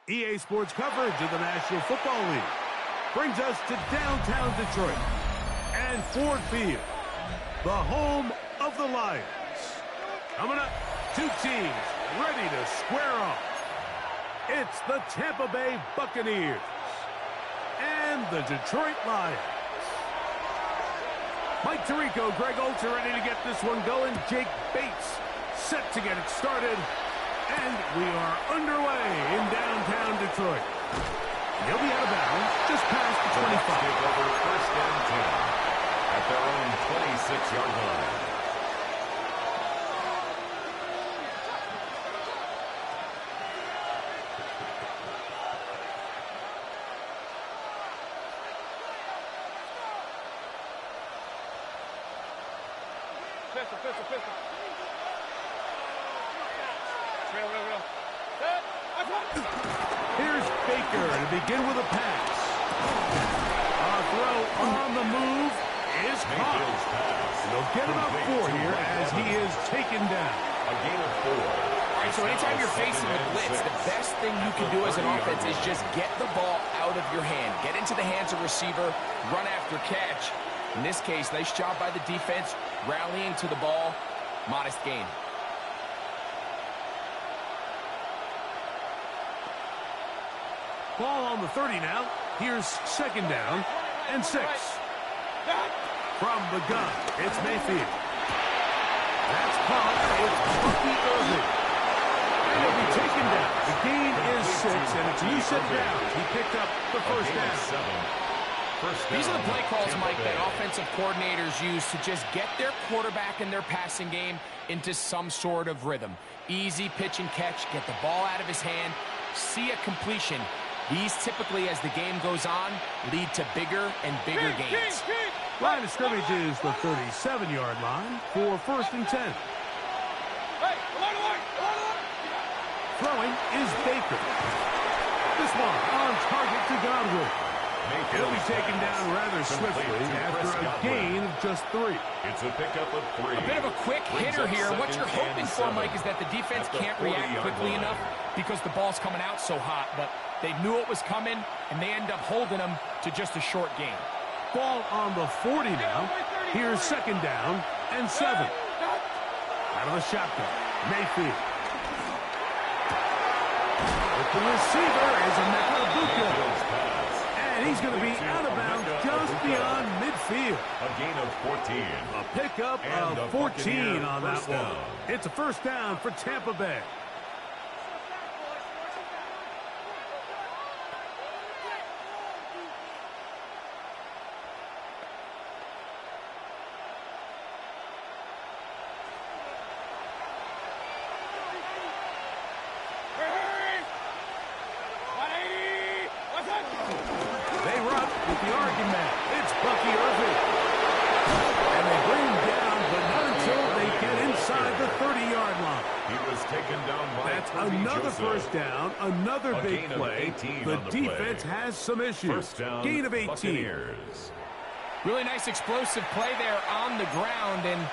EA Sports coverage of the National Football League brings us to downtown Detroit and Ford Field, the home of the Lions. Coming up, two teams ready to square off. It's the Tampa Bay Buccaneers and the Detroit Lions. Mike Tirico, Greg Olds are ready to get this one going. Jake Bates set to get it started. And we are underway in downtown Detroit. He'll be out of bounds just past the 25. Take over first and 10 at their own 26-yard line. Pistol. Here's Baker to begin with a pass. A throw on the move is caught. They'll get about 4 here as he is taken down. A gain of 4. All right, so anytime you're facing the blitz, the best thing you can do as an offense is just get the ball out of your hand. Get into the hands of receiver, run after catch. In this case, nice job by the defense, rallying to the ball. Modest gain. Ball on the 30 now. Here's second down and 6. From the gun, it's Mayfield. That's caught. It's Bucky Irving. And he'll be taken down. The gain is 6, and it's you set down. He picked up the first down. These are the play calls, Mike, that offensive coordinators use to just get their quarterback and their passing game into some sort of rhythm. Easy pitch and catch, get the ball out of his hand, see a completion. These typically, as the game goes on, lead to bigger and bigger gains. Line of scrimmage is the 37-yard line for first and 10. Throwing is Baker. This one on target to Godwin. He'll be taken down rather swiftly after a gain of just 3. It's a pickup of 3. A bit of a quick hitter here. What you're hoping for, Mike, is that the defense can't react quickly enough because the ball's coming out so hot. But they knew it was coming, and they end up holding them to just a short gain. Ball on the 40 now. Here's second down and 7. Out of the shotgun, Mayfield. With the receiver is Emeka. And he's going to be out of bounds just beyond midfield. A gain of 14. A pickup of 14 on that one. It's a first down for Tampa Bay. Another first down, another big play. The defense has some issues. Gain of 18. Really nice explosive play there on the ground. And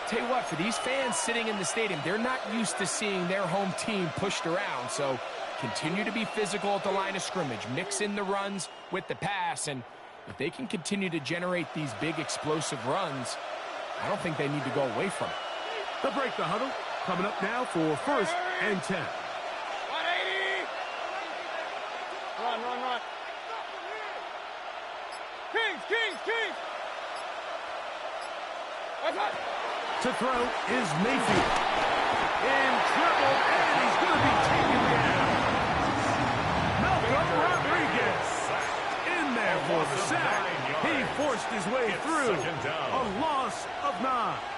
tell you what, for these fans sitting in the stadium, they're not used to seeing their home team pushed around. So continue to be physical at the line of scrimmage. Mix in the runs with the pass. And if they can continue to generate these big explosive runs, I don't think they need to go away from it. They'll break the huddle. Coming up now for first and 10. 180. Run. Kings. To throw is Mayfield. In trouble, and he's going to be taken down. Malcolm Rodriguez in there for the sack. He forced his way through. A loss of 9.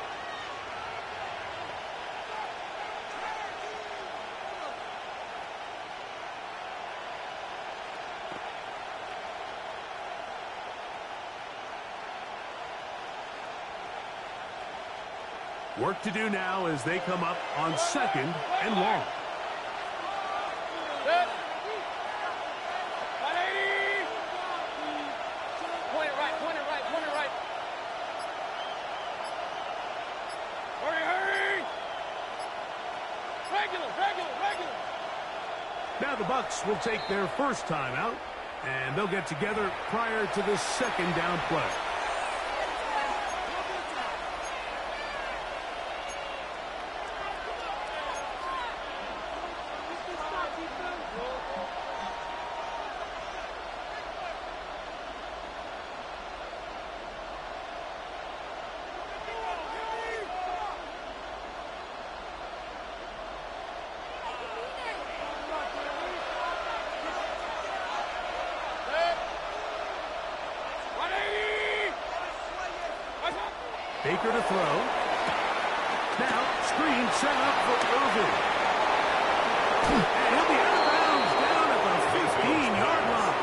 Work to do now as they come up on second and long. 180. Point it right. Hurry. Regular. Now the Bucs will take their first timeout, and they'll get together prior to the second down play. Baker to throw. Now, screen set up for Irvin. And he'll be out of bounds down at the 15-yard line.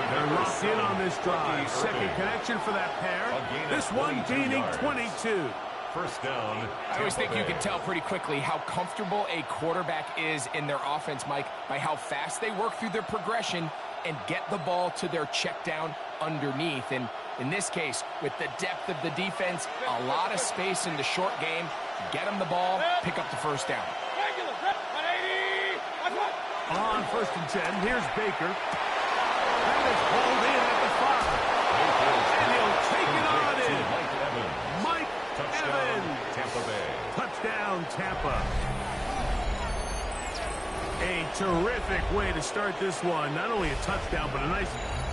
They're locked in on this drive. Second connection for that pair. This one gaining 22. First down. I always think you can tell pretty quickly how comfortable a quarterback is in their offense, Mike, by how fast they work through their progression and get the ball to their check down underneath. And in this case, with the depth of the defense, a lot of space in the short game, get them the ball, pick up the first down. On 1st and 10, here's Baker. That is pulled in at the 5. And he'll take it on in. Mike Evans. Tampa Bay. Touchdown, Tampa. A terrific way to start this one. Not only a touchdown, but a nice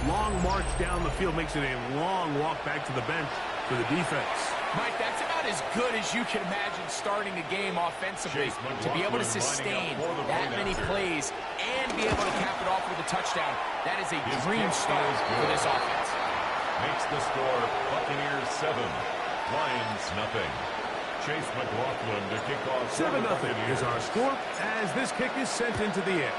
long march down the field. Makes it a long walk back to the bench for the defense. Mike, that's about as good as you can imagine starting a game offensively. To be able to sustain that many plays and be able to cap it off with a touchdown, that is a dream start for this offense. Makes the score Buccaneers 7, Lions nothing. Chase McLaughlin to kick off. 7-0 is our score as this kick is sent into the air.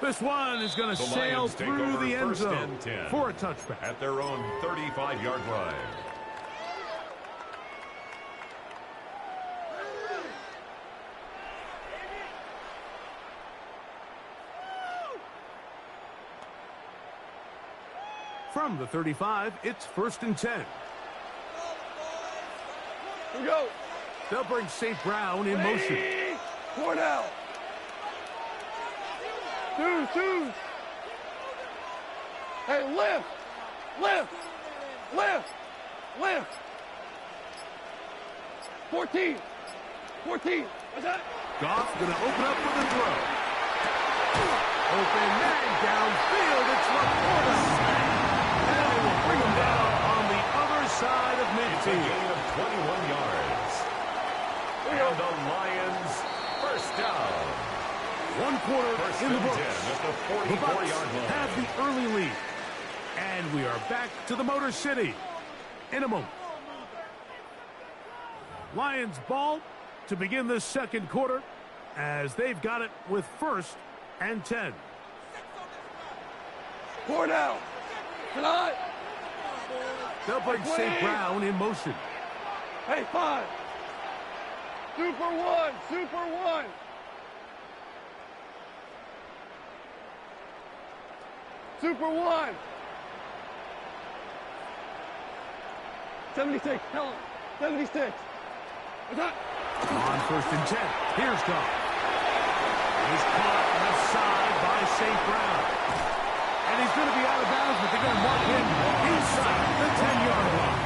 This one is going to sail through the end zone for a touchback. At their own 35-yard line. From the 35, it's 1st and 10. Here we go. They'll bring St. Brown in motion. 4 down. 2. Hey, lift. 14. What's that? Goff going to open up with a throw. Open man downfield. It's Laporta. And they will bring him down on the other side of It's a midfield. gain of 21 yards. And the Lions first down. 1 quarter First in the and 10 books. at the The 44-yard Bucs line. have the early lead. And we are back to the Motor City in a moment. Lions ball to begin the second quarter as they've got it with 1st and 10. 4 down. Tonight. They'll bring St. Brown in motion. Hey, 5. Super 1. Super 1. 76. Tell him. 76. What's that? On 1st and 10. Here's Goff. He's caught left side by St. Brown. And he's going to be out of bounds, but they're going to mark him inside the 10-yard line.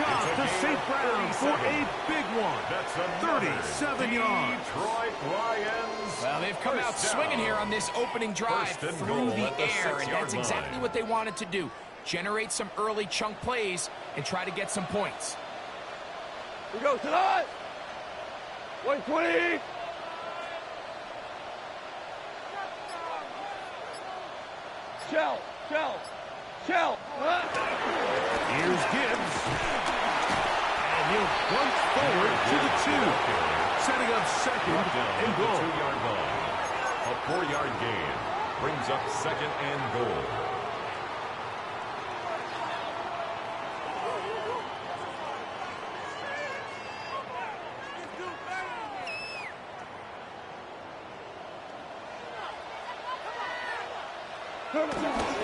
Goff to St. Brown for a big one. That's another 37 yards. Detroit Lions. Well, they've come out First swinging down. here on this opening drive First and through goal the at the air, and 6-yard that's exactly line. what they wanted to do. Generate some early chunk plays and try to get some points. We go tonight. 120. Shell. Here's Gibbs. And he'll plunge forward to the 2. Setting up second Down and at the goal. 2-yard line. A 4-yard gain brings up second and goal.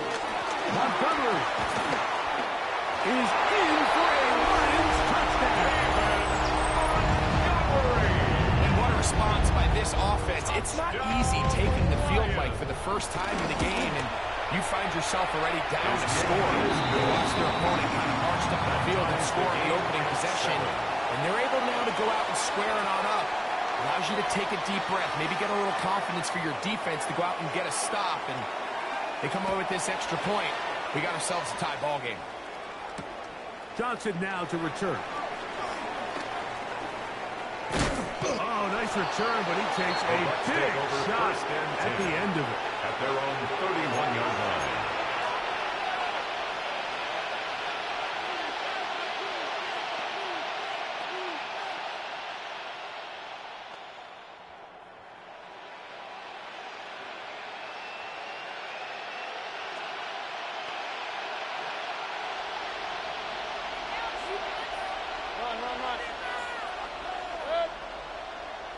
Montgomery is in for a Lions touchdown. It's not easy taking the field, Mike, for the first time in the game, and you find yourself already down to score. You watch their opponent kind of march down the field and score the opening possession, and they're able now to go out and square it on up. Allows you to take a deep breath, maybe get a little confidence for your defense to go out and get a stop, and they come away with this extra point. We got ourselves a tie ball game. Johnson now to return. Oh, nice return, but he takes a big shot at the end of it. At their own 31-yard line. Run. Good.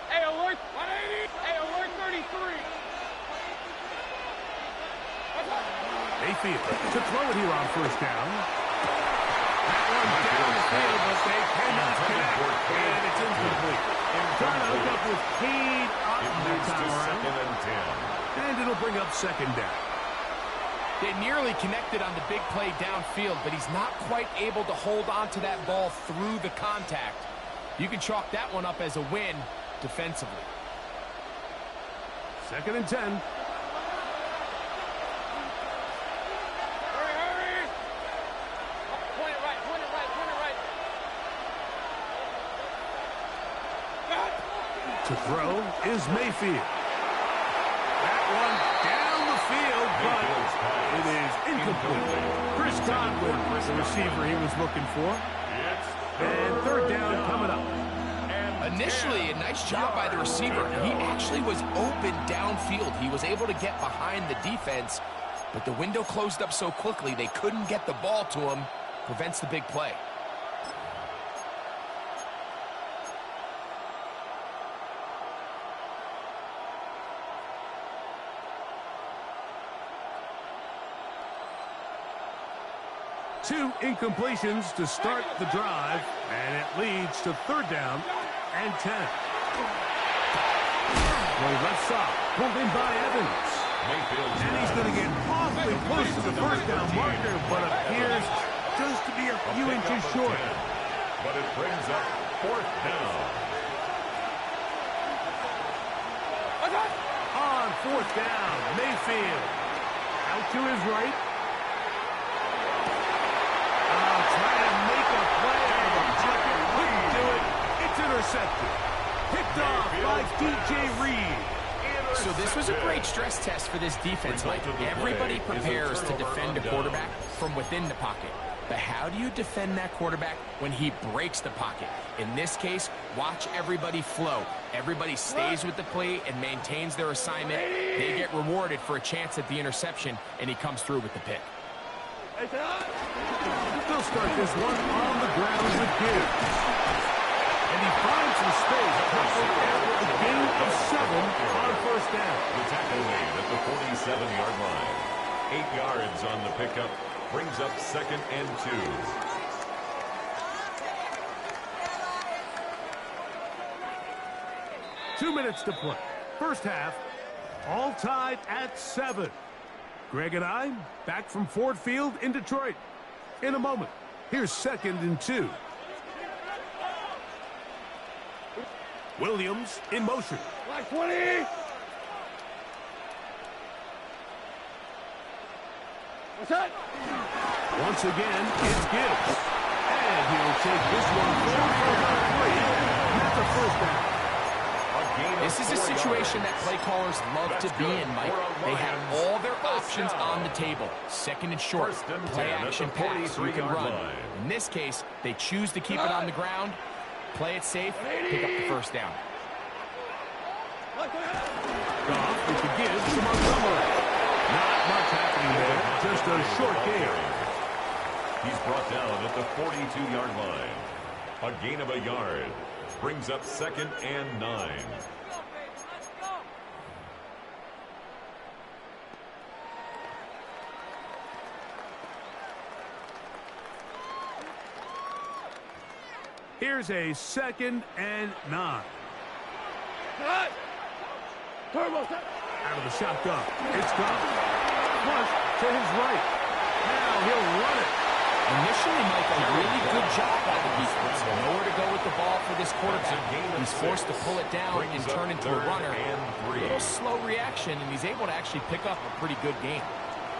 Hey, alert 180. Hey, alert 33. Mayfield to throw it here on first down. That one down the field, but they cannot connect, and it's incomplete. Trying to hook up with Cade Otton that time around. And it'll bring up second down. They nearly connected on the big play downfield, but he's not quite able to hold on to that ball through the contact. You can chalk that one up as a win defensively. 2nd and 10. Hurry. Point it right. To throw is Mayfield. That one down the field, but it is incomplete. Chris Godwin was the receiver he was looking for. And 3rd down coming up. Initially, a nice job by the receiver. He actually was open downfield. He was able to get behind the defense, but the window closed up so quickly they couldn't get the ball to him. Prevents the big play. Two incompletions to start the drive, and it leads to 3rd down and 10. Well, left side, pulled in by Evans. And he's going to get awfully close to the first down marker, but appears just to be a few inches short. But it brings up 4th down. On 4th down, Mayfield. Out to his right. Trying to make a play out of the pocket. Couldn't do it. It's intercepted. Picked off by DJ Reed. So this was a great stress test for this defense, Mike. Everybody prepares to defend a quarterback from within the pocket. But how do you defend that quarterback when he breaks the pocket? In this case, watch everybody flow. Everybody stays with the play and maintains their assignment. They get rewarded for a chance at the interception, and he comes through with the pick. They'll start this one on the ground with Gibbs. And he finds some space after a gain of 7 on first down. The tackle made at the 47-yard line. 8 yards on the pickup. Brings up 2nd and 2. Two minutes to play. First half, all tied at 7. Greg and I back from Ford Field in Detroit. In a moment, here's 2nd and 2. Williams in motion. Like 20. What's that? Once again, it's Gibbs. And he'll take this one forward for about 3. That's a first down. This is a situation that play callers love to be in, Mike. They have all their options on the table. 2nd and short, play action pass, you can run. In this case, they choose to keep it on the ground, play it safe, pick up the first down. Goff with the Gibbs to Montgomery. Not much happening there, just a short gain. He's brought down at the 42-yard line. A gain of a yard. Brings up 2nd and 9. Here's a 2nd and 9. Turbo set. Out of the shotgun. It's gone. Flush to his right. Now he'll run it. Initially, Mike, a really good job by the defense. Nowhere to go with the ball for this quarterback. He's forced to pull it down and turn into a runner. A little slow reaction, and he's able to actually pick up a pretty good game.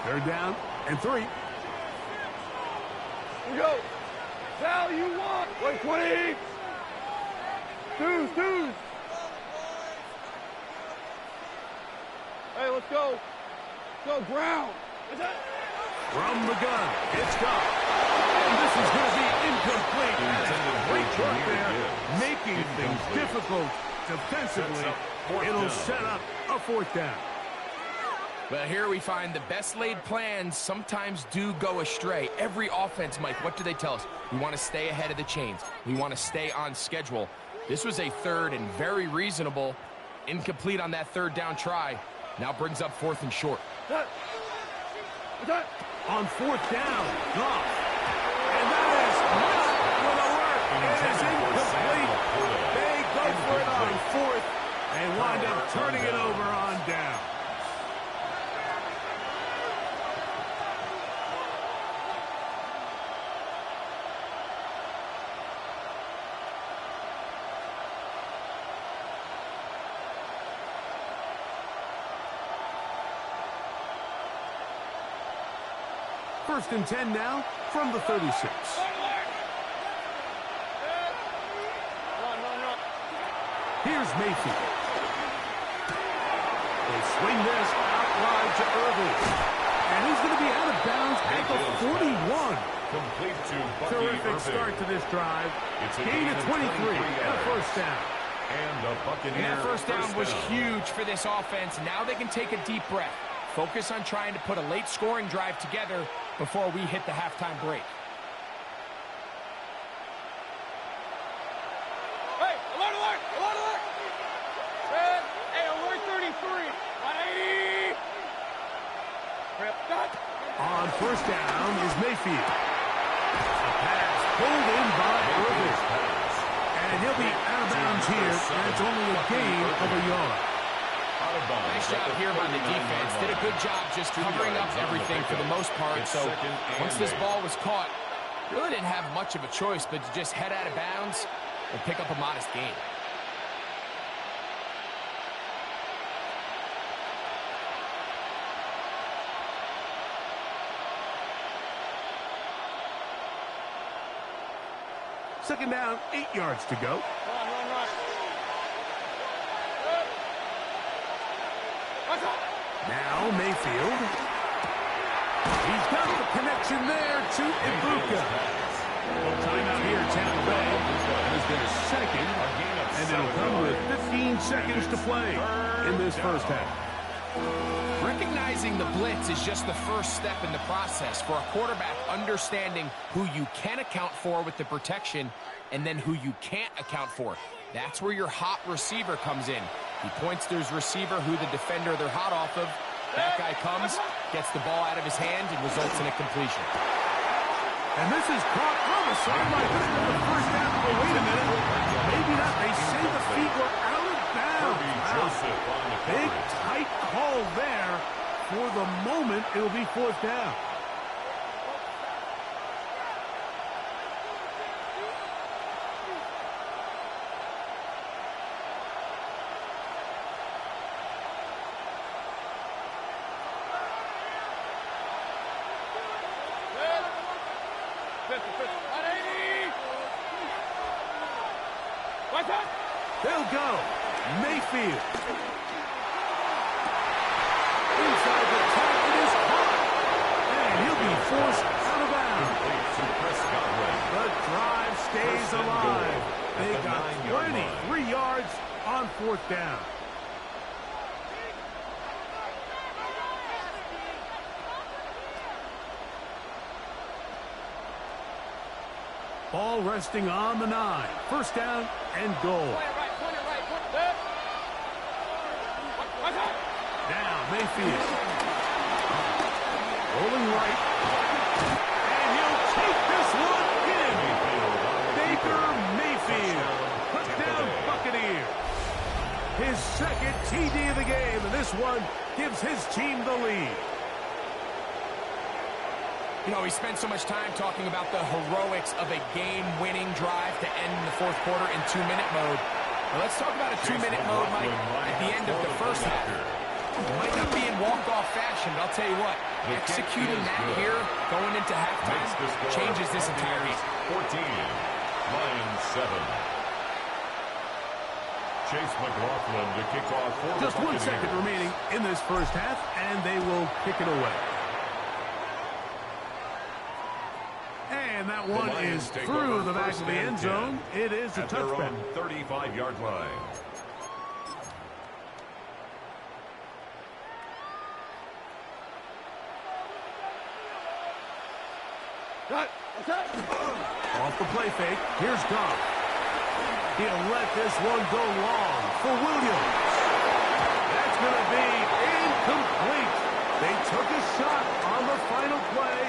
Third down and 3. Here we go. Cal, you want 120. Twos. Hey, let's go. Let's go, ground. From the gun, it's gone. And this is going to be incomplete. Great work there, making things difficult defensively. It'll set up a 4th down. Well, here we find the best laid plans sometimes do go astray. Every offense, Mike, what do they tell us? We want to stay ahead of the chains. We want to stay on schedule. This was a 3rd and very reasonable. Incomplete on that 3rd down try. Now brings up 4th and short. On 4th down, Goff. And that is not going to work. It is incomplete. They go for it on 4th and wind up turning it over on down. First and 10 now from the 36. Run. Here's Mayfield. They swing this out wide to Irving. And he's going to be out of bounds at the 41. Complete to Bucky Terrific Irving. start to this drive. Gain of 23 and a 1st down. And the Buccaneer And that 1st down was huge for this offense. Now they can take a deep breath. Focus on trying to put a late scoring drive together before we hit the halftime break. Hey, alert! Hey, alert 33. 180. Rip, dot. On 1st down is Mayfield. A pass pulled in by Irving. And he'll be out of bounds here. And it's only a gain of a yard. Nice job here by the defense. Did a good job just covering up everything for the most part. So once this ball was caught, really didn't have much of a choice but to just head out of bounds and pick up a modest gain. Second down, 8 yards to go. Run. Now Mayfield. He's got the connection there to Ibuka. Timeout here, Tampa Bay. Has their 2nd, and it'll come with 15 seconds to play in this 1st half. Recognizing the blitz is just the first step in the process for a quarterback understanding who you can account for with the protection and then who you can't account for. That's where your hot receiver comes in. He points to his receiver who the defender they're hot off of. That guy comes, gets the ball out of his hand, and results in a completion. And this is caught on the sideline. This is the 1st half. But wait a minute. Maybe not. They say the feet were out of bounds. Wow. Big, tight call there. For the moment, it'll be 4th down. They'll go. Mayfield. Inside the 10, it is caught. And he'll be forced out of bounds. The drive stays alive. They got 23 yards on 4th down. Ball resting on the 9. 1st down and goal. Now Mayfield. Rolling right. And he'll take this one in. Baker Mayfield. Touchdown Buccaneers. his second TD of the game, and this one gives his team the lead. You know, we spent so much time talking about the heroics of a game-winning drive to end the fourth quarter in 2-minute mode. Now let's talk about a 2-minute mode, Mike, at the end of the first half. It might not be in walk-off fashion, but I'll tell you what, executing that here, going into halftime, changes this entire game. 14, Lions 7. Chase McLaughlin to kick off for the Just 1 second remaining in this first half, and they will kick it away. And that one is through the back of the end zone. It is a touchback. 35-yard line. Off the play fake. Here's Goff. He'll let this one go long for Williams. That's going to be incomplete. They took a shot on the final play.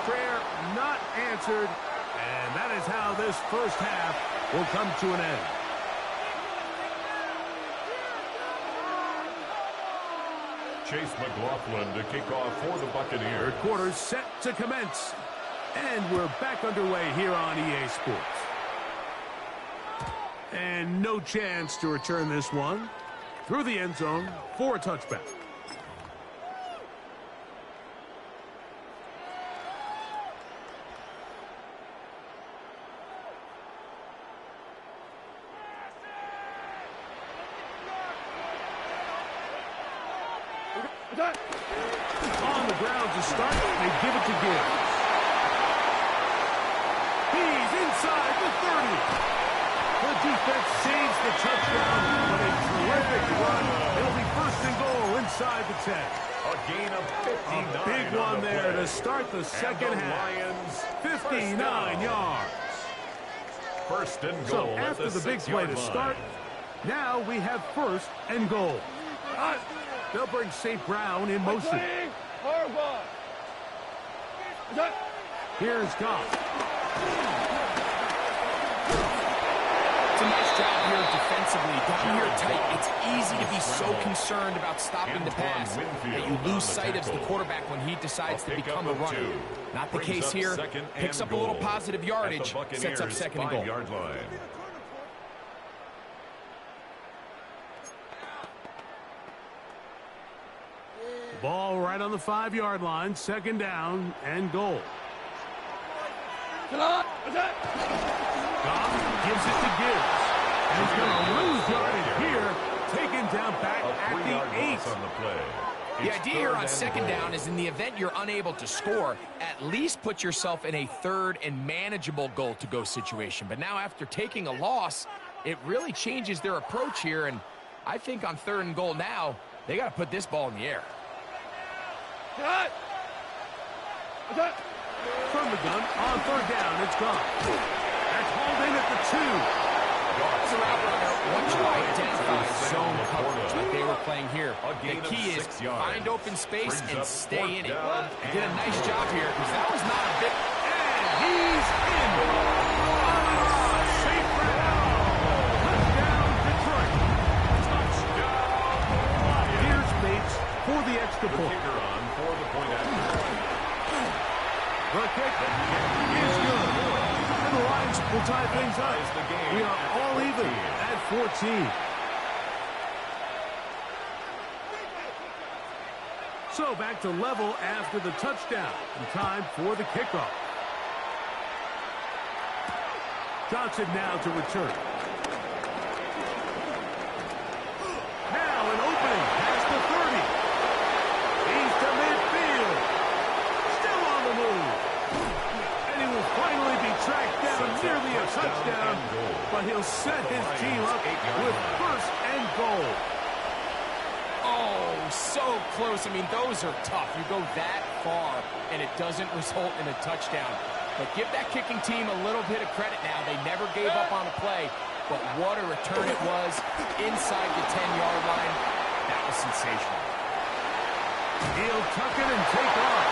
Prayer not answered. And that is how this first half will come to an end. Chase McLaughlin to kick off for the Buccaneers. Third quarter set to commence. And we're back underway here on EA Sports. And no chance to return this one through the end zone for a touchback. On the ground to start, they give it to Gibbs. He's inside the 30. The defense saves the touchdown, but a terrific run. It'll be first and goal inside the 10. A gain of 59. A big one there to start the second half. Lions 59 yards. First and goal. So after the big play to start, now we have first and goal. They'll bring St. Brown in motion. Here's Goff. It's a nice job here defensively. Down here tight, it's easy to be so concerned about stopping the pass that you lose sight of the quarterback when he decides to become a runner. Not the case here. Picks up a little positive yardage, sets up second and goal. Ball right on the 5-yard line, second down and goal. Goff gives it to Gibbs. And he's going to lose yardage here, taken down back at the 8. On the play. The idea here on second down is in the event you're unable to score, at least put yourself in a third and manageable goal-to-go situation. But now after taking a loss, it really changes their approach here. And I think on third and goal now, they got to put this ball in the air. From the gun, on third down, it's gone. That's hauled in at the 2. As a route runner, once you identify zone coverage like they were playing here, the key is find open space and stay in it. He did a nice job here because that was not a big... And he's in. St. Brown. Touchdown, Detroit. Touchdown. Here's Bates for the extra point. Kicker on for the point after. The kick is good. And the Lions will tie things up. We are all even at 14. So back to level after the touchdown. And time for the kickoff. Johnson now to return. Now an opening past the 30. He's to midfield. Still on the move. And he will finally be tracked down, nearly a touchdown. But he'll set his team up with first and goal. Oh, so close. I mean, those are tough. You go that far, and it doesn't result in a touchdown. But give that kicking team a little bit of credit now. They never gave up on a play, but what a return it was inside the 10-yard line. That was sensational. He'll tuck it and take off.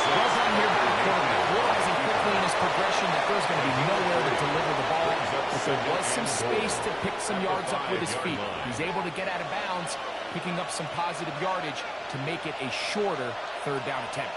Well done here by the quarterback, realizing quickly cleanest progression, that there's going to be nowhere to deliver the ball. But there was some space to pick some yards up with his feet. He's able to get out of bounds, picking up some positive yardage to make it a shorter third down attempt.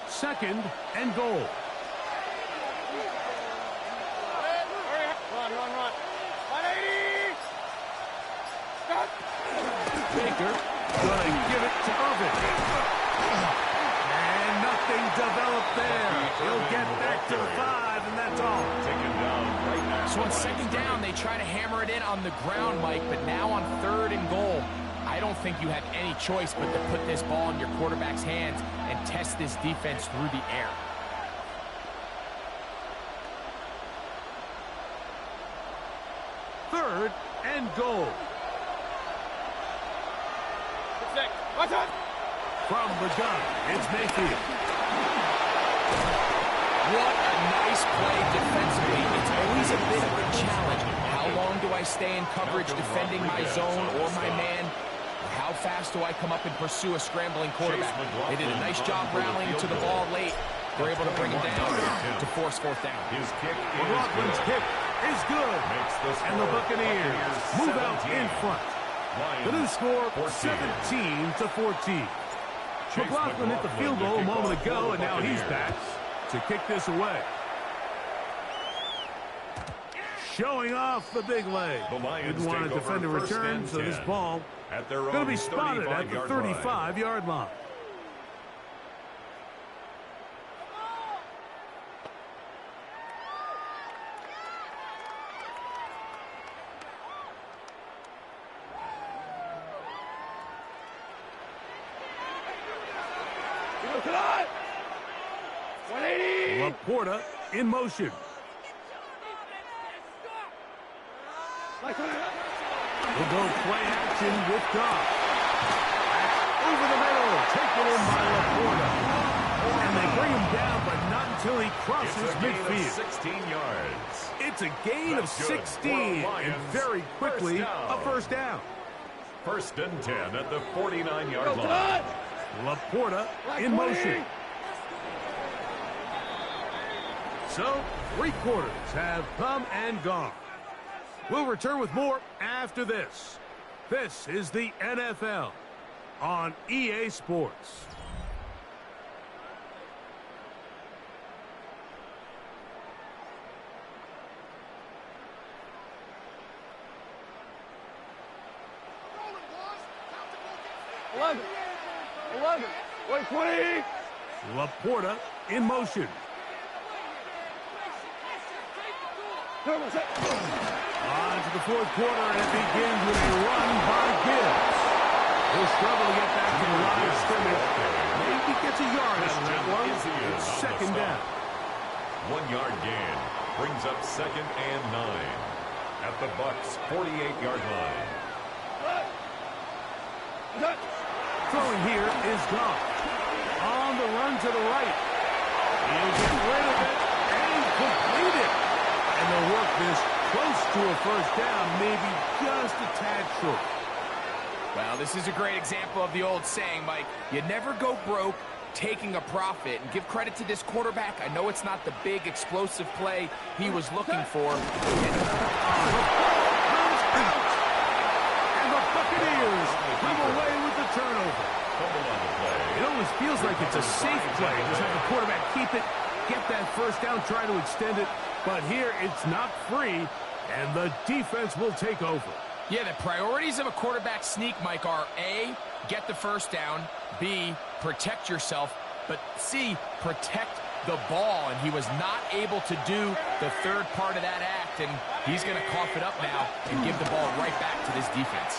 Second and goal. Run. 180! Stop! Baker gonna give it to Irvin. And nothing developed there. He'll get back to the 5, and that's all. Taken down right now. So on second down, they try to hammer it in on the ground, Mike, but now on third and goal, I don't think you have any choice but to put this ball in your quarterback's hands and test this defense through the air. Third and goal. Watch out! From the gun, it's Mayfield. What a nice play defensively. It's always a bit of a challenge. How long do I stay in coverage defending my zone or my man? How fast do I come up and pursue a scrambling quarterback? They did a nice job rallying to the ball late. They're able to bring him down to force fourth down. His kick McLaughlin's kick is good. And the Buccaneers move out in front. The new score, 17-14. McLaughlin hit the field goal a moment ago, and now he's back to kick this away. Showing off the big leg. Didn't want to defend a return, so this ball going to be spotted at the 35-yard line. Laporta in motion. We'll go play action with Goff. Over the middle, taken in by Laporta. And they bring him down, but not until he crosses midfield. 16 yards. It's a gain of 16, and very quickly a first down. First and 10 at the 49-yard line. Laporta in motion. So, 3 quarters have come and gone. We'll return with more after this. This is the NFL on EA Sports. Wait, 20! Laporta in motion. On to the fourth quarter, and it begins with a run by Gibbs. He'll struggle to get back to the line of scrimmage. Maybe gets a yard out of that one. It's second down. 1 yard gain brings up second and 9 at the Bucs' 48-yard line. Throwing here is Goff. On the run to the right. He'll get rid of it and complete it. And they'll work this close to a first down, maybe just a tad short. Well, this is a great example of the old saying, Mike. You never go broke taking a profit. And give credit to this quarterback. I know it's not the big explosive play he was looking for. And the Buccaneers come away with the turnover. It always feels like it's a safe play. Just have the quarterback keep it, get that first down, try to extend it. But here it's not free, and the defense will take over. Yeah, the priorities of a quarterback sneak, Mike, are A, get the first down, B, protect yourself, but C, protect the ball. And he was not able to do the third part of that act, and he's going to cough it up now and give the ball right back to this defense.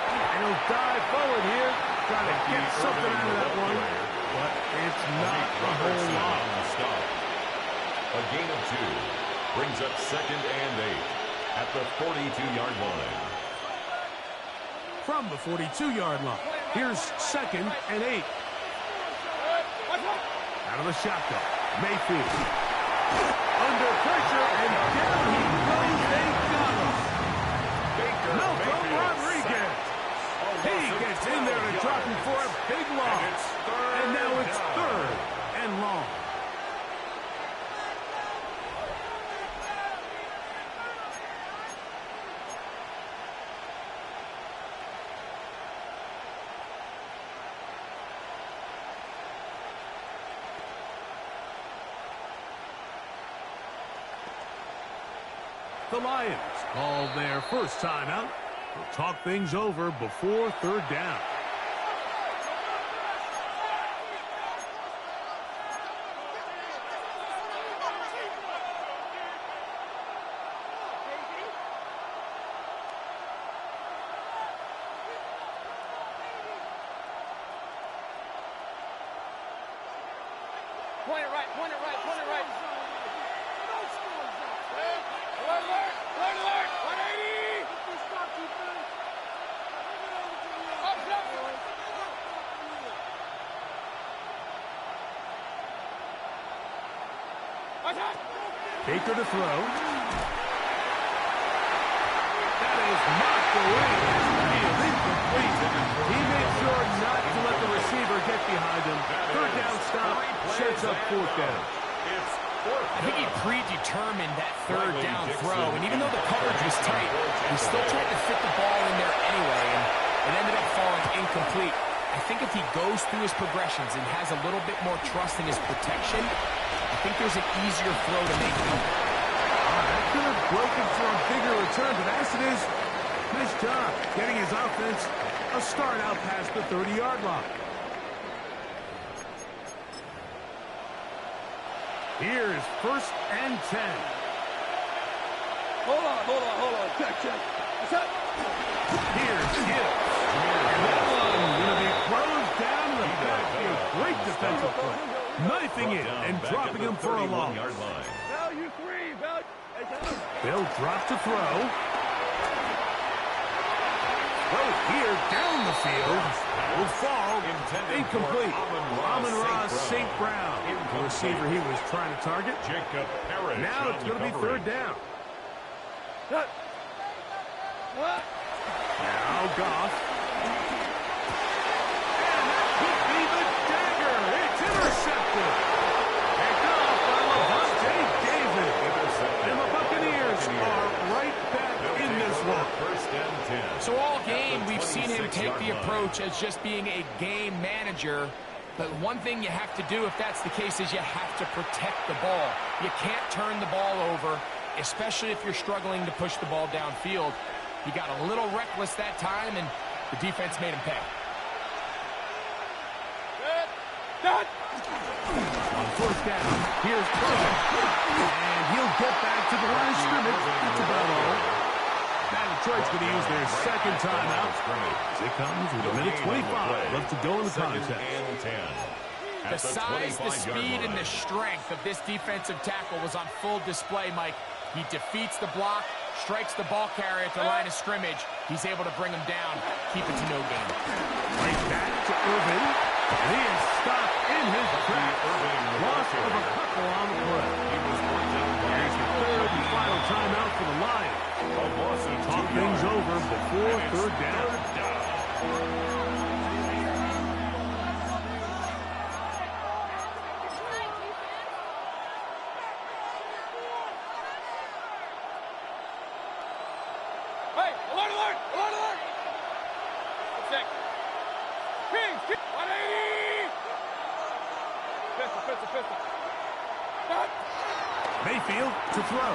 And he'll dive forward here, trying to get something out of that one, but it's not a whole lot. A gain of 2 brings up second and 8 at the 42-yard line. From the 42-yard line, here's 2nd and 8. Out of the shotgun, Mayfield. Under pressure, and down he goes. They got him. Malcolm Rodriguez. He gets in there to drop him for a big loss. And now it's 3rd and long. The Lions call their first timeout. We'll talk things over before 3rd down. Point it right, point it right, point it right. Alert, alert, alert, alert, 180! Up, up. Attack! Baker to throw. That is knocked away. Incomplete. He made sure not to let the receiver get behind him. 3rd down stop sets up 4th down. I think he predetermined that 3rd down throw, and even though the coverage was tight, he still tried to fit the ball in there anyway, and it ended up falling incomplete. I think if he goes through his progressions and has a little bit more trust in his protection, I think there's an easier throw to make. That could have broken for a bigger return, but as it is, nice job getting his offense a start out past the 30-yard line. Here's 1st and 10. Hold on. Check. What's up? Here's Gibbs. And that one going to be closed down in the backfield. Great defensive play. Knifing in and dropping him for a loss. Value 3, value. They'll drop to throw. Throw here down the field. Will fall. Incomplete. Amon-Ra St. Brown. The receiver he was trying to target. Jacob Parrish. Now it's going to be 3rd down. Now Goff. And that could be the dagger. It's intercepted. Picked off by Levante David. And the Buccaneers are right back in this one. 1st and 10. So all game, we've seen him take the approach as just being a game manager. But one thing you have to do if that's the case is you have to protect the ball. You can't turn the ball over, especially if you're struggling to push the ball downfield. He got a little reckless that time, and the defense made him pay. On 4th down, here's Burrow. And he'll get back to the line of scrimmage. That's about all. Now Detroit's going to use their 2nd timeout. As it comes with a minute 25 left to go in the contest. The size, the speed, and the strength of this defensive tackle was on full display, Mike. He defeats the block, strikes the ball carrier at the line of scrimmage. He's able to bring him down, keep it to no gain. Right back to Irvin. And he is stopped in his track. Loss of a couple on the play. Here's the 3rd and final timeout for the Lions. Talk things over before 3rd down. Hey, alert, alert, alert, alert. Check. King, 180. Pistol. Cut. Mayfield to throw.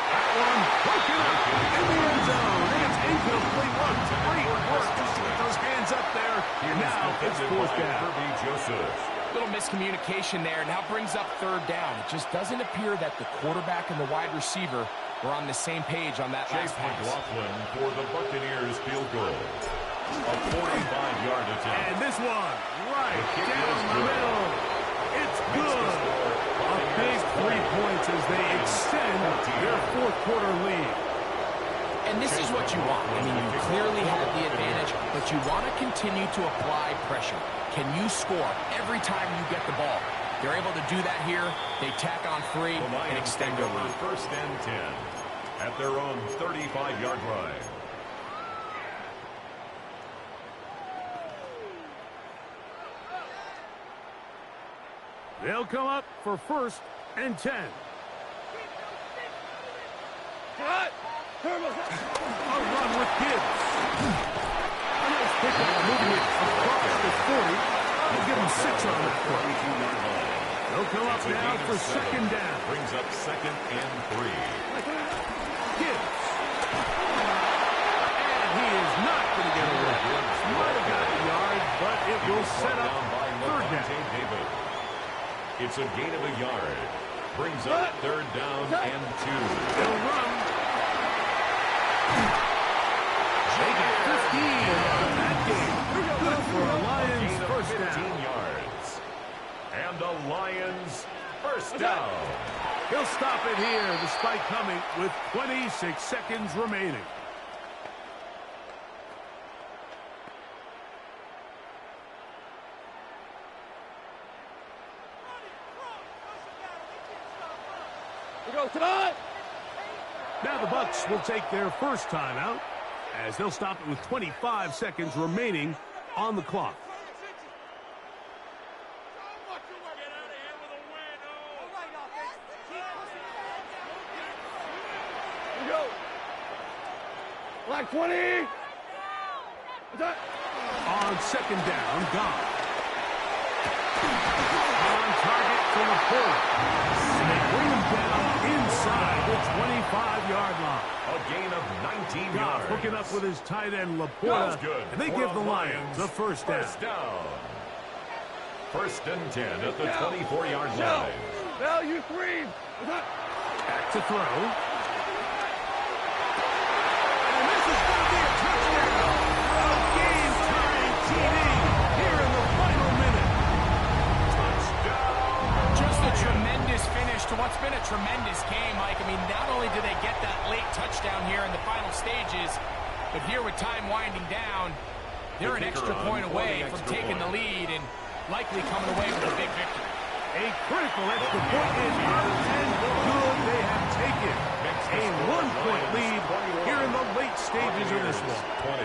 That one broken up in the end zone. And it's incomplete. One great work just to get those hands up there. Now it's 4th down. Little miscommunication there. Now brings up 3rd down. It just doesn't appear that the quarterback and the wide receiver were on the same page on that last pass. McLaughlin for the Buccaneers field goal. A 45-yard attempt. And this one right down the middle. It's good. A big 3 points as they extend their fourth quarter lead. And this is what you want. I mean, you clearly have the advantage, but you want to continue to apply pressure. Can you score every time you get the ball? They're able to do that here. They tack on 3 and extend their lead. First and 10 at their own 35-yard line. They'll come up for first and 10. Cut! A run with Gibbs. A nice pickup, moving it across the 40. We'll give him 6 on that play. They'll come up now for second down. Brings up second and 3. Gibbs. And he is not going to get away. Might have got a yard, but it will set up third down. It's a gain of a yard. Brings up third down and 2. They'll run. They got 15 on that game. Good for a Lions first down. Yards. And the Lions first down. He'll stop it here despite coming with 26 seconds remaining. Go tonight. Now the Bucs will take their first timeout as they'll stop it with 25 seconds remaining on the clock. Here we go. Like 20. On second down, gone. On target for the pull. They bring him down inside the 25-yard line. A gain of 19 yards. Hooking up with his tight end, Laporta, and they give the Lions the first down. First and 10 at the 24-yard line. Value 3. Back to throw. And this is going to be a touchdown. A game-tying TD here in the final minute. Touchdown. Just a tremendous finish to what's been a tremendous game, Mike. I mean, not only do they get that late touchdown here in the final stages, but here with time winding down, they're an extra point away from taking the lead and likely coming away with a big victory. A critical extra point is out, and good they have taken. A 1-point lead here in the late stages of this one. 20.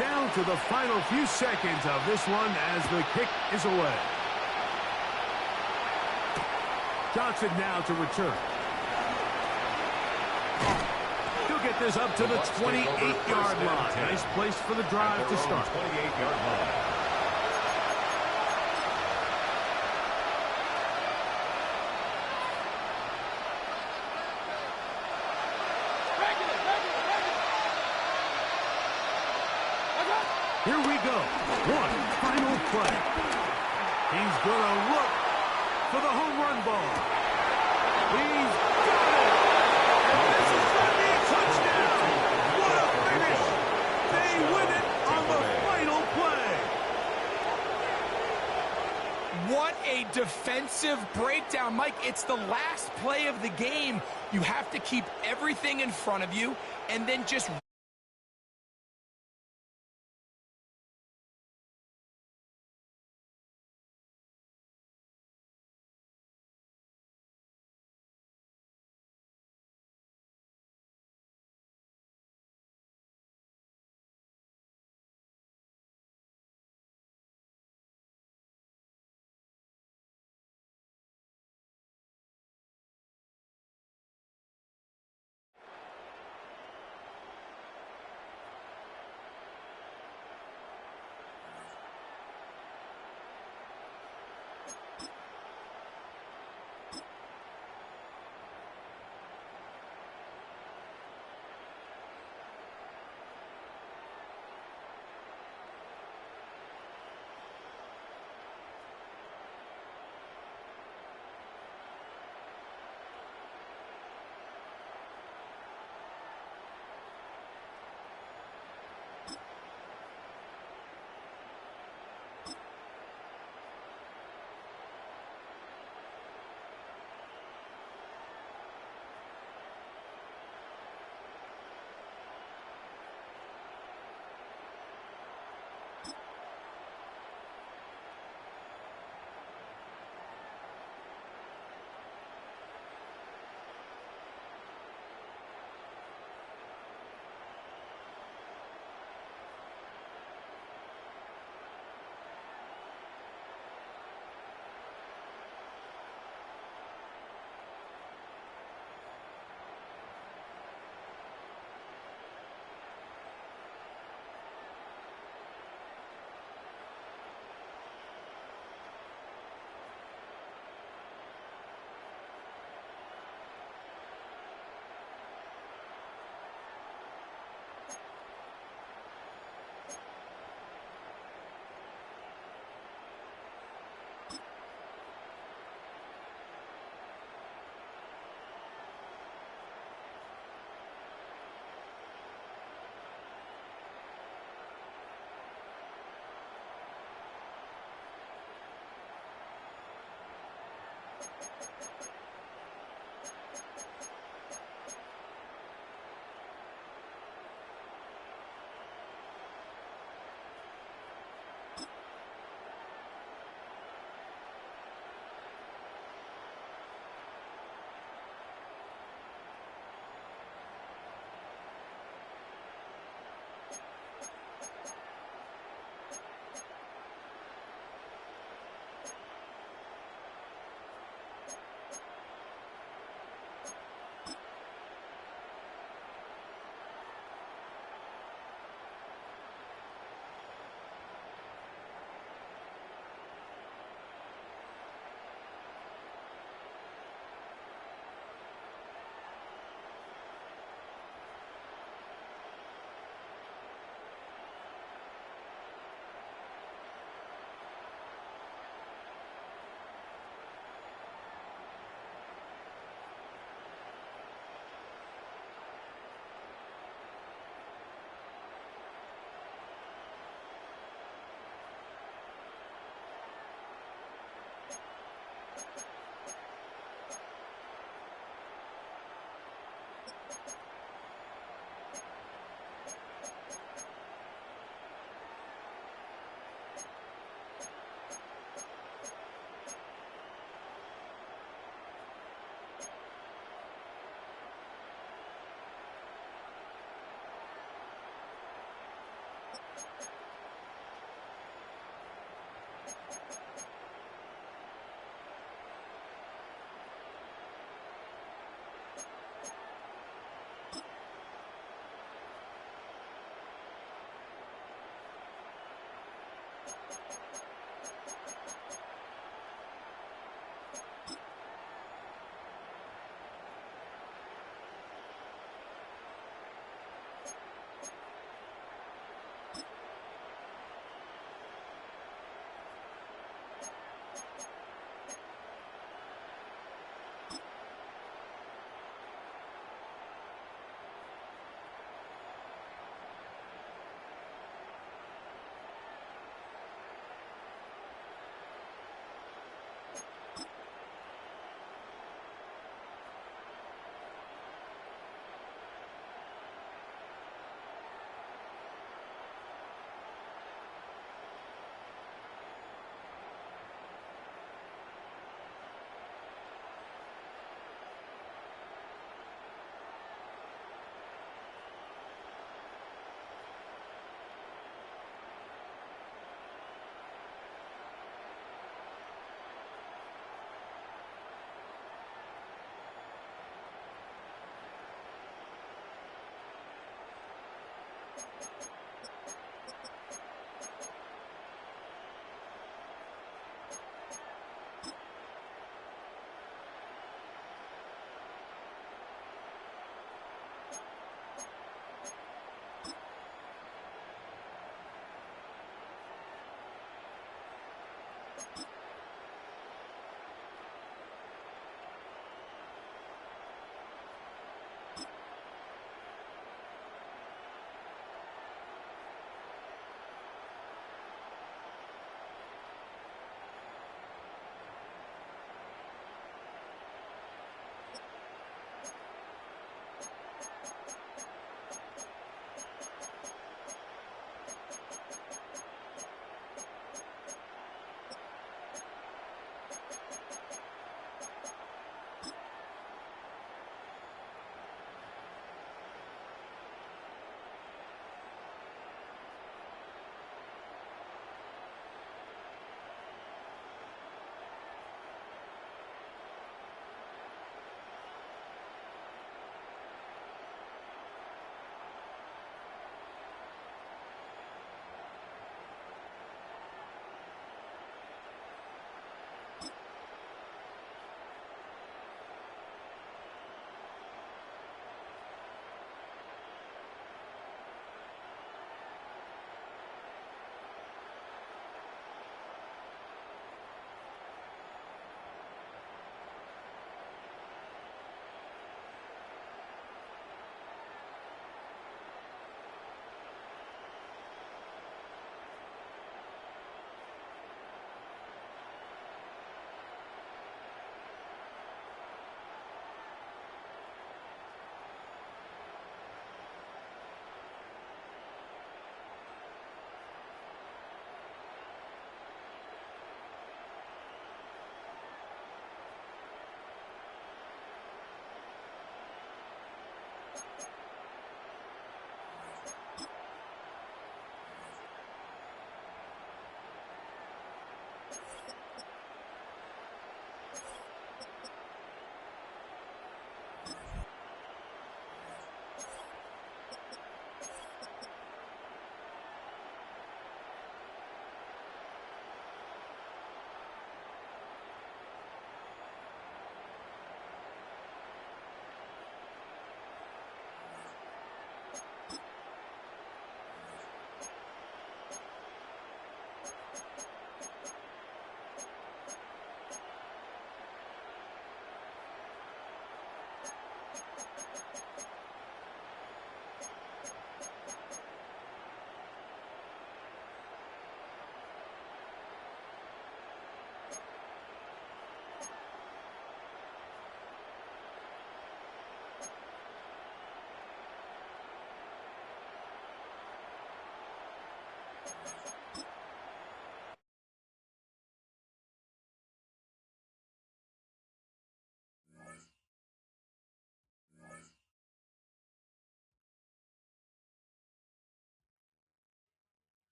Down to the final few seconds of this one as the kick is away. Johnson now to return. He'll get this up to the 28-yard line. Nice place for the drive to start. 28-yard line. Here we go. One final play. He's going to look for the home run ball. He's got it. And this is going to be a touchdown. What a finish. They win it on the final play. What a defensive breakdown, Mike. It's the last play of the game. You have to keep everything in front of you and then just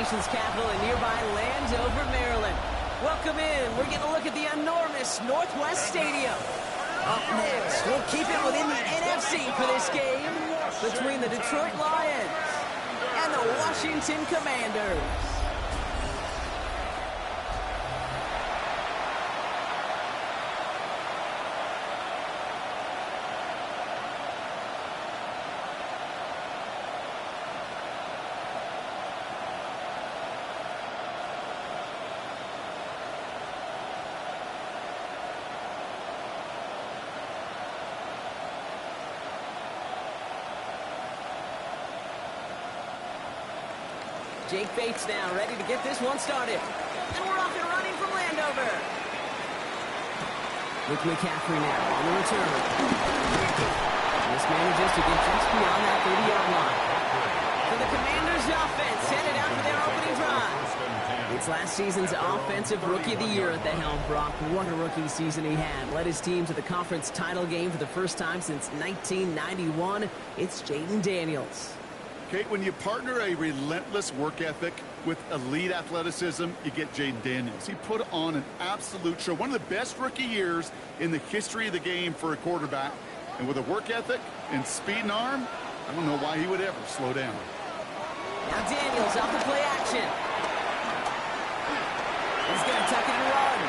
nation's capital in nearby Landover, Maryland. Welcome in. We're getting a look at the enormous Northwest Stadium. Up next, we'll keep it within the NFC for this game between the Detroit Lions and the Washington Commanders. Jake Bates now ready to get this one started. And we're off and running from Landover. With McCaffrey now on the return. This manages to get just beyond that 30-yard line. So the Commanders' offense headed out for their opening drive. It's last season's Offensive Rookie of the Year at the helm, Brock. What a rookie season he had. Led his team to the conference title game for the first time since 1991. It's Jaden Daniels. Kate, when you partner a relentless work ethic with elite athleticism, you get Jaden Daniels. He put on an absolute show. One of the best rookie years in the history of the game for a quarterback. And with a work ethic and speed and arm, I don't know why he would ever slow down. Now Daniels off the play action. He's going to tuck it and run.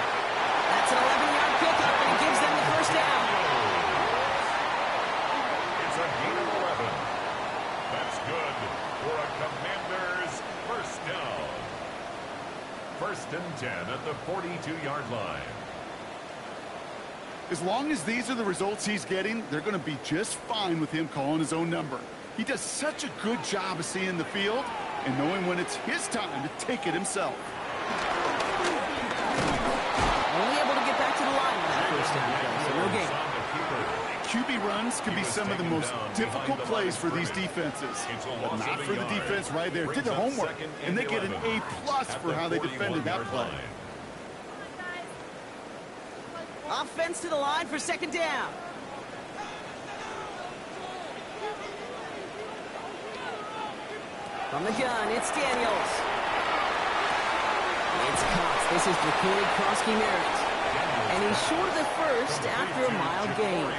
That's an 11-yard pickup, and he gives them the first down. It's a gain of 11. That's good for a Commanders first down. 1st and 10 at the 42-yard line. As long as these are the results he's getting, they're going to be just fine with him calling his own number. He does such a good job of seeing the field and knowing when it's his time to take it himself. Only able to get back to the line with that first down, so no gain. QB runs can be some of the most difficult plays for these defenses, but not for the defense right there. Did their homework, and they get an A+ for how they defended that play. Offense to the line for 2nd down. From the gun, it's Daniels. It's Cox. This is Jacory Krosky-Merritt. And he's short of the first after a mild gain.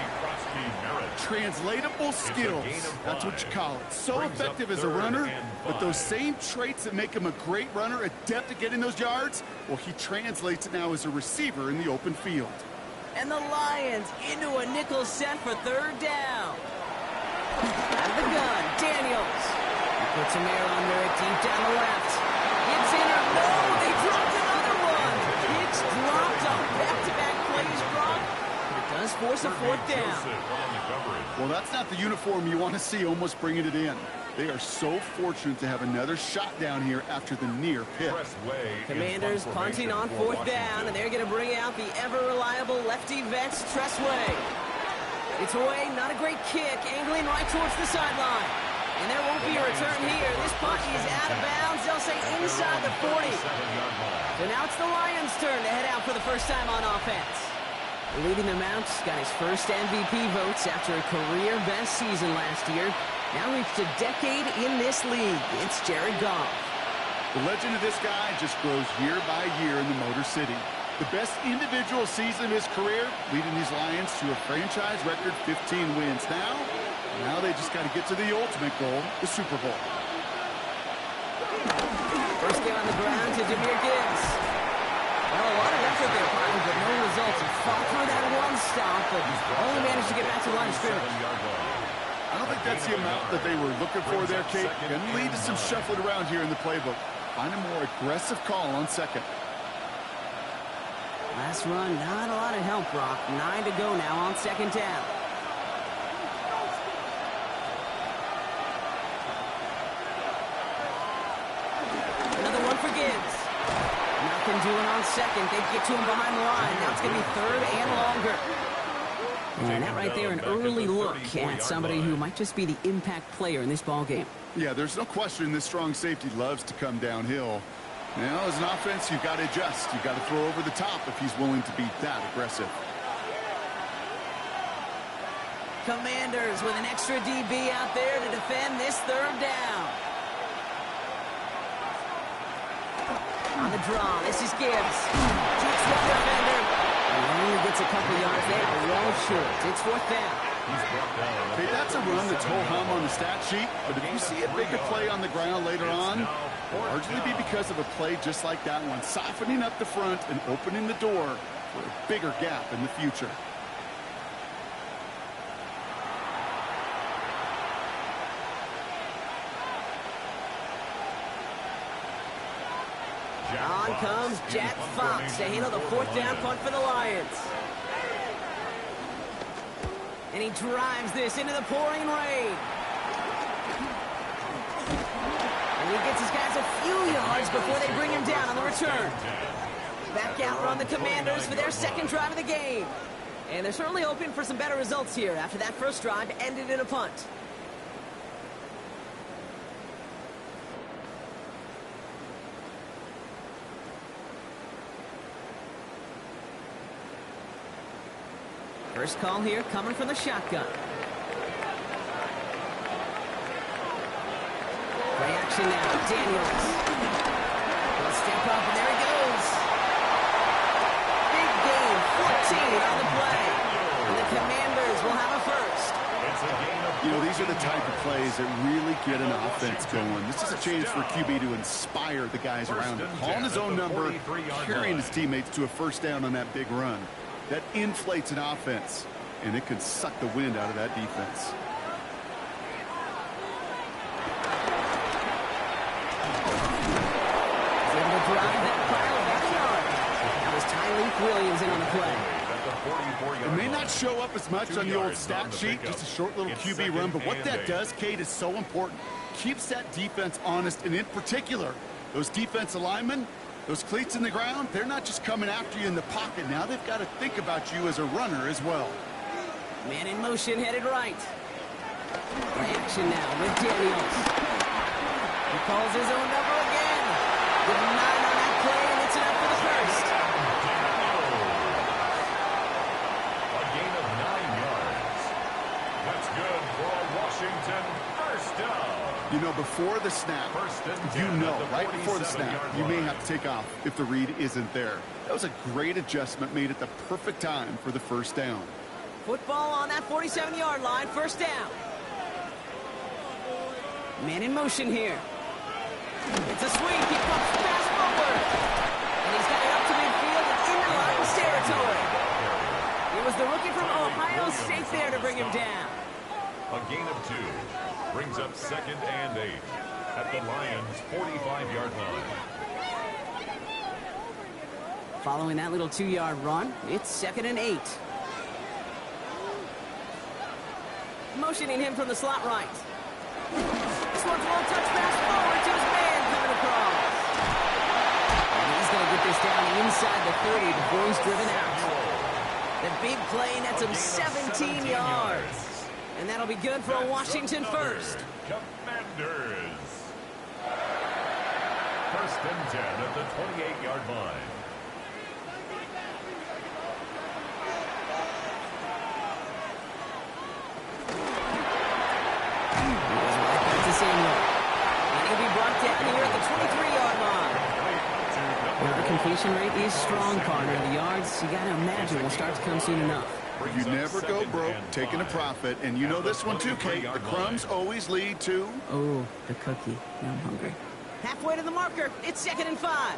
Translatable skills. That's what you call it. So effective as a runner, but those same traits that make him a great runner, adept at getting those yards, well, he translates it now as a receiver in the open field. And the Lions into a nickel set for 3rd down. Out of the gun, Daniels. He puts some air under it deep down the left. It's in or no, they dropped another one. It's dropped on back-to-back plays, Brock. But it does force a 4th down. Well, that's not the uniform you want to see almost bringing it in. They are so fortunate to have another shot down here after the near pick. Commanders punting on 4th down, and they're going to bring out the ever-reliable lefty vets, Tressway. It's away, not a great kick, angling right towards the sideline. And there won't be a return here. This punt is out of bounds. They'll say inside the 40. So now it's the Lions' turn to head out for the first time on offense. Leading them out, got his first MVP votes after a career-best season last year. Now reached a decade in this league. It's Jared Goff. The legend of this guy just grows year by year in the Motor City. The best individual season of his career, leading these Lions to a franchise record 15 wins. Now they just got to get to the ultimate goal, the Super Bowl. First game on the ground to Jahmyr Gibbs. Well, a lot of effort there, Pine, but no results. He fought through that one stop, but only managed to get back to the line of scrimmage. I don't think that's the amount that they were looking for there, Kate. Going to lead to some shuffling around here in the playbook. Find a more aggressive call on 2nd. Last run, not a lot of help, Brock. 9 to go now on 2nd down. Another one for Gibbs. Nothing doing on 2nd. They get to him behind the line. Now it's going to be 3rd and longer. And that right there, an early look at somebody who might just be the impact player in this ballgame. Yeah, there's no question this strong safety loves to come downhill. Now, as an offense, you've got to adjust. You've got to throw over the top if he's willing to be that aggressive. Commanders with an extra DB out there to defend this 3rd down. On the draw, this is Gibbs. Takes one defender. And only gets a couple yards there, well short. It's 4th down. Okay, that's a run that's ho-hum on the stat sheet, but if you see a bigger play on the ground later on, it'll largely be because of a play just like that one, softening up the front and opening the door for a bigger gap in the future. On comes Jack Fox to handle the 4th down punt for the Lions. And he drives this into the pouring rain. And he gets his guys a few yards before they bring him down on the return. Back out run the Commanders for their 2nd drive of the game. And they're certainly hoping for some better results here after that first drive ended in a punt. First call here coming from the shotgun. Play action now, Daniels. He'll step up, and there he goes. Big gain, 14 on the play. And the Commanders will have a first. You know, these are the type of plays that really get an offense going. This is a chance for QB to inspire the guys around him. Calling his own number, carrying his teammates to a first down on that big run. That inflates an offense, and it can suck the wind out of that defense. He's able to drive that pile backyard. That was Tyreek Williams in on the play. It may not show up as much on the old stat sheet, just a short little QB run, but what that does, Kate, is so important. Keeps that defense honest, and in particular, those defensive linemen, those cleats in the ground, they're not just coming after you in the pocket. Now they've got to think about you as a runner as well. Man in motion, headed right. Play action now with Daniels. He calls his own number again. With 9 on that play, and it's enough for the first. A gain of 9 yards. That's good for a Washington first down. You know, before the snap, you know, right before the snap, you may have to take off if the read isn't there. That was a great adjustment made at the perfect time for the first down. Football on that 47-yard line, first down. Man in motion here. It's a sweep. He pumps the pass forward. And he's got it up to midfield and into Lions territory. It was the rookie from Ohio State there to bring him down. A gain of 2 brings up 2nd and 8 at the Lions' 45-yard line. Following that little 2-yard run, it's 2nd and 8. Motioning him from the slot right. This one's a little touch pass forward to his man coming across. And he's going to get this down inside the 30 before he's driven out. The big play nets him 17 yards. And that'll be good for a Washington first. Commanders. 1st and 10 at the 28-yard line. And he'll be brought down here at the 23-yard line. Well, the completion rate is strong, partner. The yards, you got to imagine, will start to come soon enough. You never go broke taking a profit, and you know this one too, Kate. The crumbs always lead to... Oh, the cookie. Now I'm hungry. Halfway to the marker. It's 2nd and 5.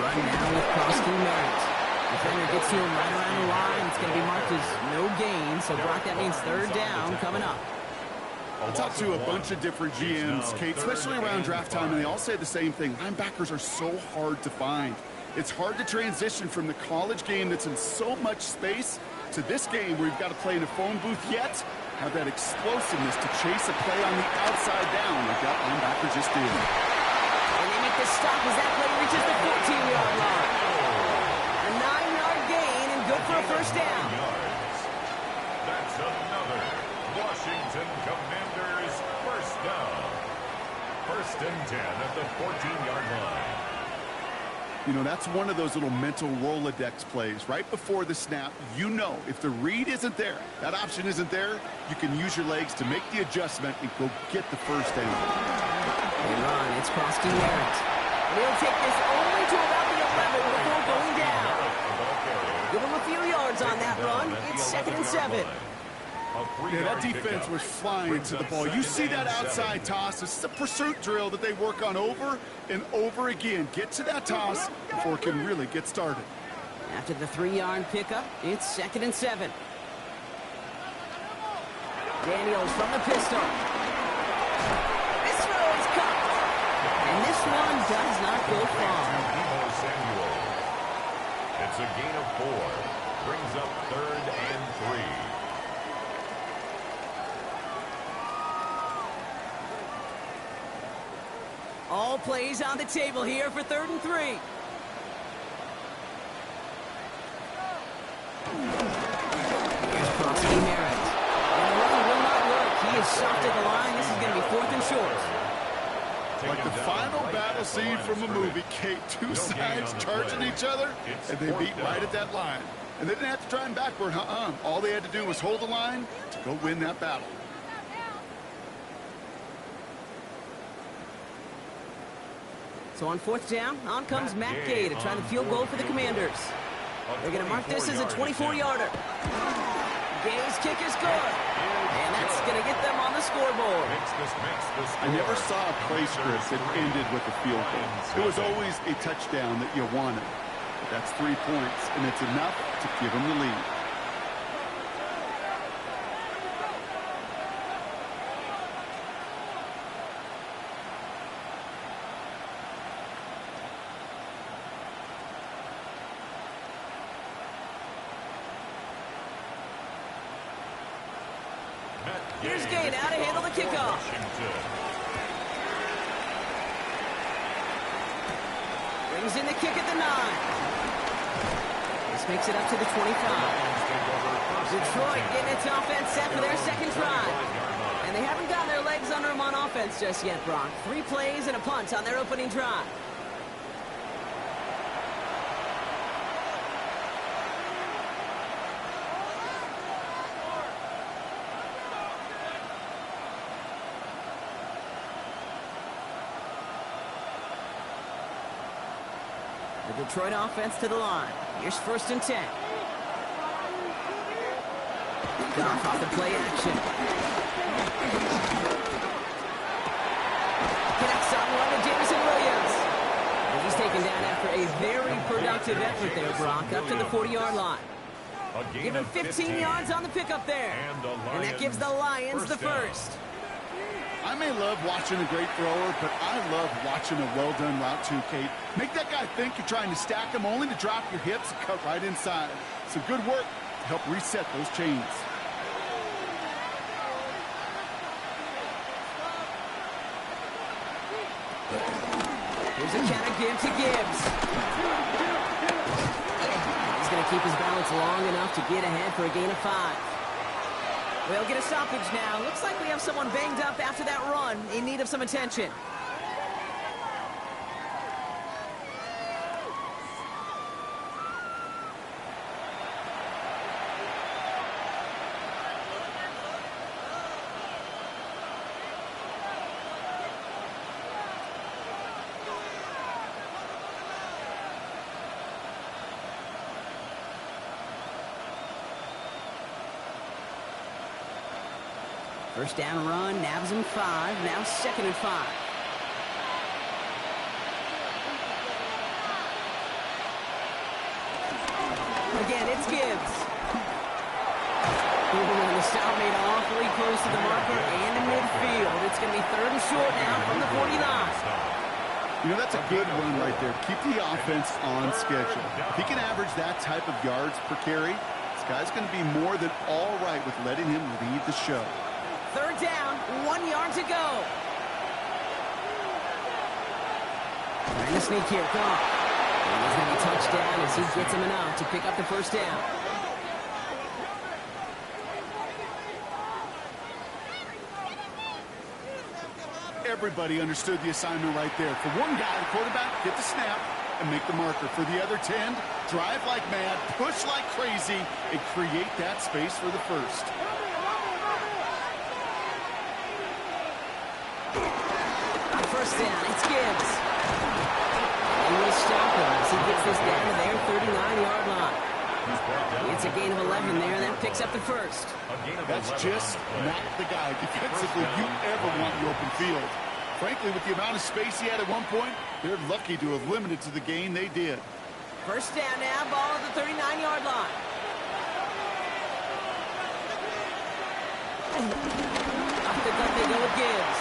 Run now with Prosky Merritt. Defender gets to him right around the line. It's going to be marked as no gain, so Brock, that means 3rd down coming up. I talked to a bunch of different GMs, Kate, especially around draft time, and they all say the same thing. Linebackers are so hard to find. It's hard to transition from the college game that's in so much space to this game where you've got to play in a phone booth, yet have that explosiveness to chase a play on the outside down like that linebacker just did. And they make the stop as that play reaches the 14-yard line. A 9-yard gain and good for a first down. That's another Washington Commanders first down. 1st and 10 at the 14-yard line. You know, that's one of those little mental Rolodex plays. Right before the snap, you know if the read isn't there, that option isn't there, you can use your legs to make the adjustment and go get the first down. They run. It's Prosky Merritt. And he'll take this only to about the 11 before going down. Give him a few yards on that run. It's 2nd and 7. Yeah, that defense was flying to the ball. You see that outside toss. This is a pursuit drill that they work on over and over again. Get to that toss before it can really get started. After the 3-yard pickup, it's 2nd and 7. Daniels from the pistol. This throw is cut. And this one does not go far. It's a gain of 4. Brings up 3rd and 3. All plays on the table here for 3rd and 3. Here's Prosky Merritt. And the run will not work. He is soft at the line. This is going to be 4th and short. Like the final battle scene from a movie, Kate. Two sides charging each other, and they beat right at that line. And they didn't have to try him backward. All they had to do was hold the line to go win that battle. So on 4th down, on comes Matt Gay to try the field goal for the Commanders. They're going to mark this as a 24-yarder. Gay's kick is good. And that's going to get them on the scoreboard. I never saw a play script that ended with a field goal. It was always a touchdown that you wanted. But that's 3 points, and it's enough to give them the lead. Here's Gay now to handle the kickoff. Brings in the kick at the 9. This makes it up to the 25. Detroit getting its offense set for their 2nd try. And they haven't gotten their legs under them on offense just yet, Brock. 3 plays and a punt on their opening drive. The Detroit offense to the line. Here's 1st and 10. Goff off the play action. Connects on one to Jameson Williams. And he's taken down after a very productive effort there, Brock, up to the 40-yard line. Give him 15 yards on the pickup there. And that gives the Lions the first. I may love watching a great thrower, but I love watching a well-done route too, Kate. Make that guy think you're trying to stack him only to drop your hips and cut right inside. Some good work to help reset those chains. Here's a counter give to Gibbs. He's going to keep his balance long enough to get ahead for a gain of 5. We'll get a stoppage now. Looks like we have someone banged up after that run in need of some attention. First down run, nabs him 5, now 2nd and 5. Again, it's Gibbs. The stop made awfully close to the marker and in midfield. It's going to be 3rd and short now from the 49. You know, that's a good run right there. Keep the offense on schedule. If he can average that type of yards per carry, this guy's going to be more than all right with letting him lead the show. 3rd down, 1 yard to go. And a sneak here, Goff. And he's going to be touchdown as he gets him enough to pick up the first down. Everybody understood the assignment right there. For one guy, the quarterback, get the snap, and make the marker. For the other 10, drive like mad, push like crazy, and create that space for the first. On first down, it's Gibbs. And we'll stop him as he gets this down to their 39-yard line. It's a gain of 11 there, and that picks up the first. That's just not the guy defensively you ever want in the open field. Frankly, with the amount of space he had at one point, they're lucky to have limited to the gain they did. First down now, ball at the 39-yard line. Off the gut they go with Gibbs.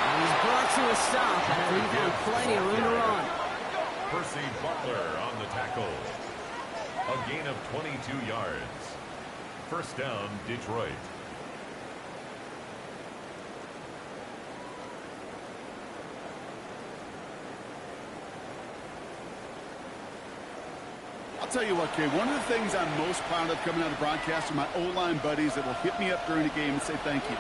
And he's brought to a stop after he found plenty of room to run. Percy Butler on the tackle. A gain of 22 yards. First down, Detroit. I'll tell you what, Kay, one of the things I'm most proud of coming out of broadcast are my O-line buddies that will hit me up during the game and say thank you.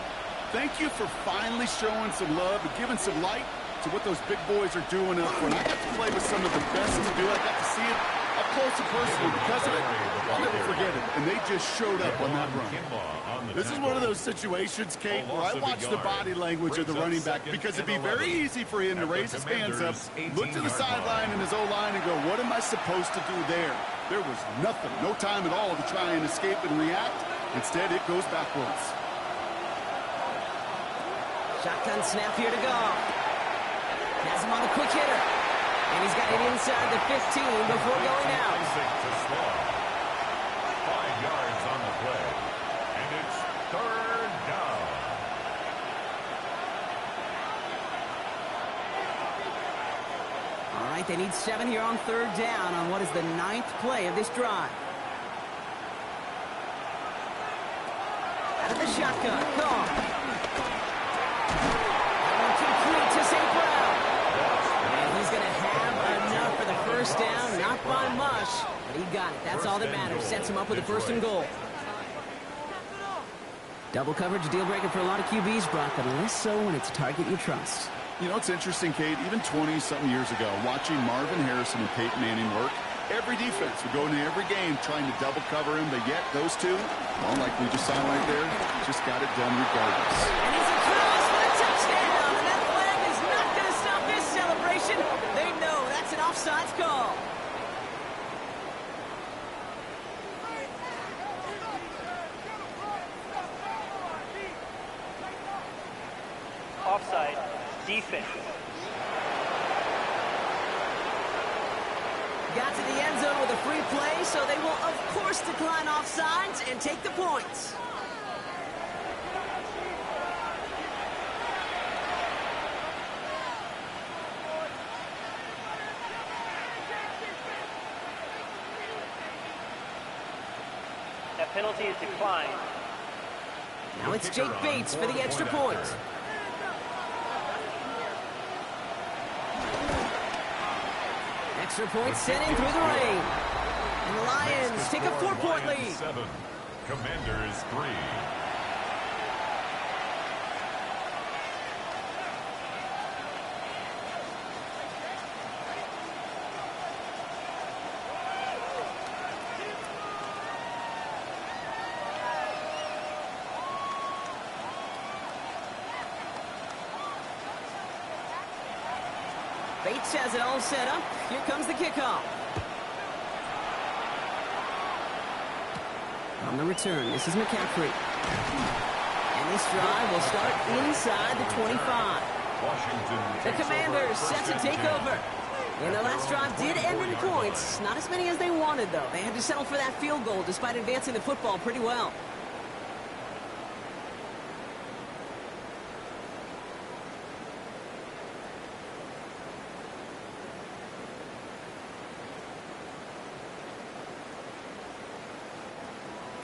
Thank you for finally showing some love and giving some light to what those big boys are doing up front. I got to play with some of the best to do it. I got to see it up close and personal because of it. I'll never forget it. And they just showed up on that run. This is one of those situations, Kate, where I watch the body language of the running back because it'd be very easy for him to raise his hands up, look to the sideline and his O-line and go, what am I supposed to do there? There was nothing, no time at all to try and escape and react. Instead, it goes backwards. Shotgun snap here to go. Has him on the quick hitter. And he's got it inside the 15 before going out. 5 yards on the play. And it's third down. All right, they need 7 here on third down on what is the 9th play of this drive. Out of the shotgun. Gone. Complete to St. Brown. And he's going to have enough for the first down. Not by much, but he got it. That's all that matters. Sets him up with a first and goal. Double coverage, a deal breaker for a lot of QBs, Brock, but less so when it's a target you trust. You know, it's interesting, Kate, even 20-something years ago, watching Marvin Harrison and Peyton Manning work, every defense would go into every game trying to double cover him, but yet those two, well, like we just saw right there, just got it done regardless. And he's across for a touchdown, and that flag is not going to stop this celebration. They know that's an offsides call. Offside, defense. Got to the end zone with a free play, so they will, of course, decline offsides and take the points. That penalty is declined. Now it's Jake Bates for the extra point. Extra point sent in through the rain. And the Lions take a 4-point lead. 7, Commanders 3. Bates has it all set up. Here comes the kickoff. On the return, this is McCaffrey. And this drive will start inside the 25. The Commanders set to take over. And the last drive did end in points. Not as many as they wanted, though. They had to settle for that field goal despite advancing the football pretty well.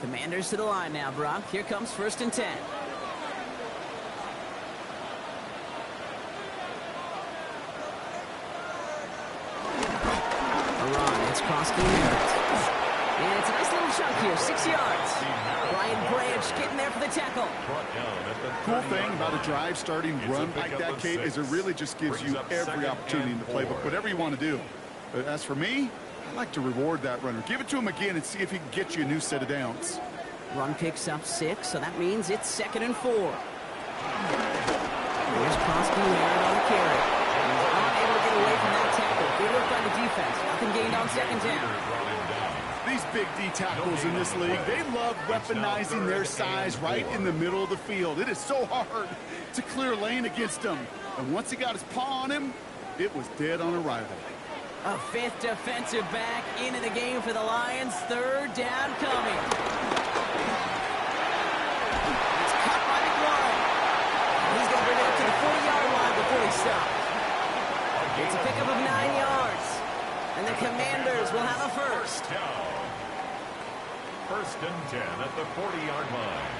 Commanders to the line now, Brock. Here comes 1st and 10. A run. It's Krosky. And it's a nice little chunk here, 6 yards. Brian Branch getting there for the tackle. Cool thing about a drive starting run like that, Kate, is it really just gives you every opportunity in the playbook, whatever you want to do. But as for me, I like to reward that runner. Give it to him again and see if he can get you a new set of downs. Run picks up 6, so that means it's 2nd and 4. Here's Crosby on the carry. He's unable to get away from that tackle. Good work by the defense. Nothing gained on 2nd down. These big D tackles in this league, they love weaponizing their size right in the middle of the field. It is so hard to clear a lane against him. And once he got his paw on him, it was dead on arrival. A 5th defensive back into the game for the Lions. 3rd down coming. It's cut by McLaurin. He's going to bring it up to the 40-yard line before he stops. It's a pickup of 9 yards. And the Commanders will have a first. 1st and 10 at the 40-yard line.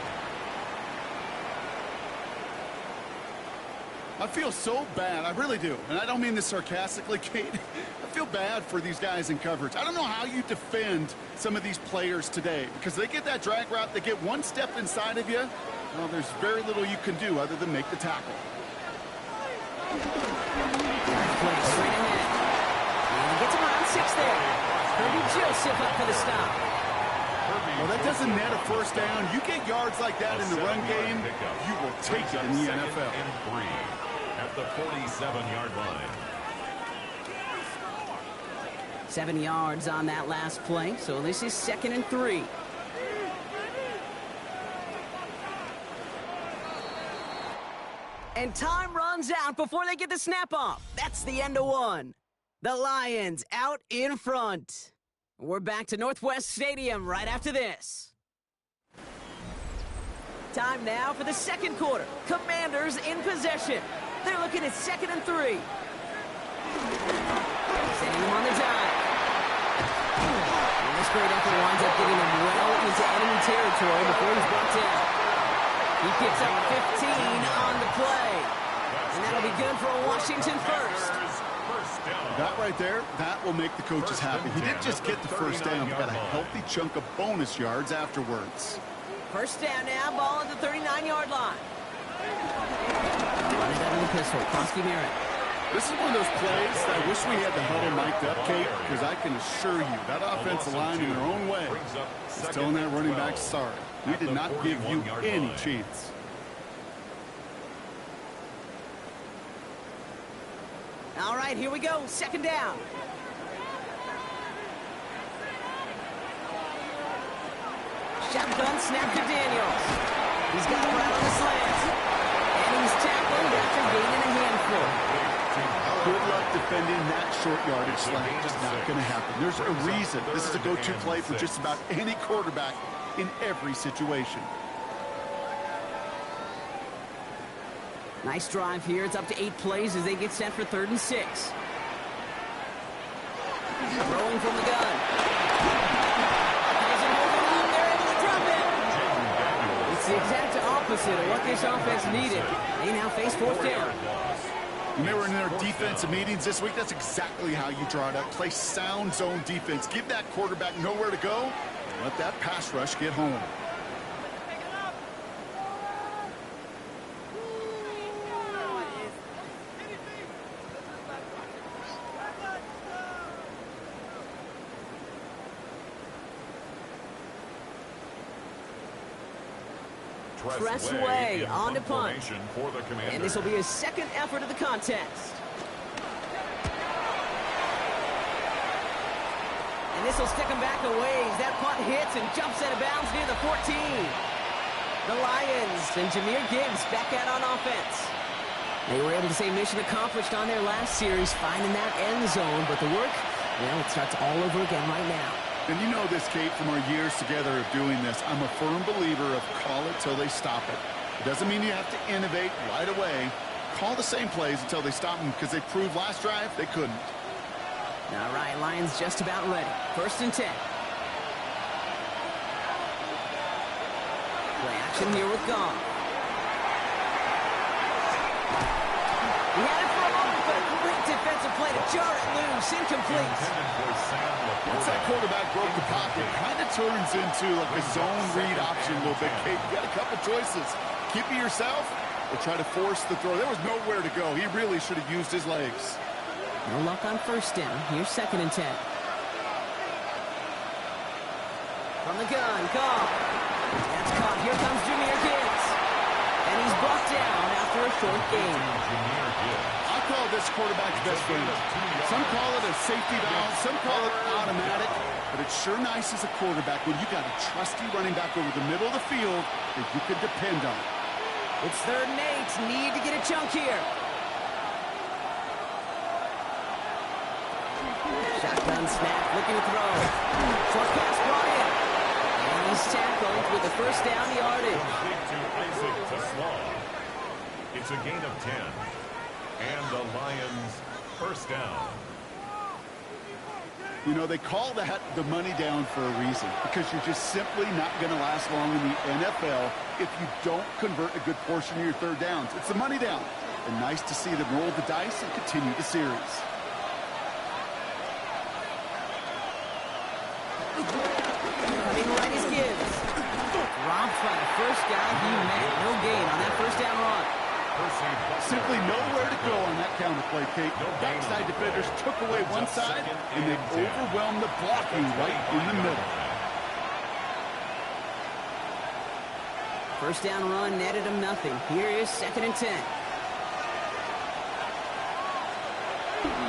I feel so bad. I really do. And I don't mean this sarcastically, Kate. I feel bad for these guys in coverage. I don't know how you defend some of these players today because they get that drag route, they get one step inside of you. Well, there's very little you can do other than make the tackle. Straight ahead. And he gets around 6 there. Kirby Joseph up for the stop. Well, that doesn't net a first down. You get yards like that in the run game, you will take it in the NFL. At the 47-yard line. 7 yards on that last play, so this is 2nd and 3. And time runs out before they get the snap off. That's the end of one. The Lions out in front. We're back to Northwest Stadium right after this. Time now for the 2nd quarter. Commanders in possession. They're looking at 2nd and 3. Sending him on the dive. And this great effort winds up getting him well into enemy territory before he's brought down. He picks up 15 on the play. And that'll be good for a Washington first. That right there, that will make the coaches happy. He didn't just get the first down, but got a healthy chunk of bonus yards afterwards. First down now, ball at the 39-yard line. Run it out of the pistol, Krosky Merritt. This is one of those plays that I wish we had the huddle mic'd up, Kate, because I can assure you that offensive line in their own way is telling that running back, sorry, we did not give you any chance. All right, here we go. 2nd down. Shotgun snap to Daniels. He's got right on the slant. And he's tackled after gaining a handful. Good luck defending that short yardage slant. Just not going to happen. There's a reason. This is a go-to play for just about any quarterback in every situation. Nice drive here. It's up to 8 plays as they get set for 3rd and 6. Throwing from the gun. They're able to drop it. It's the exact opposite of what this offense needed. They now face 4th down. When they were in their defensive meetings this week, that's exactly how you draw it up. Play sound zone defense. Give that quarterback nowhere to go. Let that pass rush get home. Tressway on to punt. And this will be his 2nd effort of the contest. And this will stick him back a ways. That punt hits and jumps out of bounds near the 14. The Lions and Jahmyr Gibbs back out on offense. They were able to say mission accomplished on their last series, finding that end zone. But the work, well, it starts all over again right now. And you know this, Kate, from our years together of doing this. I'm a firm believer of call it till they stop it. It doesn't mean you have to innovate right away. Call the same plays until they stop them because they proved last drive they couldn't. All right, Lions just about ready. 1st and 10. Play action here with Goff. He had it for a moment, but a great defensive play to jar it loose. Incomplete. Once that quarterback broke the pocket, it kind of turns into like a zone read option a little bit, Kate. You got a couple choices. Keep it yourself or try to force the throw. There was nowhere to go. He really should have used his legs. No luck on first down. Here's 2nd and 10. From the gun, call. That's caught. Here comes Jameer Gibbs. And he's brought down after a short gain. I call this quarterback's best friend. Some call it a safety valve, some call it automatic, but it's sure nice as a quarterback when you got a trusty running back over the middle of the field that you can depend on. It's 3rd and 8. Need to get a chunk here. Shotgun snap, looking to throw. Short pass brought in. And he's tackled with a 1st down yardage. It's a gain of 10. And the Lions 1st down. You know, they call that the money down for a reason, because you're just simply not going to last long in the NFL if you don't convert a good portion of your 3rd downs. It's the money down. And nice to see them roll the dice and continue the series. Coming right is Gibbs. Dropped by the first guy he met. No gain on that 1st down run. Simply nowhere to go on that counter play, Kate. Backside defenders took away one side, and they overwhelmed the blocking right in the middle. 1st down run netted him nothing. Here is 2nd and 10.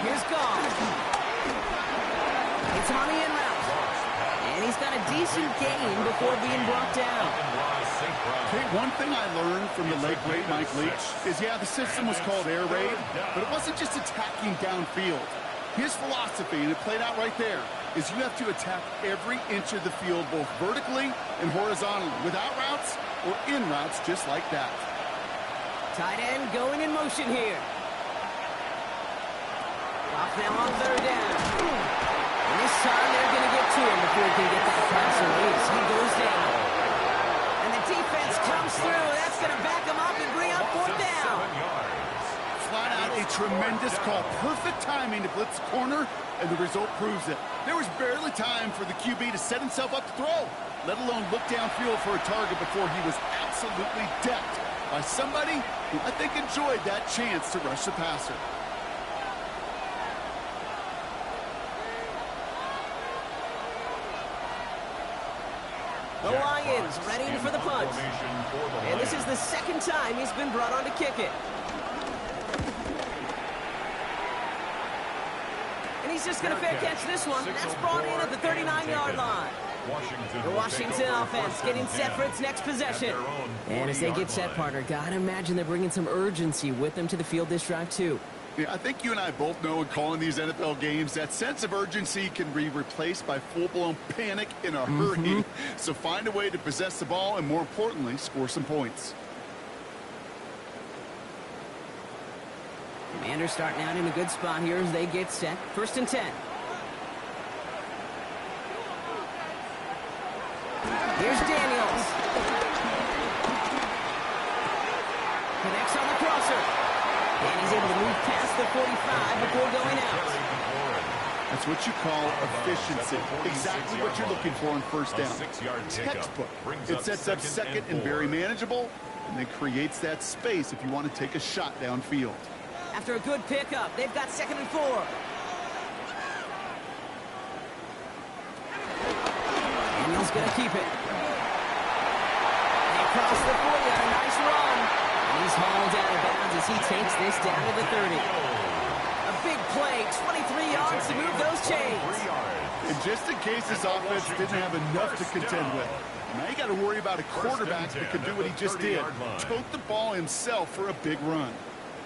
Here's Goff. It's on the in route. And he's got a decent gain before being brought down. Hey, one thing I learned from the late great Mike Leach is, yeah, the system was called air raid, but it wasn't just attacking downfield. His philosophy, and it played out right there, is you have to attack every inch of the field, both vertically and horizontally, without routes or in routes just like that. Tight end going in motion here. Off now on 3rd down. And this time they're going to get to him before he can get that pass away as he goes down. And the defense comes through. That's going to back him up and bring up 4th down. Flat out a tremendous call. Perfect timing to blitz the corner, and the result proves it. There was barely time for the QB to set himself up to throw, let alone look downfield for a target before he was absolutely decked by somebody who I think enjoyed that chance to rush the passer. The Lions ready for the punt. And this is the 2nd time he's been brought on to kick it. And he's just going to fair catch this one. That's brought in at the 39-yard line. The Washington offense getting set for its next possession. And as they get set, partner, gotta imagine they're bringing some urgency with them to the field this drive, too. Yeah, I think you and I both know in calling these NFL games that sense of urgency can be replaced by full-blown panic in a hurry. So find a way to possess the ball and, more importantly, score some points. Commanders starting out in a good spot here as they get set. 1st and 10. Here's Daniels. Connects on the crosser. And he's able to move past the 45 before going out. That's what you call efficiency. Exactly what you're looking for on 1st down. Textbook. It sets up 2nd and very manageable, and then creates that space if you want to take a shot downfield. After a good pickup, they've got 2nd and 4. Daniels going to keep it. They cross the 40. Nice run. He's hauled out of bounds as he takes this down to the 30. A big play, 23 yards to move those chains. And just in case this offense didn't have enough to contend with, now you got to worry about a quarterback that can do what he just did. Tote the ball himself for a big run.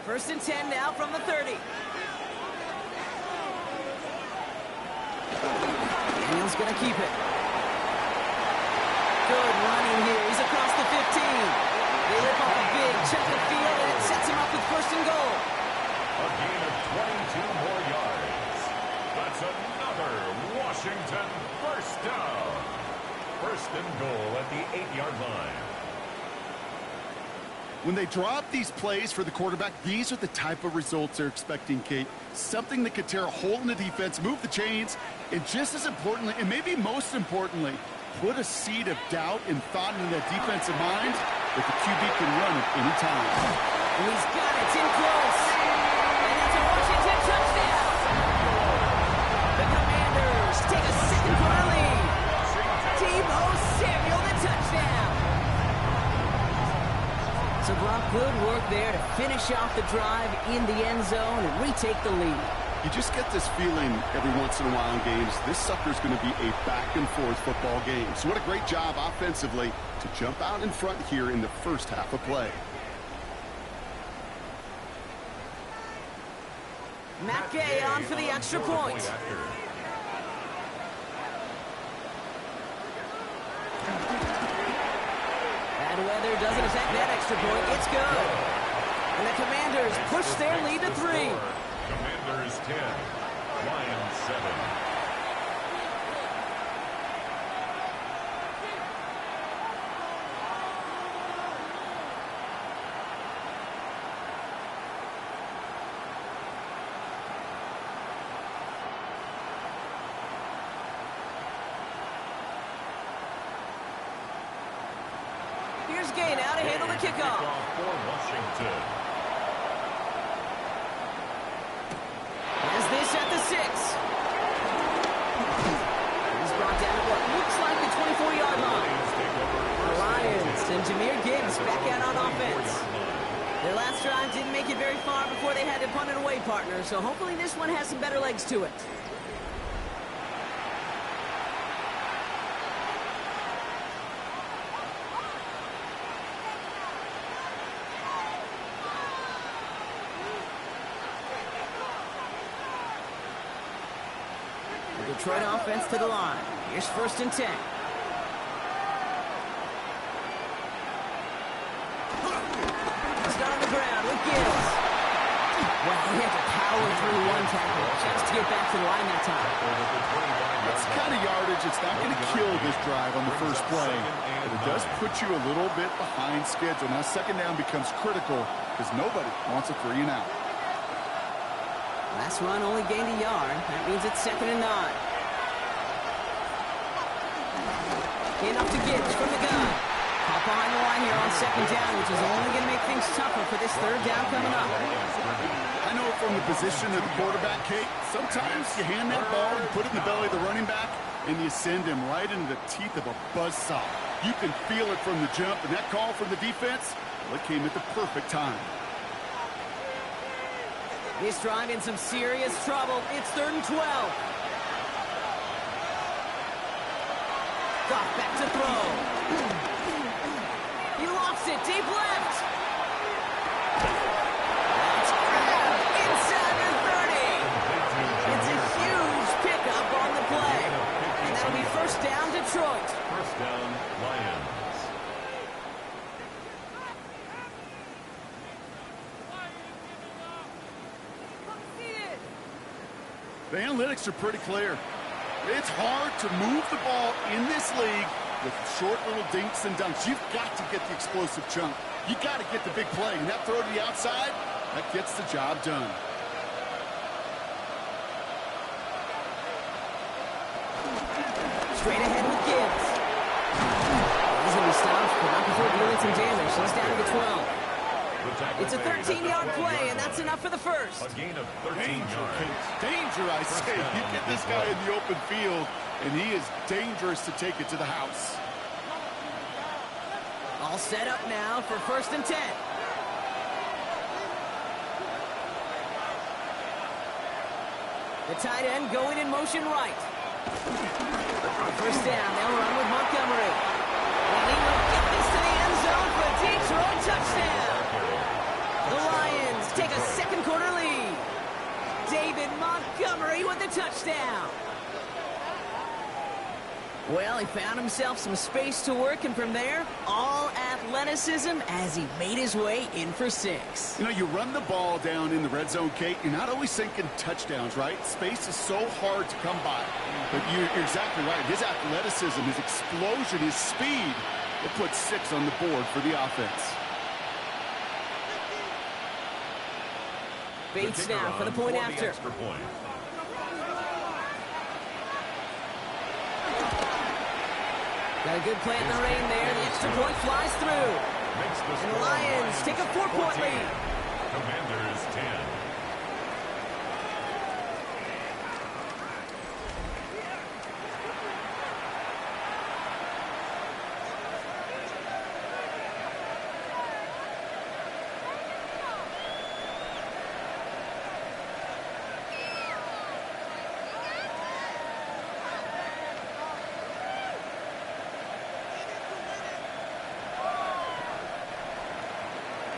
1st and 10 now from the 30. Daniels going to keep it. Good running here. He's across the 15. They rip off a big chunk of field, and it sets him up with 1st and goal. A gain of 22 more yards. That's another Washington 1st down. 1st and goal at the 8-yard line. When they draw up these plays for the quarterback, these are the type of results they're expecting, Kate. Something that could tear a hole in the defense, move the chains, and just as importantly, and maybe most importantly, put a seed of doubt and thought into that defensive mind that the QB can run at any time. And he's got it. It's in close. And that's a Washington touchdown. The Commanders take a second quarter lead. Deebo Samuel, the touchdown. So, Brock, good work there to finish off the drive in the end zone and retake the lead. You just get this feeling every once in a while in games, this sucker's going to be a back-and-forth football game. So what a great job offensively to jump out in front here in the first half of play. Matt Gay on for the extra point. Bad weather doesn't affect that extra point. It's good. And the Commanders push their lead to 3. Commanders 10, Lions 7. Here's Gay now to handle the kickoff. For Washington. As this at the 6. He's brought down to what looks like the 24-yard line. The Lions and Jahmyr Gibbs back out on offense. Their last drive didn't make it very far before they had to punt it away, partner, so hopefully this one has some better legs to it. Detroit offense to the line. Here's 1st and 10. Start on the ground with Gibbs. Well, he had to power through one tackle just to get back to the line that time. That's kind of yardage. It's not going to kill this drive on the first play, but it does put you a little bit behind schedule. Now, second down becomes critical because nobody wants a 3 and out. Last run only gained a yard. That means it's 2nd and 9. Enough to Gibbs from the gun. Caught behind the line here on 2nd down, which is only going to make things tougher for this 3rd down coming up. I know from the position of the quarterback, Kate, sometimes you hand that ball and put it in the belly of the running back, and you send him right into the teeth of a buzzsaw. You can feel it from the jump, and that call from the defense, well, it came at the perfect time. This drive in some serious trouble. It's 3rd and 12. Goff back to throw. He lofts it deep left. That's grabbed inside the 30. It's a huge pickup on the play. And that'll be 1st down, Detroit. 1st down, Lions. The analytics are pretty clear. It's hard to move the ball in this league with short little dinks and dunks. You've got to get the explosive chunk. You've got to get the big play. And that throw to the outside, that gets the job done. Straight ahead with Gibbs. He's going to be stopped, but not before dealing some damage. He's down to the 12. It's a 13-yard play, and that's enough for the first. A gain of 13 yards. Danger, I say. You get this guy in the open field, and he is dangerous to take it to the house. All set up now for 1st and 10. The tight end going in motion right. On 1st down, they'll run with Montgomery. And he will get this to the end zone for a Detroit touchdown. The Lions take a 2nd quarter lead. David Montgomery with the touchdown. Well, he found himself some space to work, and from there, all athleticism as he made his way in for 6. You know, you run the ball down in the red zone, Kate, you're not always thinking touchdowns, right? Space is so hard to come by. But you're exactly right. His athleticism, his explosion, his speed, it puts 6 on the board for the offense. Bates now for the point after. Extra point. Got a good play in the rain there. The extra point flies through. And the Lions take a 4-point lead. Commanders 10.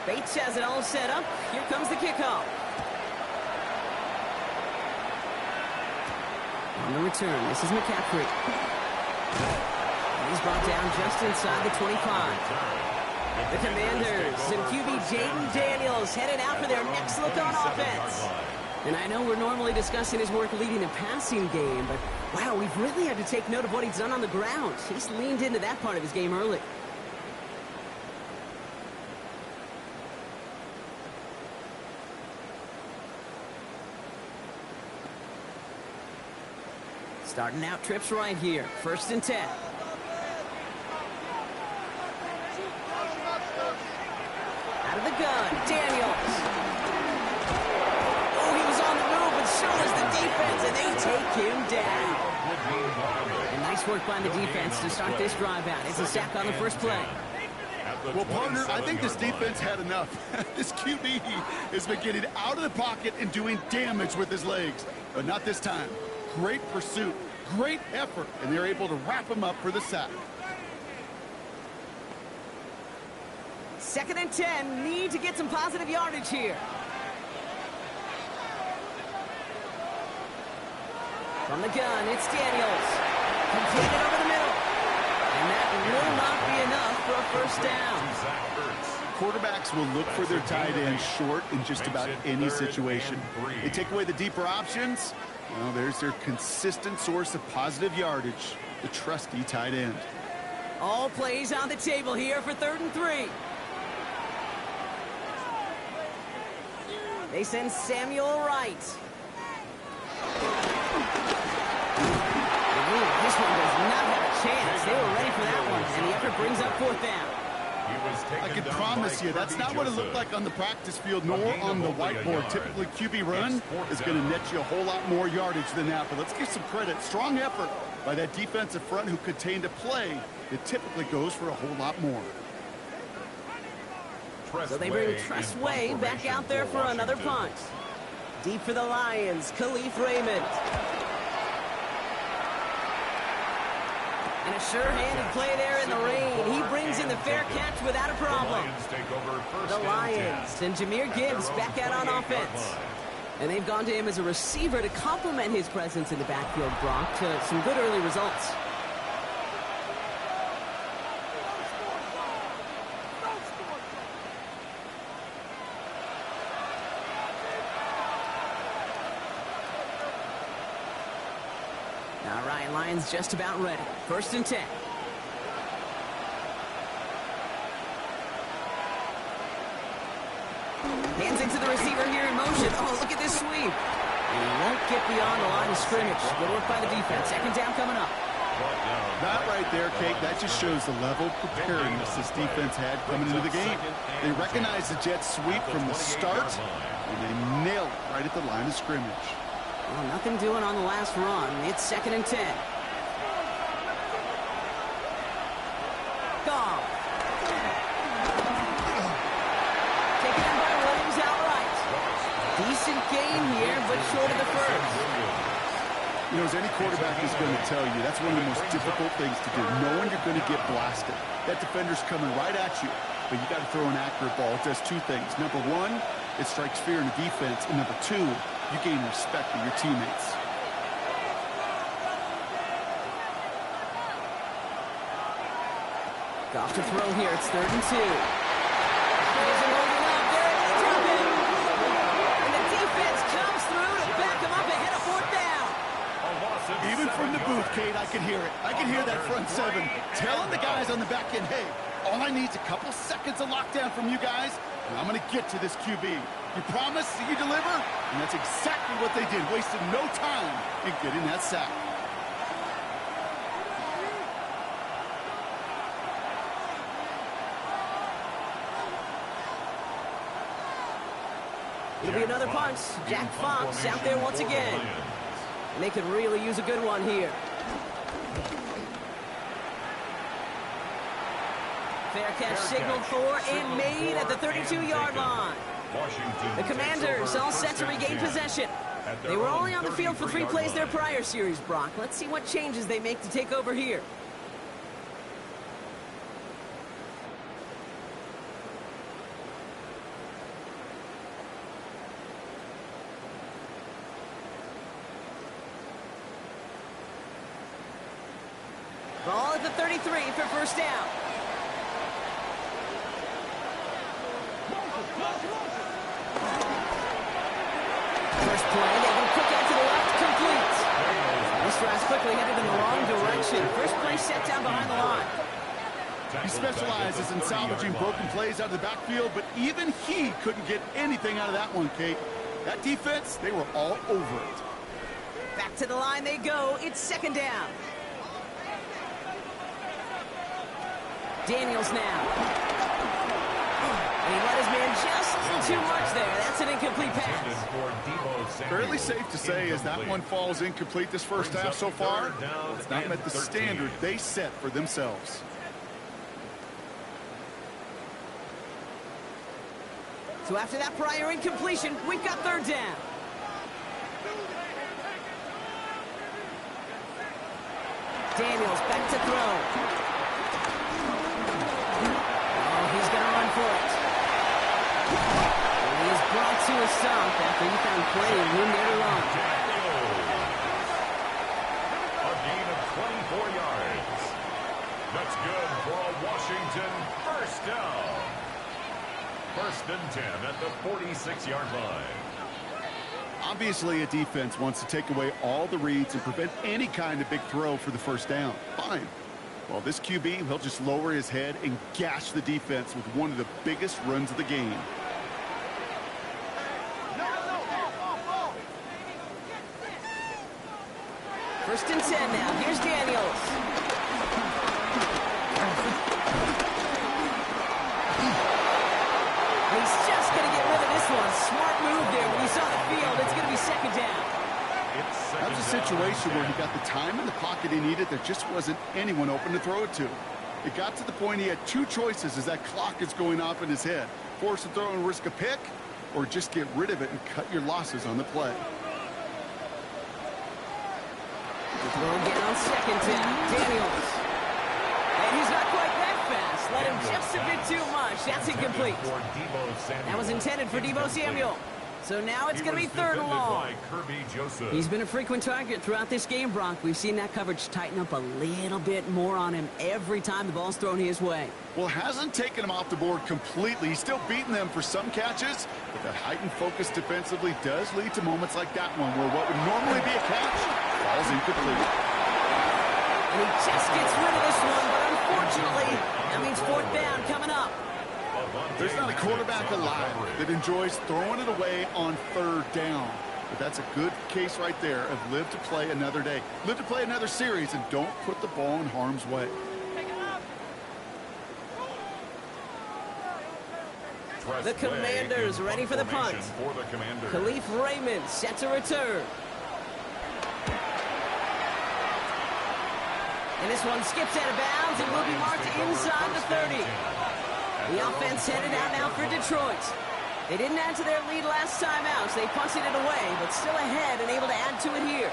Bates has it all set up. Here comes the kickoff. On the return, this is McCaffrey. And he's brought down just inside the 25. The Commanders and QB Jaden Daniels headed out for their next look on offense. And I know we're normally discussing his work leading the passing game, but wow, we've really had to take note of what he's done on the ground. He's leaned into that part of his game early. Starting out trips right here. 1st and 10. Out of the gun, Daniels. Oh, he was on the move, but so was the defense, and they take him down. And nice work by the defense to start this drive out. It's a sack on the first play. Well, partner, I think this defense had enough. This QB has been getting out of the pocket and doing damage with his legs, but not this time. Great pursuit, great effort, and they're able to wrap him up for the sack. 2nd and 10, need to get some positive yardage here. From the gun, it's Daniels. Completed over the middle. And that will not be enough for a 1st down. Quarterbacks will look for their tight end short in just about any situation. They take away the deeper options. Well, there's their consistent source of positive yardage, the trusty tight end. All plays on the table here for 3rd and 3. They send Samuel Wright. This one does not have a chance. They were ready for that one, and the effort brings up 4th down. I can promise you, that's not what it looked like on the practice field, nor on the whiteboard. Typically, QB run is going to net you a whole lot more yardage than that. But let's give some credit. Strong effort by that defensive front who contained a play that typically goes for a whole lot more. So they bring Tressway back out there for another punt. Deep for the Lions, Khalif Raymond. And a sure-handed play there in the rain. He brings in the fair catch without a problem. The Lions and Jahmyr Gibbs back out on offense. And they've gone to him as a receiver to complement his presence in the backfield, Brock, to some good early results. All right, Lions just about ready. 1st and 10. Hands into the receiver here in motion. Oh, look at this sweep. And he won't get beyond the line of scrimmage. Good work by the defense. 2nd down coming up. That right there, Kate, that just shows the level of preparedness this defense had coming into the game. They recognized the jet sweep from the start, and they nailed it right at the line of scrimmage. Well, nothing doing on the last run. It's 2nd and 10. Goff. Taken in by Williams outright. Decent gain here, but short of the 1st. You know, as any quarterback is going to tell you, that's one of the most difficult things to do, knowing you're going to get blasted. That defender's coming right at you, but you got to throw an accurate ball. It does 2 things. Number 1, it strikes fear in the defense, and number 2, you gain respect of your teammates. Goff to throw here. It's 3rd and 2. He isn't holding up. They're able to drop him. And the defense comes through to back him up ahead of 4th down. Even from the booth, Kate, I can hear it. I can hear that front 7 telling the guys on the back end, hey, All I need is a couple seconds of lockdown from you guys, and I'm going to get to this QB. You promise that you deliver? And that's exactly what they did. Wasted no time in getting that sack. It'll be another punt. Jack Fox out there once again. And they could really use a good one here. Fair catch signaled for and made at the 32-yard line. The Commanders all set to regain possession. They were only on the field for 3 plays their prior series, Brock. Let's see what changes they make to take over here. Ball at the 33 for first down. First play, they go quick out to the left, complete. This drive's quickly headed in the wrong direction. First play set down behind the line. He specializes in salvaging broken plays out of the backfield, but even he couldn't get anything out of that one, Kate. That defense, they were all over it. Back to the line they go. It's second down. Daniels now. And he let his man just a little too much there. That's an incomplete pass. Fairly safe to say as that one falls incomplete this first half so far. It's not met the standard they set for themselves. So after that prior incompletion, we've got third down. Daniels back to throw. Oh, he's going to run for it. And he's brought to a stop after he found plenty of room there to run. A gain of 24 yards. That's good for a Washington first down. First and 10 at the 46-yard line. Obviously, a defense wants to take away all the reads and prevent any kind of big throw for the first down. Fine. Well, this QB, he'll just lower his head and gash the defense with one of the biggest runs of the game. First and 10 now. Here's Daniels. He's just going to get rid of this one. Smart move there. When he saw the field, it's going to be second down. That was a situation where he got the time in the pocket he needed. There just wasn't anyone open to throw it to. It got to the point he had 2 choices as that clock is going off in his head. Force a throw and risk a pick, or just get rid of it and cut your losses on the play. The throw again on second down. Daniels. And he's not quite that fast. Let him just a bit too much. That's incomplete. That was intended for Deebo Samuel. So now it's going to be third and long. He's been a frequent target throughout this game, Brock. We've seen that coverage tighten up a little bit more on him every time the ball's thrown his way. Well, hasn't taken him off the board completely. He's still beating them for some catches, but that heightened focus defensively does lead to moments like that one where what would normally be a catch falls incomplete. And he just gets rid of this one, but unfortunately, that means fourth down coming up. There's not a quarterback alive that enjoys throwing it away on third down. But that's a good case right there of live to play another day. Live to play another series and don't put the ball in harm's way. The Commanders ready for the punt. Khalif Raymond set to return. And this one skips out of bounds and will be marked inside the 30. The offense headed out now for Detroit. They didn't add to their lead last time out, so they punted it away, but still ahead and able to add to it here.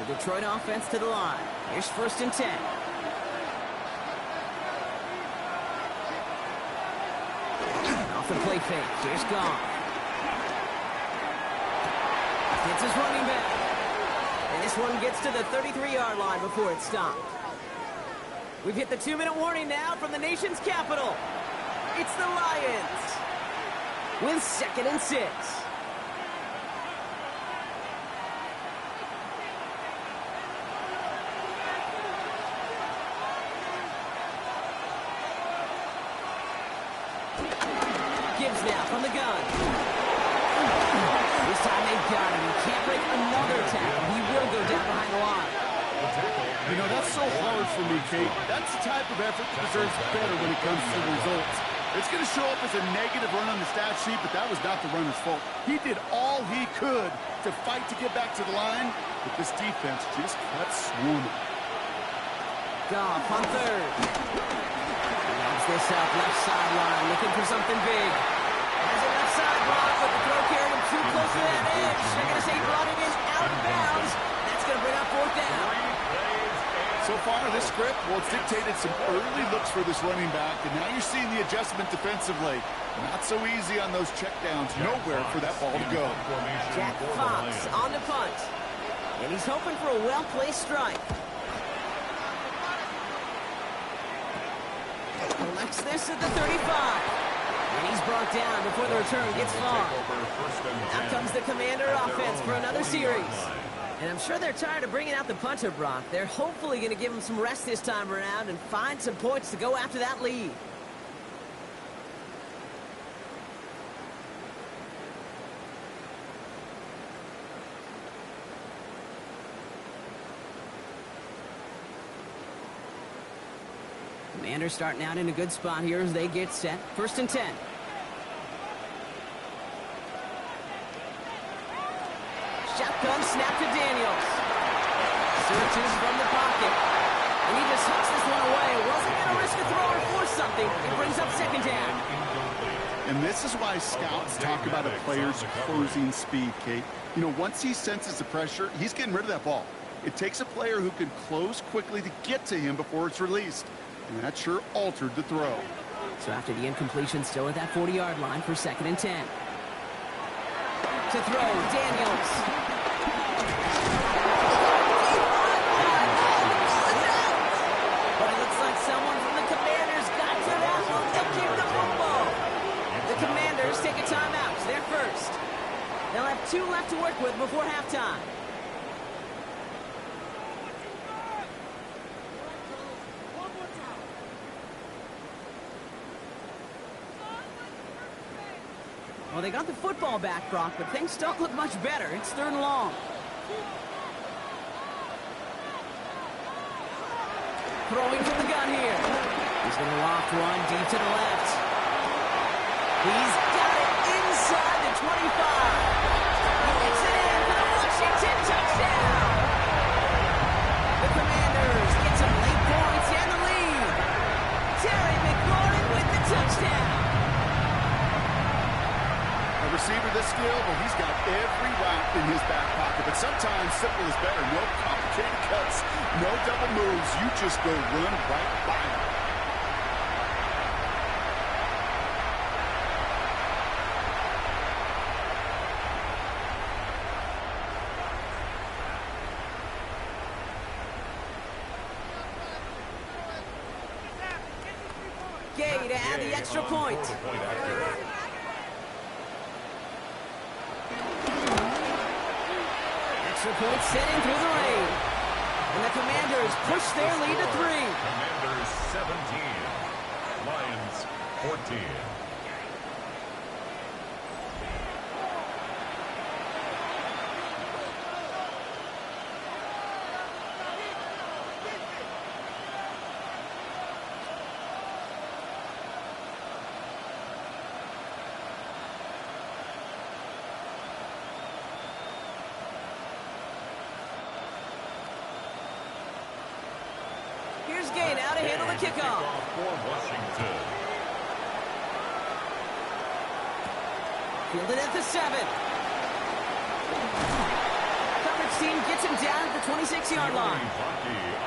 The Detroit offense to the line. Here's first and 10. Off the play fake. Here's Goff. It's his running back. And this one gets to the 33-yard line before it's stopped. We've hit the 2-minute warning now from the nation's capital. It's the Lions. with 2nd and 6. Gibbs now from the gun. This time they've got him. He can't break another tackle. He will go down behind the line. You know, that's so hard for me, Kate. That's the type of effort that deserves better when it comes to the results. It's going to show up as a negative run on the stat sheet, but that was not the runner's fault. He did all he could to fight to get back to the line, but this defense just kept swarming. Goff on 3rd. Loves this up, left sideline, looking for something big. Has a left side block, but the throw carried him too close to that edge. They're going to say brought it in out of bounds. That's going to bring up 4th down. So far, this script, well, it's dictated some early looks for this running back, and now you're seeing the adjustment defensively. Not so easy on those checkdowns. Nowhere for that ball to go. Jack Fox on the punt. And he's hoping for a well-placed strike. Collects this at the 35. And he's brought down before the return gets far. Out comes the Commander offense for another series. And I'm sure they're tired of bringing out the punter, Brock. They're hopefully going to give him some rest this time around and find some points to go after that lead. Commanders starting out in a good spot here as they get set. 1st and 10. Shotgun snap to Daniels. Searches from the pocket. And he just hooks this one away. Wasn't going to risk a throw or force something. It brings up 2nd down. And this is why scouts talk about a player's closing speed, Kate. You know, once he senses the pressure, he's getting rid of that ball. It takes a player who can close quickly to get to him before it's released. And that sure altered the throw. So after the incompletion, still at that 40-yard line for 2nd and 10. To throw, Daniels. But it looks like someone from the Commanders got to that one. They'll keep the football. The Commanders take a timeout. They're first. They'll have 2 left to work with before halftime. Well, they got the football back, Brock, but things don't look much better. It's 3rd and long. Throwing from the gun here. He's going to loft one deep to the left. He's got it inside the 25. He gets it in for the Washington touchdown. The Commanders get some late points and the lead. Terry McLaurin with the touchdown. Receiver this skilled, well, he's got every route in his back pocket, but sometimes simple is better. No complicated cuts, no double moves. You just go run right by him. Gay to add the extra point. Extra point setting through the rain. And the Commanders push their lead to 3. Commanders 17, Lions 14. Here's Gay now to handle the kickoff. For Washington. Fielded at the 7. Coverage team gets him down at the 26-yard line.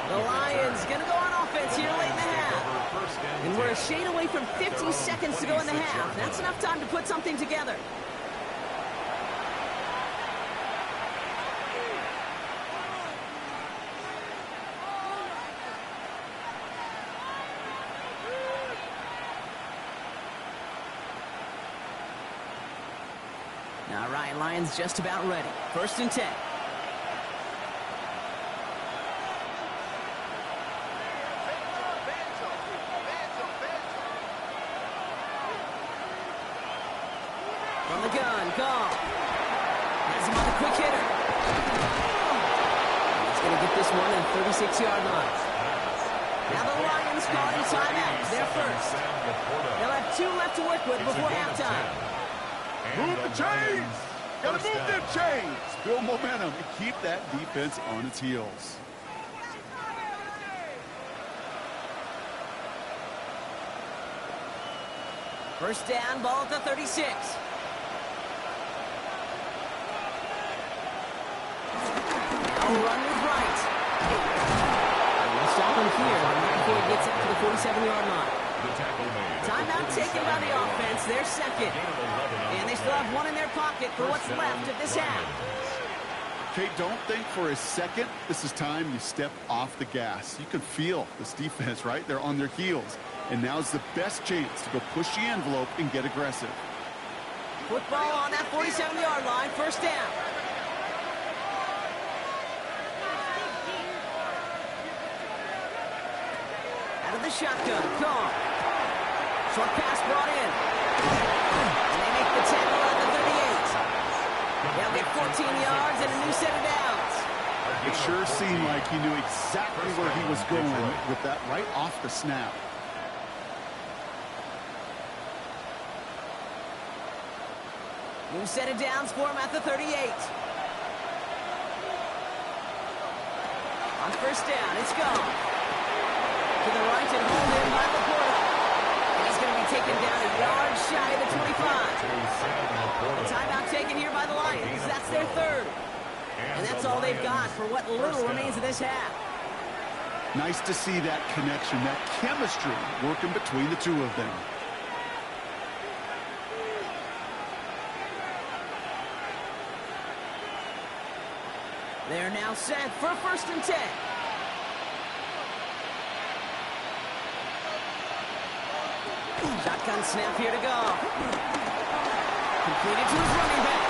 The Lions going to go on offense here late in the half. And we're a shade away from 50 seconds to go in the half. That's enough time to put something together. right, Lions just about ready. 1st and 10. From the gun, Gall. Has him on the quick hitter. He's going to get this one at 36-yard line. Now the Lions calling timeout. They're first. They'll have 2 left to work with before halftime. Move the chains! Gotta move them chains! Build momentum and keep that defense on its heels. First down, ball at the 36. Now run with right. We'll stop him here before he gets up to the 47-yard line. Timeout taken by the offense. They're second. And they still have 1 in their pocket for what's left of this half. Okay, don't think for a second this is time you step off the gas. You can feel this defense, right? They're on their heels. And now's the best chance to go push the envelope and get aggressive. Football on that 47-yard line. First down. Out of the shotgun. Gone. Short pass brought in. And they make the tackle at the 38. They'll get 14 yards and a new set of downs. It sure seemed like he knew exactly where he was going with that right off the snap. New set of downs for him at the 38. On first down, it's gone. To the right and hold in by Laporta. And he's going to be taken down a yard shy of the 25. A timeout taken here by the Lions. That's their 3rd. And that's all they've got for what little remains of this half. Nice to see that connection, that chemistry working between the 2 of them. They're now set for 1st and 10. Shotgun snap here to go. Completed to his running back.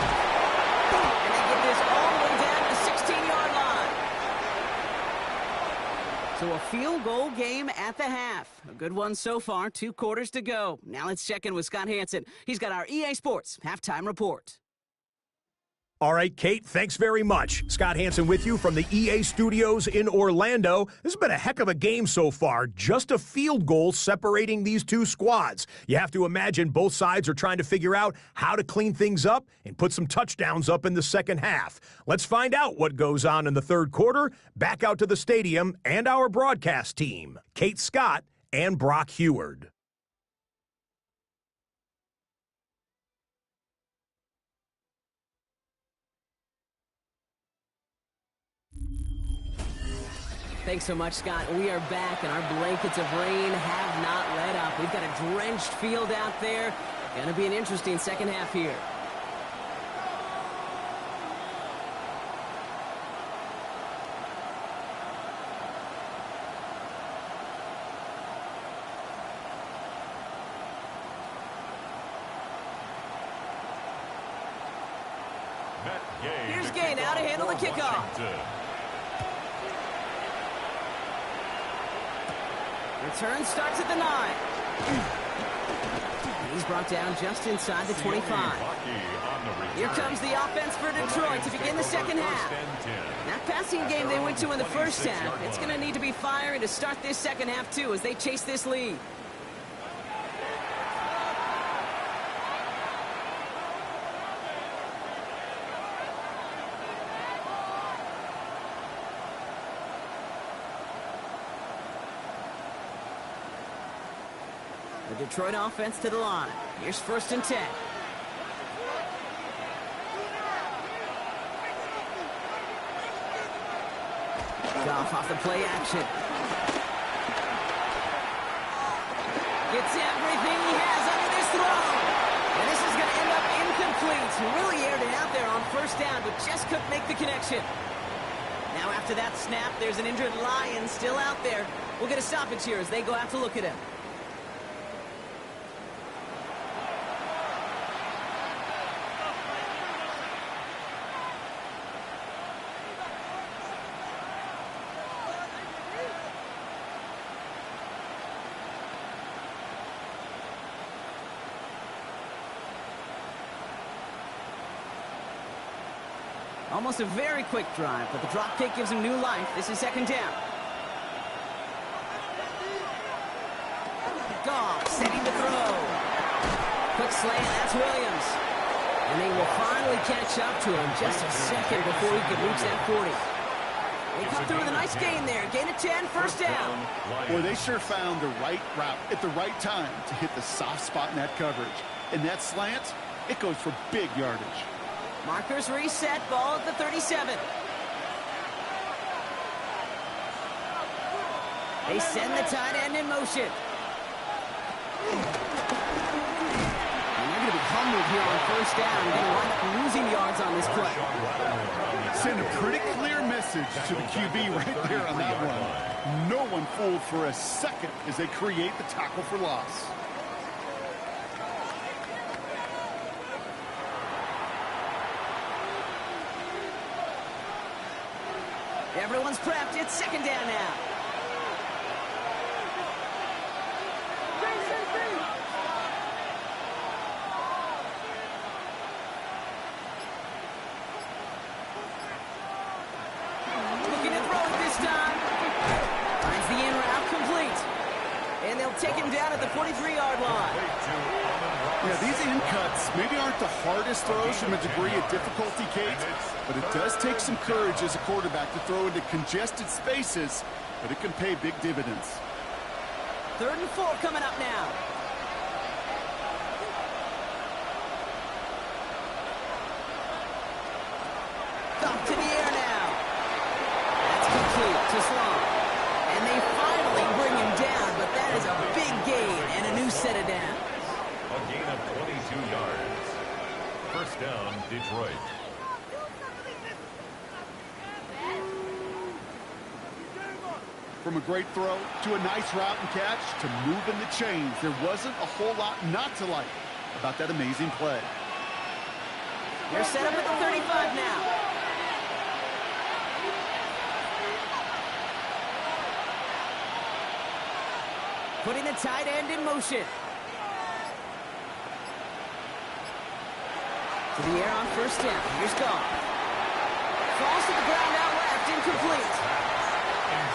And they get this all the way down to the 16-yard line. So a field goal game at the half. A good one so far. 2 quarters to go. Now let's check in with Scott Hansen. He's got our EA Sports halftime report. All right, Kate, thanks very much. Scott Hansen with you from the EA Studios in Orlando. This has been a heck of a game so far. Just a field goal separating these 2 squads. You have to imagine both sides are trying to figure out how to clean things up and put some touchdowns up in the second half. Let's find out what goes on in the 3rd quarter. Back out to the stadium and our broadcast team, Kate Scott and Brock Heward. Thanks so much, Scott. We are back, and our blankets of rain have not let up. We've got a drenched field out there. Going to be an interesting second half here. Here's Gay now to handle the kickoff. Return starts at the 9. He's brought down just inside the 25. Here comes the offense for Detroit to begin the second half. That passing game they went to in the first half, it's going to need to be firing to start this second half, too, as they chase this lead. The Detroit offense to the line. Here's 1st and 10. Goff off the play action. Gets everything he has under this throw. And this is going to end up incomplete. He really aired it out there on first down, but just couldn't make the connection. Now after that snap, there's an injured Lion still out there. We'll get a stoppage here as they go out to look at him. Almost a very quick drive, but the drop kick gives him new life. This is second down. Goff setting the throw. Quick slant, that's Williams. And they will finally catch up to him just a second before he could reach that 40. They come through with a nice gain there. Gain of 10, first down. Boy, they sure found the right route at the right time to hit the soft spot in that coverage. And that slant, it goes for big yardage. Markers reset, ball at the 37. They send the tight end in motion. And they're going to be humbled here on first down. They're going to wind up losing yards on this play. Send a pretty clear message to the QB right there on that one. No one fooled for a second as they create the tackle for loss. Everyone's prepped. It's second down now. Looking to throw it this time. Finds the in route complete. And they'll take him down at the 43-yard line. Yeah, these in cuts maybe aren't the hardest throws from a degree of difficulty, Kate, but it does take some courage as a quarterback to throw into congested spaces, but it can pay big dividends. 3rd and 4 coming up now. Up to the air now. That's complete to Sloan. And they finally bring him down, but that is a big gain and a new set of downs. A gain of 22 yards. First down, Detroit. From a great throw to a nice route and catch to moving the chains, there wasn't a whole lot not to like about that amazing play. They're set up at the 35 now. Putting the tight end in motion. To the air on first down. Here's Goff. Falls to the ground out left, incomplete.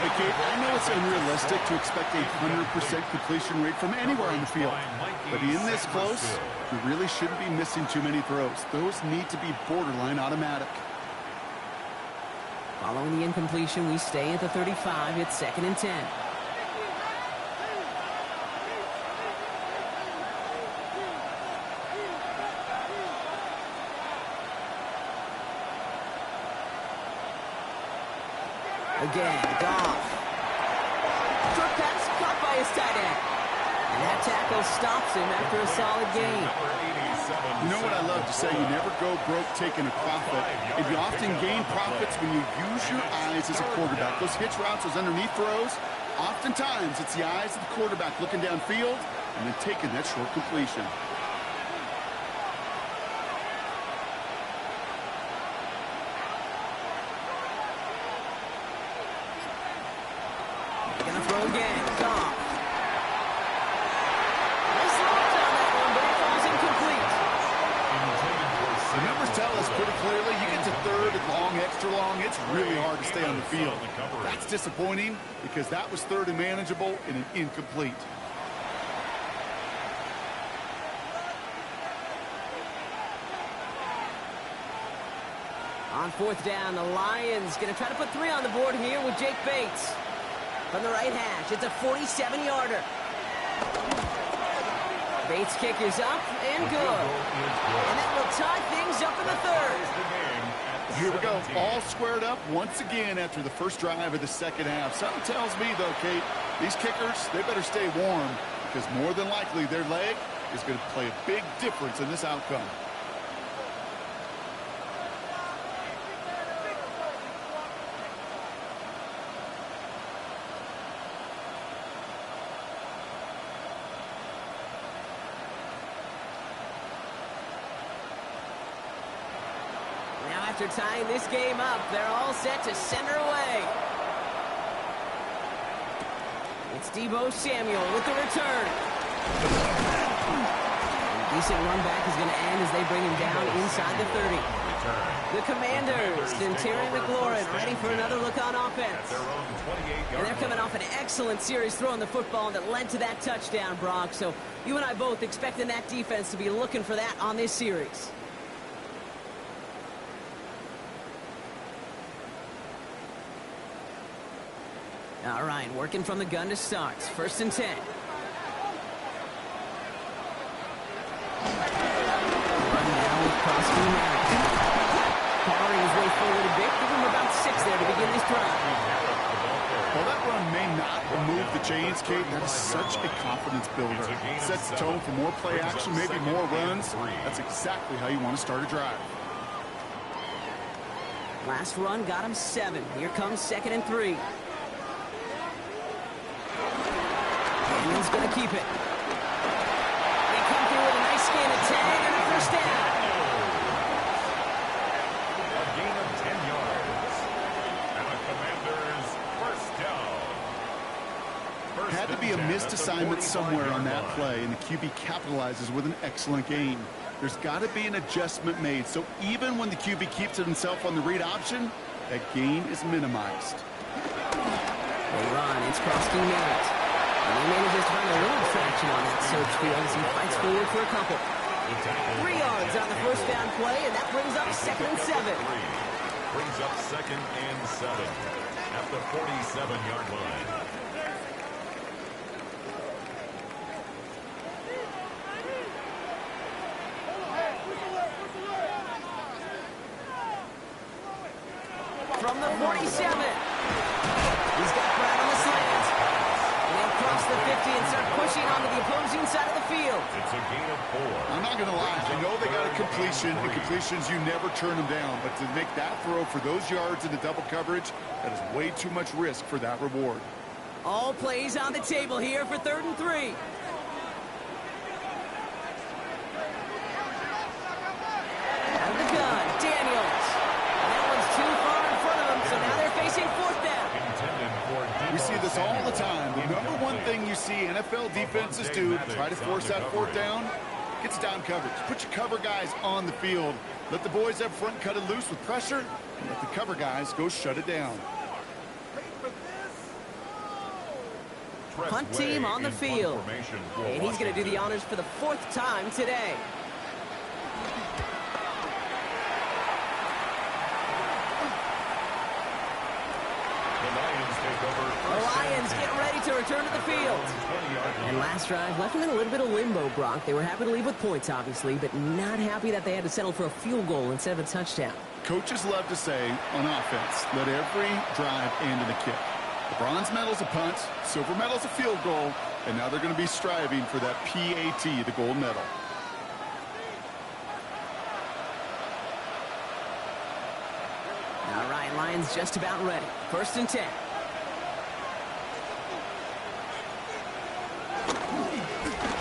Hey, Kate, I know it's unrealistic to expect a 100% completion rate from anywhere on the field. But in this close, you really shouldn't be missing too many throws. Those need to be borderline automatic. Following the incompletion, we stay at the 35. It's 2nd and 10. Again, Goff. Short pass caught by his tight end. And that tackle stops him after a solid gain. You know what I love to say? You never go broke taking a profit. And you often gain profits when you use your eyes as a quarterback. Those hitch routes, those underneath throws, oftentimes it's the eyes of the quarterback looking downfield and then taking that short completion. Gonna throw again. Goff. Nice launch on that one, but it falls incomplete. The numbers tell us pretty clearly, you get to 3rd and long, extra long, it's really hard to stay on the field. That's disappointing because that was 3rd and manageable and an incomplete. On 4th down, the Lions gonna try to put 3 on the board here with Jake Bates. From the right hash, it's a 47-yarder. Bates' kick is up and good. And that will tie things up in the 3rd. Here we go, all squared up once again after the first drive of the 2nd half. Something tells me, though, Kate, these kickers, they better stay warm because more than likely their leg is going to play a big difference in this outcome. After tying this game up, they're all set to center away. It's Deebo Samuel with the return. A decent run back is going to end as they bring him down inside the 30. The Commanders and Terry McLaurin ready for another look on offense. And they're coming off an excellent series throwing the football that led to that touchdown, Brock. So you and I both expecting that defense to be looking for that on this series. All right, working from the gun to start. 1st and 10. Powering his way forward a bit. Give him about 6 there to begin this drive. Well, that run may not remove the chains, Kate. That is such a confidence builder. Sets the tone for more play action, maybe more runs. That's exactly how you want to start a drive. Last run got him 7. Here comes 2nd and 3. Daniels going to keep it. They come through with a nice gain of 10 and a first down. A gain of 10 yards. And the Commanders first down. Had to be a missed assignment somewhere on that play, and the QB capitalizes with an excellent gain. There's got to be an adjustment made, so even when the QB keeps it himself on the read option, that gain is minimized. They run. It's costing Merritt. And he manages to find a little traction on that search field as he fights forward for a couple. 3 yards on the first down play, and that brings up 2nd and 7. Brings up 2nd and 7 at the 47-yard line. From the 47. He's got Brad on the slant. And they'll cross the 50 and start pushing onto the opposing side of the field. It's a gain of 4. I'm not going to lie. I know they got a completion, and completions, you never turn them down. But to make that throw for those yards into double coverage, that is way too much risk for that reward. All plays on the table here for 3rd and 3. Out of the gun, Daniels. And that one's too far in front of him, so now they're facing 4th down. We see this all the time. The number one thing you see NFL defenses do to try to force that 4th down, gets down coverage. Put your cover guys on the field. Let the boys up front cut it loose with pressure, and let the cover guys go shut it down. Punt team on the field. And he's going to do the honors for the 4th time today. The Lions get ready to return to the field. And last drive left them in a little bit of limbo, Brock. They were happy to leave with points, obviously, but not happy that they had to settle for a field goal instead of a touchdown. Coaches love to say on offense, let every drive end in a kick. The bronze medal's a punt, silver medal's a field goal, and now they're going to be striving for that PAT, the gold medal. All right, Lions just about ready. 1st and 10.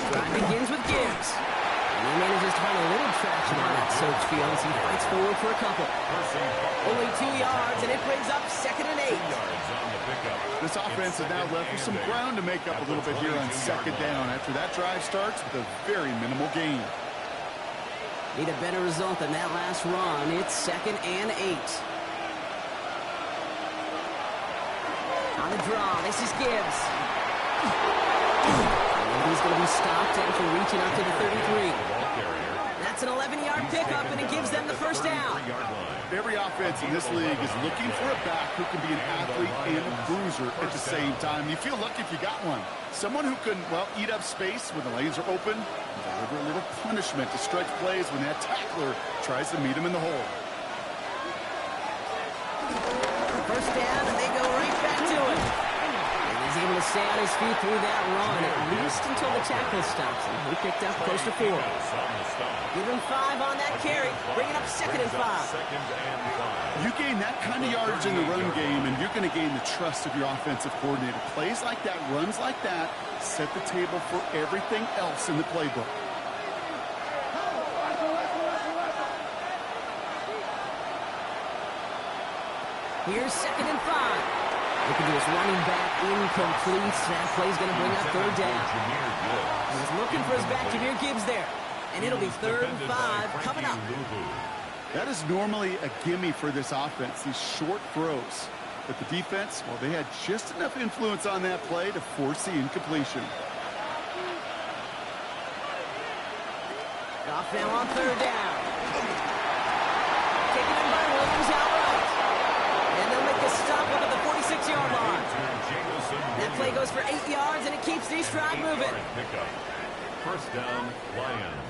Drive begins with Gibbs. And he manages to find a little traction on that search field as he fights forward for a couple. Only 2 yards, and it brings up 2nd and 8. This offense is now left with some ground to make up a little bit here on 2nd down after that drive starts with a very minimal gain. Need a better result than that last run. It's 2nd and 8. On the draw, this is Gibbs. And he's going to be stopped after reaching up to the 33. That's an 11-yard pickup, and it gives them the first down. Every offense in this league is looking for a back who can be an athlete and a bruiser at the same time. You feel lucky if you got one. Someone who can, well, eat up space when the lanes are open and deliver a little punishment to stretch plays when that tackler tries to meet him in the hole. First down, and they go right back to it. And he's able to stay on his feet through that run, at least until the tackle stops him. He picked up close to 4. Give him 5 on that carry, bringing up 2nd and 5. You gain that kind of yardage in the run game, and you're going to gain the trust of your offensive coordinator. Plays like that, runs like that, set the table for everything else in the playbook. Here's 2nd and 5. Looking to his running back, incomplete. That play's going to bring up 3rd down. He's looking for his back, Jahmyr Gibbs there. And it'll be 3rd and 5 coming up. That is normally a gimme for this offense, these short throws. But the defense, well, they had just enough influence on that play to force the incompletion. Off now on third down. Taken in by Williams outright. And they'll make a stop up at the 46-yard line. That play goes for 8 yards, and it keeps the stride moving. First down, Lions.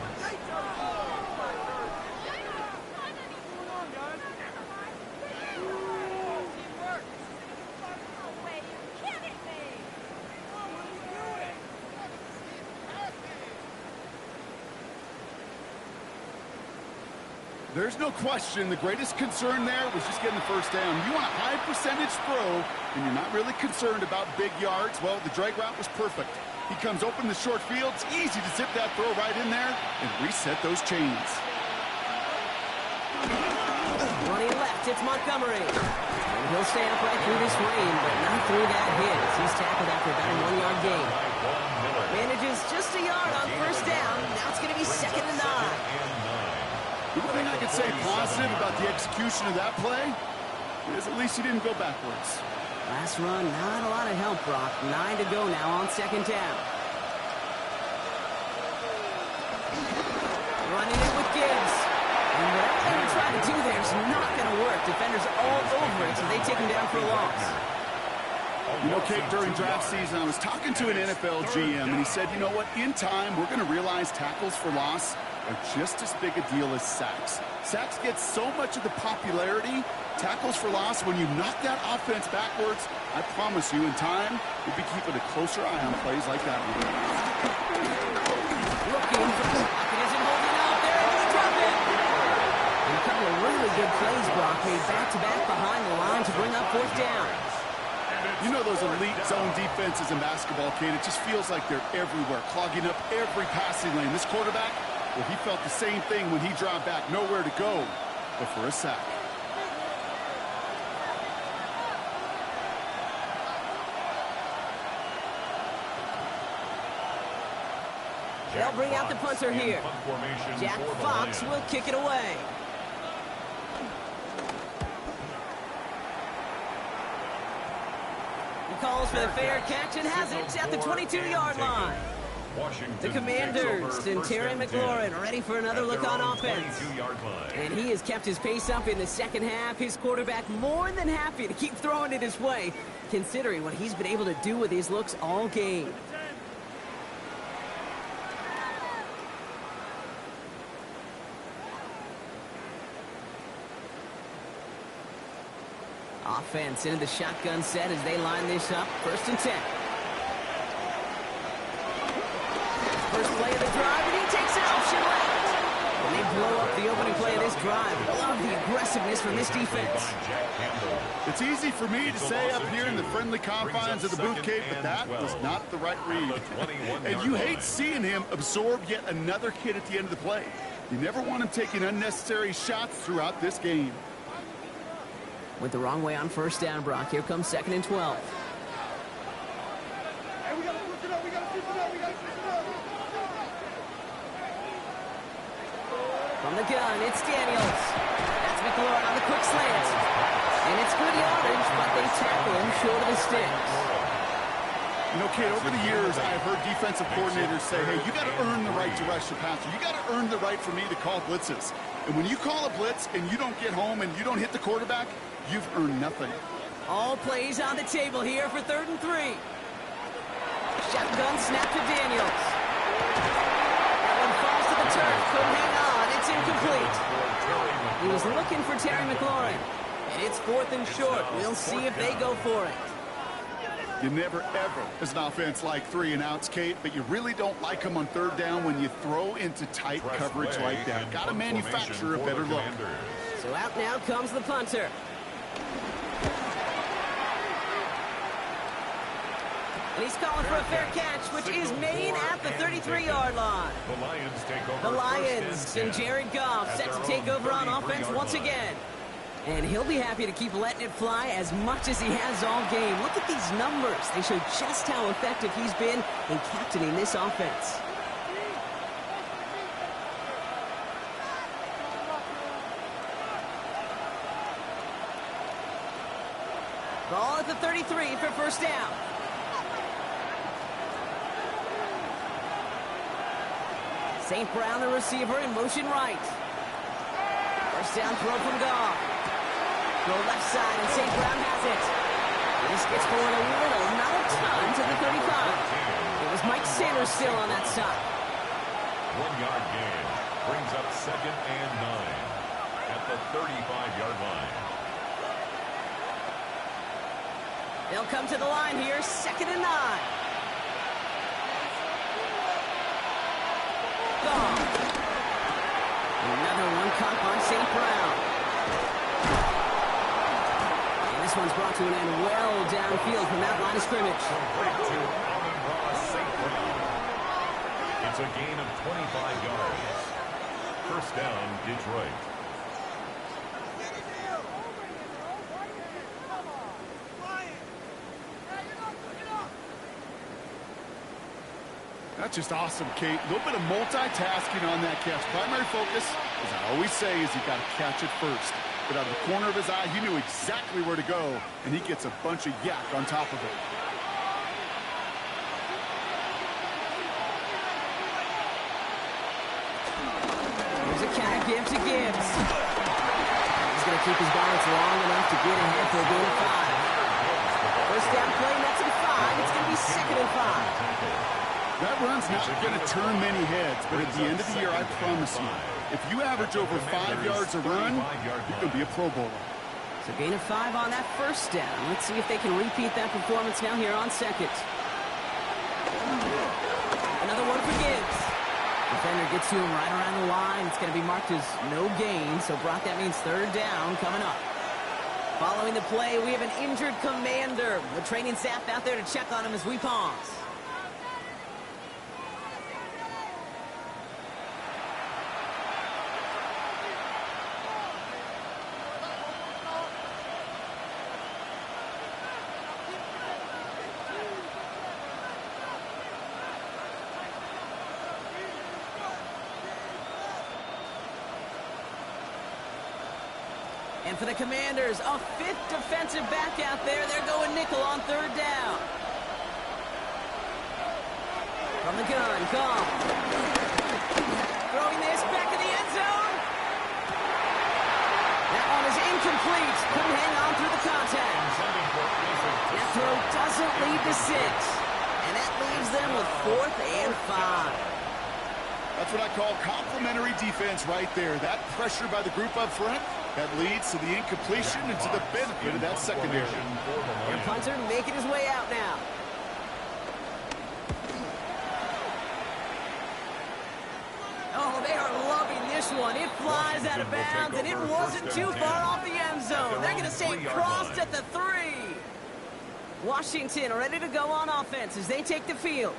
There's no question the greatest concern there was just getting the first down. You want a high percentage throw, and you're not really concerned about big yards. Well, the drag route was perfect. He comes open the short field. It's easy to zip that throw right in there and reset those chains. Running left, it's Montgomery. And he'll stay upright through this rain, but not through that hit as he's tackled after about a 1-yard gain. Manages just a yard on first down. Now it's going to be 2nd and 9. The only thing I could say positive about the execution of that play is at least he didn't go backwards. Last run, not a lot of help, Brock. 9 to go now on 2nd down. Running it with Gibbs. And whatever they were trying to do there is not going to work. Defenders all over it, so they take him down for a loss. You know, Kate, during draft season, I was talking to an NFL GM, and he said, you know what, in time, we're going to realize tackles for loss are just as big a deal as sacks. Sacks get so much of the popularity. Tackles for loss, when you knock that offense backwards, I promise you, in time, we'll be keeping a closer eye on plays like that one. Looking for the pocket, isn't holding out there, and they drop it. And a couple of really good plays, Brock, made back-to-back behind the line to bring up 4th down. You know those elite zone defenses in basketball, Kate, it just feels like they're everywhere, clogging up every passing lane. This quarterback, well, he felt the same thing when he dropped back, nowhere to go but for a sack. They'll bring out the punter here. Jack Fox will kick it away. He calls for the fair catch and has it at the 22-yard line. The Commanders and Terry McLaurin ready for another look on offense. And he has kept his pace up in the second half. His quarterback more than happy to keep throwing it his way, considering what he's been able to do with his looks all game. Offense into the shotgun set as they line this up. 1st and 10. First play of the drive, and he takes an option left. And they blow up the opening play of this drive. Love the aggressiveness from this defense. It's easy for me to say up here in the friendly confines of the booth, Kate, but that was not the right read. And you hate seeing him absorb yet another hit at the end of the play. You never want him taking unnecessary shots throughout this game. Went the wrong way on first down, Brock. Here comes 2nd and 12. Hey, we gotta switch it up. We gotta switch it up. We gotta switch it up. From the gun, it's Daniels. That's McLaurin on the quick slant. And it's good yardage, but they tackle him short of the sticks. You know, Kate, over the years, I've heard defensive coordinators say, hey, you got to earn the right to rush the passer. You got to earn the right for me to call blitzes. And when you call a blitz and you don't get home and you don't hit the quarterback, you've earned nothing. All plays on the table here for 3rd and 3. Shotgun snap to Daniels. That one falls to the turf. Couldn't hang on. It's incomplete. He was looking for Terry McLaurin. And it's 4th and short. We'll see if they go for it. You never, ever, as an offense, like 3-and-outs, Kate, but you really don't like them on 3rd down when you throw into tight coverage like that. Got to manufacture a better look. So out now comes the punter. And he's calling for a fair catch, which is made at the 33-yard line. The Lions and Jared Goff set to take over on offense once again. And he'll be happy to keep letting it fly as much as he has all game. Look at these numbers. They show just how effective he's been in captaining this offense. Ball at the 33 for first down. St. Brown, the receiver, in motion right. First down throw from Goff. Go left side, and St. Brown has it. This gets forward a little, not a ton, to the 35. It was Mike Sanders still on that side. 1-yard gain brings up 2nd and 9 at the 35-yard line. They'll come to the line here, 2nd and 9. Goff. Another one caught by St. Brown. And this one's brought to an end well downfield from that line of scrimmage. It's a gain of 25 yards. First down, Detroit. That's just awesome, Kate. A little bit of multitasking on that catch. Primary focus, as I always say, is you got to catch it first. But out of the corner of his eye, he knew exactly where to go, and he gets a bunch of yak on top of it. Here's a cat give to Gibbs. He's going to keep his balance long enough to get ahead for a gain of 5. First down play, nets at 5. It's going to be 2nd and 5. That run's not going to turn many heads, but at the end of the year, I promise you, if you average over 5 yards a run, you're going to be a Pro Bowler. So gain of 5 on that first down. Let's see if they can repeat that performance now here on 2nd. Another one for Gibbs. Defender gets to him right around the line. It's going to be marked as no gain. So, Brock, that means 3rd down coming up. Following the play, we have an injured commander. The training staff out there to check on him as we pause. And for the Commanders, a 5th defensive back out there. They're going nickel on 3rd down. From the gun, Goff. Throwing this back in the end zone. That one is incomplete. Couldn't hang on through the contact. That throw doesn't lead to 6. And that leaves them with 4th and 5. That's what I call complimentary defense right there. That pressure by the group up front, that leads to the incompletion and to the benefit of that secondary. Their punter making his way out now. Oh, they are loving this one. It flies out of bounds, and it wasn't too far off the end zone. They're going to say crossed at the 3. Washington ready to go on offense as they take the field.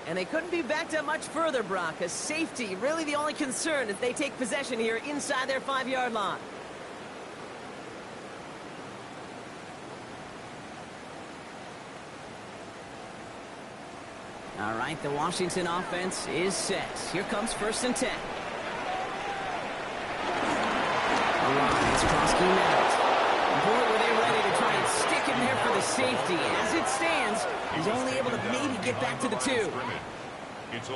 And they couldn't be backed up much further, Brock. A safety, really the only concern if they take possession here inside their 5-yard line. All right, the Washington offense is set. Here comes 1st and 10. All right, it's Krosky now. Boy, were they ready to try and stick him there for the safety. As it stands, he's only able to maybe get back to the 2.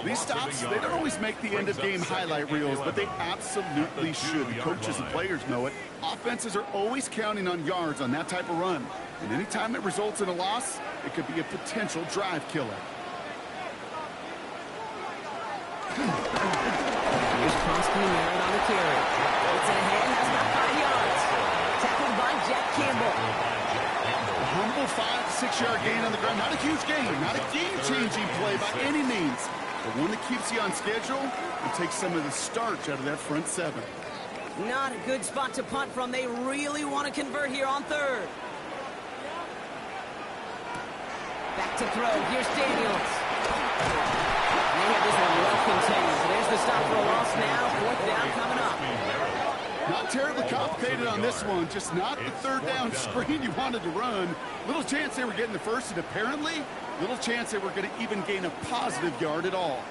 These stops, they don't always make the end-of-game highlight reels, but they absolutely should. Coaches and players know it. Offenses are always counting on yards on that type of run. And anytime it results in a loss, it could be a potential drive killer. Here's Krosky Merritt on the carry. It's ahead, has about 5 yards. Tackled by Jack Campbell. A humble 5 to 6 yard gain on the ground. Not a huge gain, not a game-changing play by any means, but one that keeps you on schedule and takes some of the starch out of that front 7. Not a good spot to punt from. They really want to convert here on 3rd. Back to throw. Here's Daniels. They have this one well contained. So there's the stop for a loss now. 4th down coming up. Not terribly complicated on this one. Just not the 3rd down screen you wanted to run. Little chance they were getting the first, and apparently little chance they were going to even gain a positive yard at all.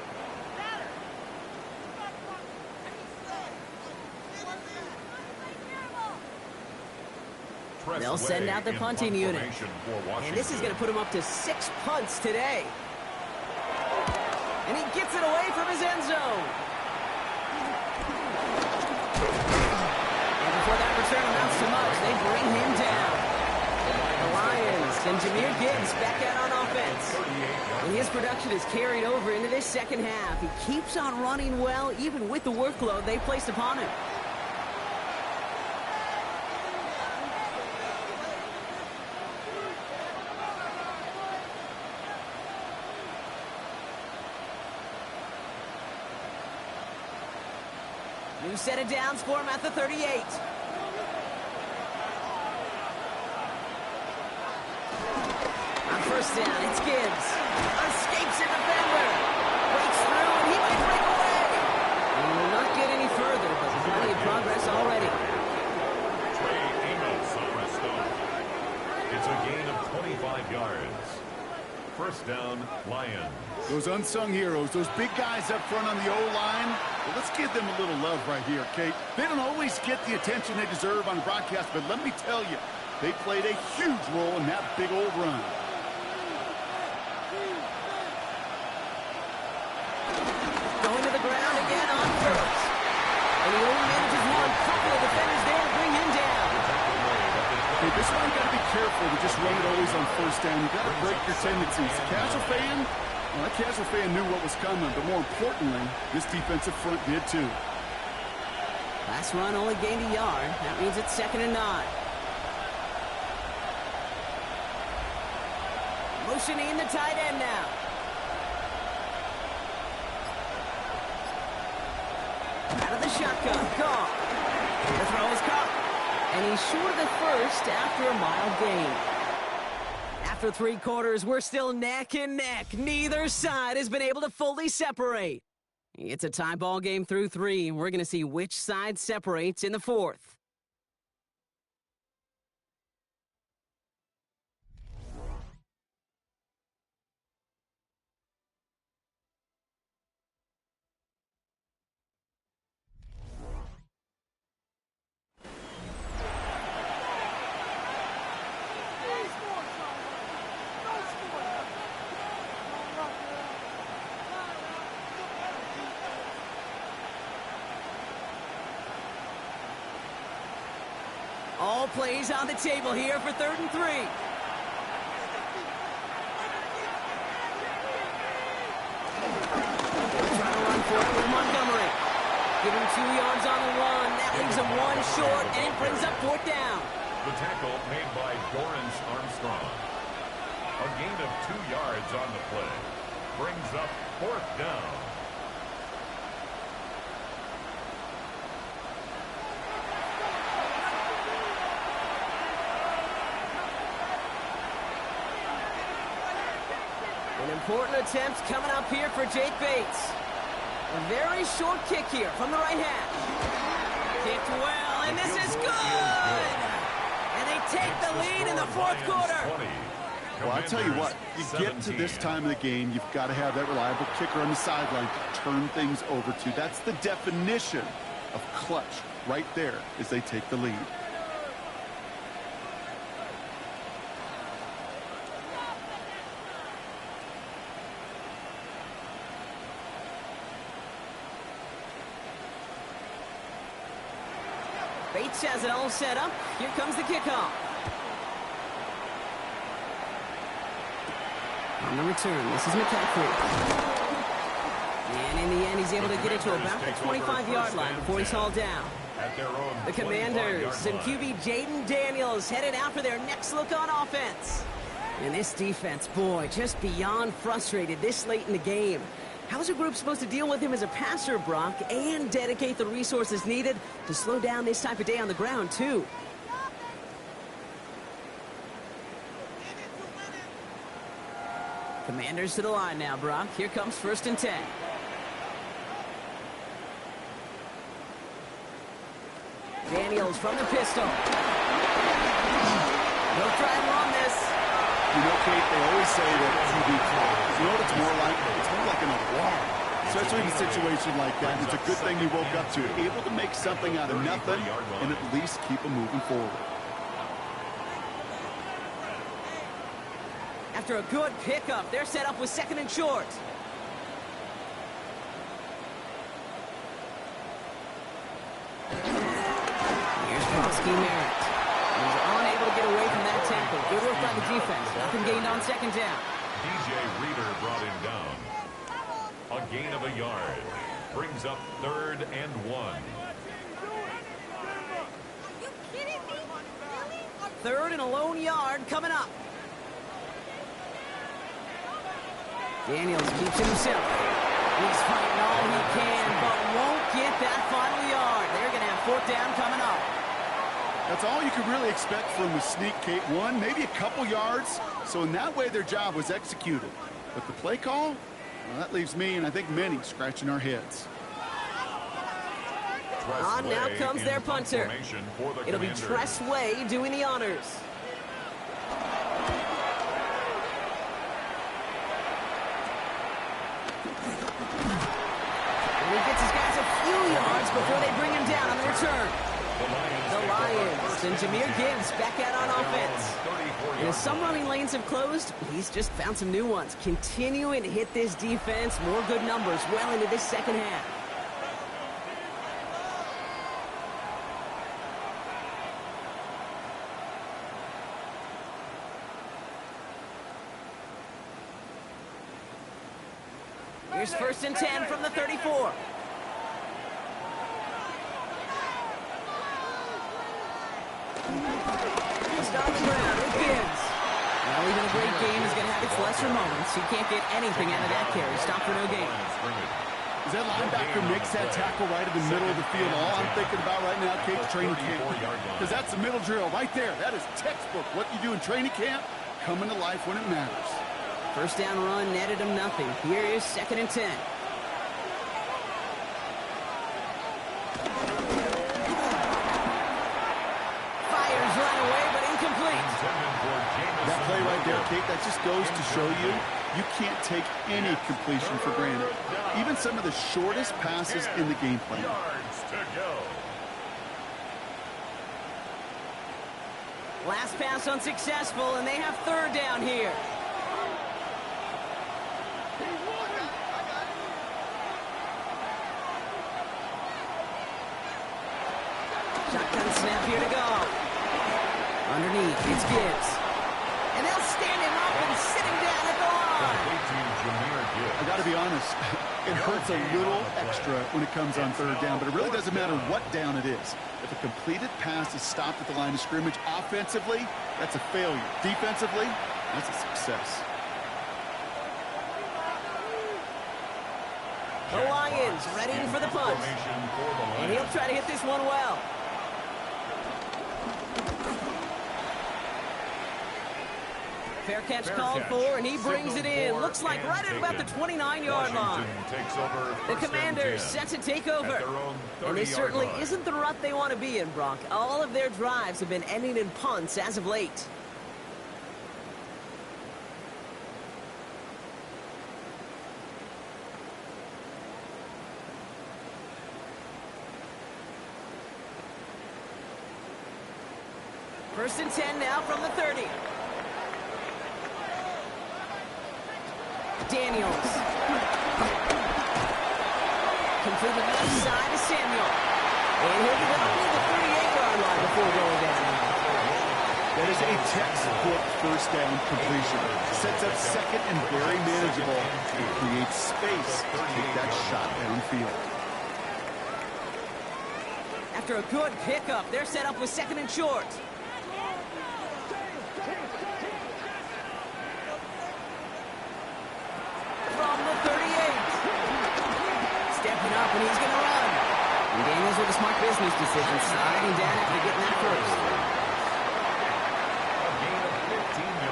They'll send out the punting unit. And this is going to put him up to 6 punts today. And he gets it away from his end zone. And before that return amounts to much, they bring him down. The Lions and Jahmyr Gibbs back out on offense. And his production is carried over into this second half. He keeps on running well, even with the workload they placed upon him. New set of downs for him at the 38. On first down, it's Gibbs. Escapes a defender. Breaks through, and he might break away. And will not get any further, but plenty of progress already. Trey Amos on the stop. It's a gain of 25 yards. First down, Lions. Those unsung heroes, those big guys up front on the O-line, well, let's give them a little love right here, Kate. They don't always get the attention they deserve on the broadcast, but let me tell you, they played a huge role in that big old run. Going to the ground again on first. And he only manages one. Couple of defenders there to bring him down. Hey, this one you got to be careful to just run it always on first down. You got to break your tendencies. Casual fan, well, that casual fan knew what was coming, but more importantly, this defensive front did too. Last run only gained a yard. That means it's 2nd and 9. Motioning the tight end now. Out of the shotgun. Caught. The throw is caught. And he's short of the first after a mild gain. After 3 quarters, we're still neck and neck. Neither side has been able to fully separate. It's a tie ball game through 3, and we're going to see which side separates in the 4th. All plays on the table here for 3rd and 3. Trying to run for it with Montgomery. Give him 2 yards on the run. That leaves him 1 short, and it brings up 4th down. The tackle made by Dorrance Armstrong. A gain of 2 yards on the play. Brings up 4th down. An important attempt coming up here for Jake Bates. A very short kick here from the right hash. Kicked well, and this is good! And they take the lead in the 4th quarter. Well, I'll tell you what, you get to this time of the game, you've got to have that reliable kicker on the sideline to turn things over to. That's the definition of clutch right there as they take the lead. Bates has it all set up. Here comes the kickoff. On the return, this is McCaffrey. And in the end, he's able to get it to about the 25-yard line before he's hauled down. The Commanders and QB Jaden Daniels headed out for their next look on offense. And this defense, boy, just beyond frustrated this late in the game. How's a group supposed to deal with him as a passer, Brock, and dedicate the resources needed to slow down this type of day on the ground, too? Commanders to the line now, Brock. Here comes 1st and 10. Daniels from the pistol. No trying on this. You know, Kate, they always say that TV clock. You know what it's more like? It's more like an alarm. Especially in a situation like that. It's a good thing you woke up to it. Able to make something out of nothing and at least keep them moving forward. After a good pickup, they're set up with 2nd and short. Here's Krosky Merritt. He's unable to get away from that tackle. Good work by the defense. Nothing gained on 2nd down. DJ Reader brought him down. A gain of a yard. Brings up 3rd and 1. 3rd and a lone yard coming up. Daniels keeps it himself. He's fighting all he can, but won't get that final yard. They're going to have 4th down coming up. That's all you could really expect from the sneak, Kate. 1, maybe a couple yards. So in that way, their job was executed. But the play call, well, that leaves me and I think many scratching our heads. On now comes their punter. It'll be Tress Way doing the honors. And he gets his guys a few yards before they bring him down on the return. The Lions and Jahmyr Gibbs back out on offense. And as some running lanes have closed, he's just found some new ones. Continuing to hit this defense, more good numbers well into this 2nd half. Here's 1st and 10 from the 34. Just on the ground with Gibbs. Well, even a great game is going to have its lesser moments. He can't get anything out of that carry. Stop for no gain. As that linebacker makes that tackle right in the middle of the field, all I'm thinking about right now, Kate, training camp. Because that's the middle drill right there. That is textbook. What you do in training camp, coming to life when it matters. 1st down run netted him nothing. Here is 2nd and 10. Fires right away, but incomplete. That play right there, Kate, that just goes to show you, you can't take any completion for granted. Even some of the shortest passes in the game plan. Last pass unsuccessful, and they have 3rd down here. Shotgun snap here to go. Underneath, it's Gibbs. And they'll stand him up and sit him down at the line. I got to be honest, it hurts a little extra when it comes on 3rd down, but it really doesn't matter what down it is. If a completed pass is stopped at the line of scrimmage, offensively, that's a failure. Defensively, that's a success. The Lions ready for the punt. And he'll try to hit this one well. Fair catch called for, and he brings it in. Looks like right at about the 29-yard line. The Commanders set to take over. And this certainly isn't the rut they want to be in, Brock. All of their drives have been ending in punts as of late. First and 10 now from the 30. Daniels. Complete the left side to Samuel. And he'll be down to the 38-yard line before going down. That is a textbook 1st down completion. Sets up 2nd and very manageable. It creates space to take that shot downfield. After a good pickup, they're set up with 2nd and short. From the 38. Stepping up, and he's going to run. And Daniels with a smart business decision, sliding down after getting that first.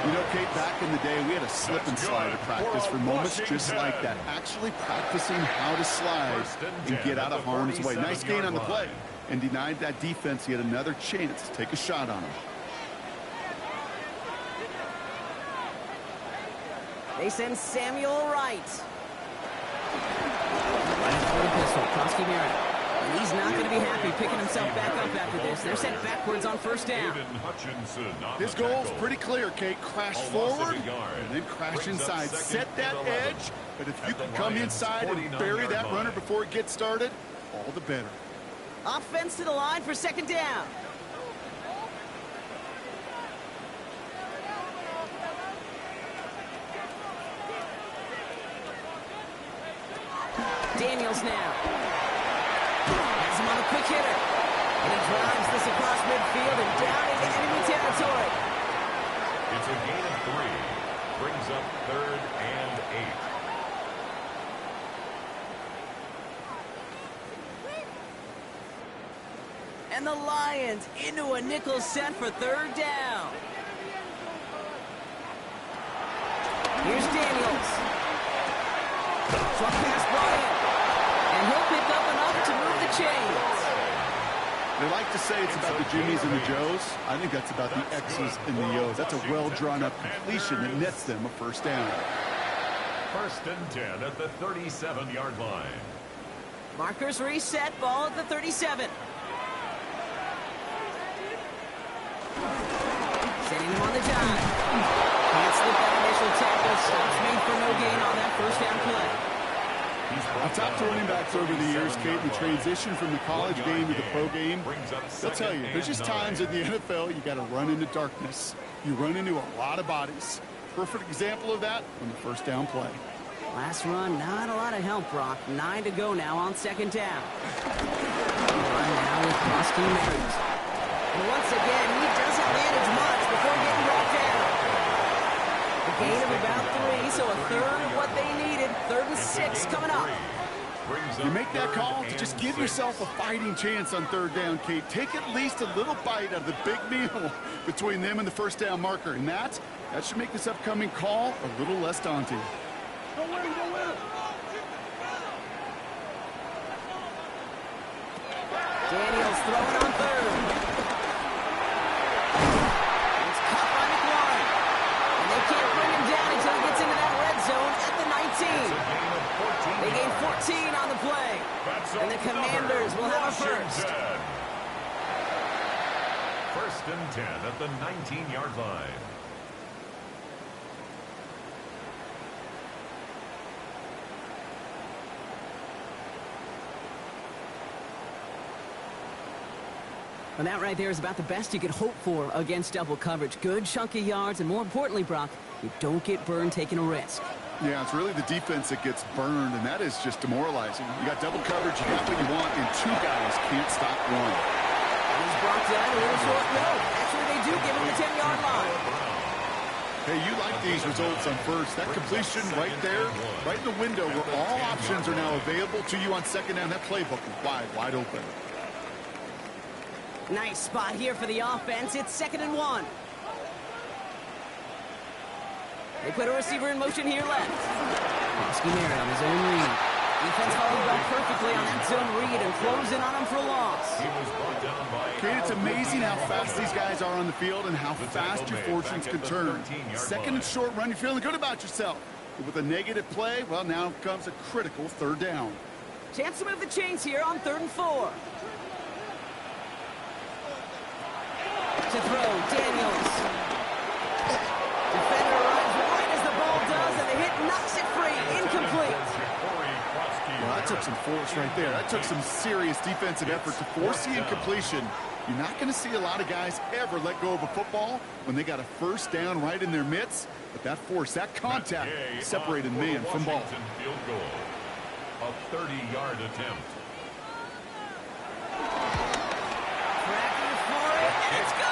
You know, Kate, back in the day, we had a slip and slide at practice for moments just like that. Actually practicing how to slide and get out of harm's way. Nice gain on the play. And denied that defense yet another chance to take a shot on him. They send Samuel right. Right for the pistol. Krosky Merritt. He's not going to be happy picking himself back up after this. They're sent backwards on first down. His goal's pretty clear, Kate. Crash forward and then crash inside. Set that edge, but if you can come inside and bury that runner before it gets started, all the better. Offense to the line for second down. Daniels now. Has him on a quick hitter. And he drives this across midfield and down into enemy territory. It's a gain of 3. Brings up 3rd and 8. And the Lions into a nickel set for third down. Here's Daniels. Short pass brought in. And he'll pick up enough to move the chains. They like to say it's about the Jimmies and the Joes. I think that's about the X's and the O's. That's a well-drawn-up completion that nets them a first down. 1st and 10 at the 37-yard line. Markers reset, ball at the 37. Setting him on the dive. Can't slip that initial tackle. Stops made for no gain on that first down play. I've talked to running backs over the years, Kate, the transition from the college game to the pro game. They'll tell you, there's just times in the NFL you got to run into darkness. You run into a lot of bodies. Perfect example of that on the first down play. Last run, not a lot of help, Brock. 9 to go now on second down. Run now with Muskie Marys. And once again, he doesn't manage much before getting brought down. A gain of about 3, so a third of what they needed. 3rd and 6 coming up. You make that call to just give yourself a fighting chance on third down, Kate. Take at least a little bite out of the big meal between them and the first down marker. And that should make this upcoming call a little less daunting. Go in, go in. Daniels throwing on 3rd. It's caught by McLaurin. And they can't bring him down until he gets into that red zone at the 19. They gain 14 on the play. And the Commanders will have a first. 1st and 10 at the 19-yard line. And that right there is about the best you could hope for against double coverage. Good chunky yards, and more importantly, Brock, you don't get burned taking a risk. Yeah, it's really the defense that gets burned, and that is just demoralizing. You got double coverage, you got what you want, and 2 guys can't stop one. He's brought down a little short. No, actually they do give him the 10-yard line. Hey, you like these results on first. That completion right there, right in the window where all options are now available to you on second down. That playbook is wide open. Nice spot here for the offense. It's 2nd and 1. They put a receiver in motion here left. Muskie Mary on his own read. Defense followed up perfectly on that zone read and close in on him for a loss. Kate, it's amazing how fast these guys are on the field and how fast your fortunes can turn. 2nd and short run, you're feeling good about yourself. But with a negative play, well, now comes a critical 3rd down. Chance to move the chains here on 3rd and 4. To throw, Daniels. Defender arrives right as the ball does, and the hit knocks it free. Incomplete. Well, that took some force right there. That took some serious defensive effort to force the incompletion. You're not going to see a lot of guys ever let go of a football when they got a first down right in their midst. But that force, that contact, separated man from ball. Field goal. A 30-yard attempt. Cracking for it, and it's good!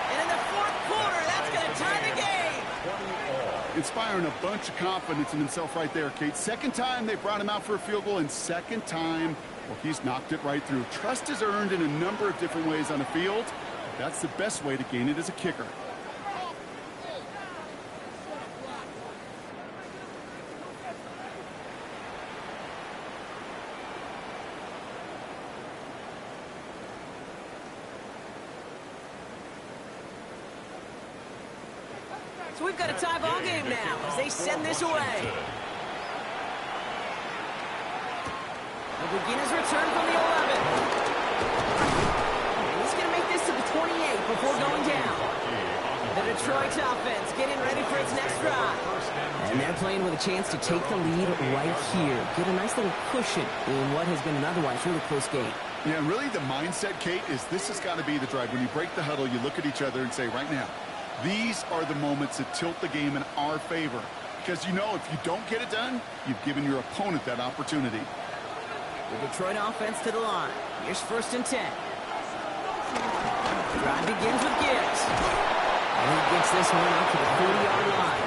And in the 4th quarter, that's going to tie the game. Inspiring a bunch of confidence in himself right there, Kate. 2nd time they brought him out for a field goal, and 2nd time, well, he's knocked it right through. Trust is earned in a number of different ways on the field. That's the best way to gain it as a kicker. So we've got a tie ball game now as they send this away. The beginner's return from the 11. And he's going to make this to the 28 before going down. The Detroit offense getting ready for its next drive. And they're playing with a chance to take the lead right here. Get a nice little cushion in what has been an otherwise really close game. Yeah, and really the mindset, Kate, is this has got to be the drive. When you break the huddle, you look at each other and say, right now, these are the moments that tilt the game in our favor. Because you know if you don't get it done, you've given your opponent that opportunity. The Detroit offense to the line. Here's 1st and 10. Drive begins with Gibbs. And he gets this one out to the 40-yard line.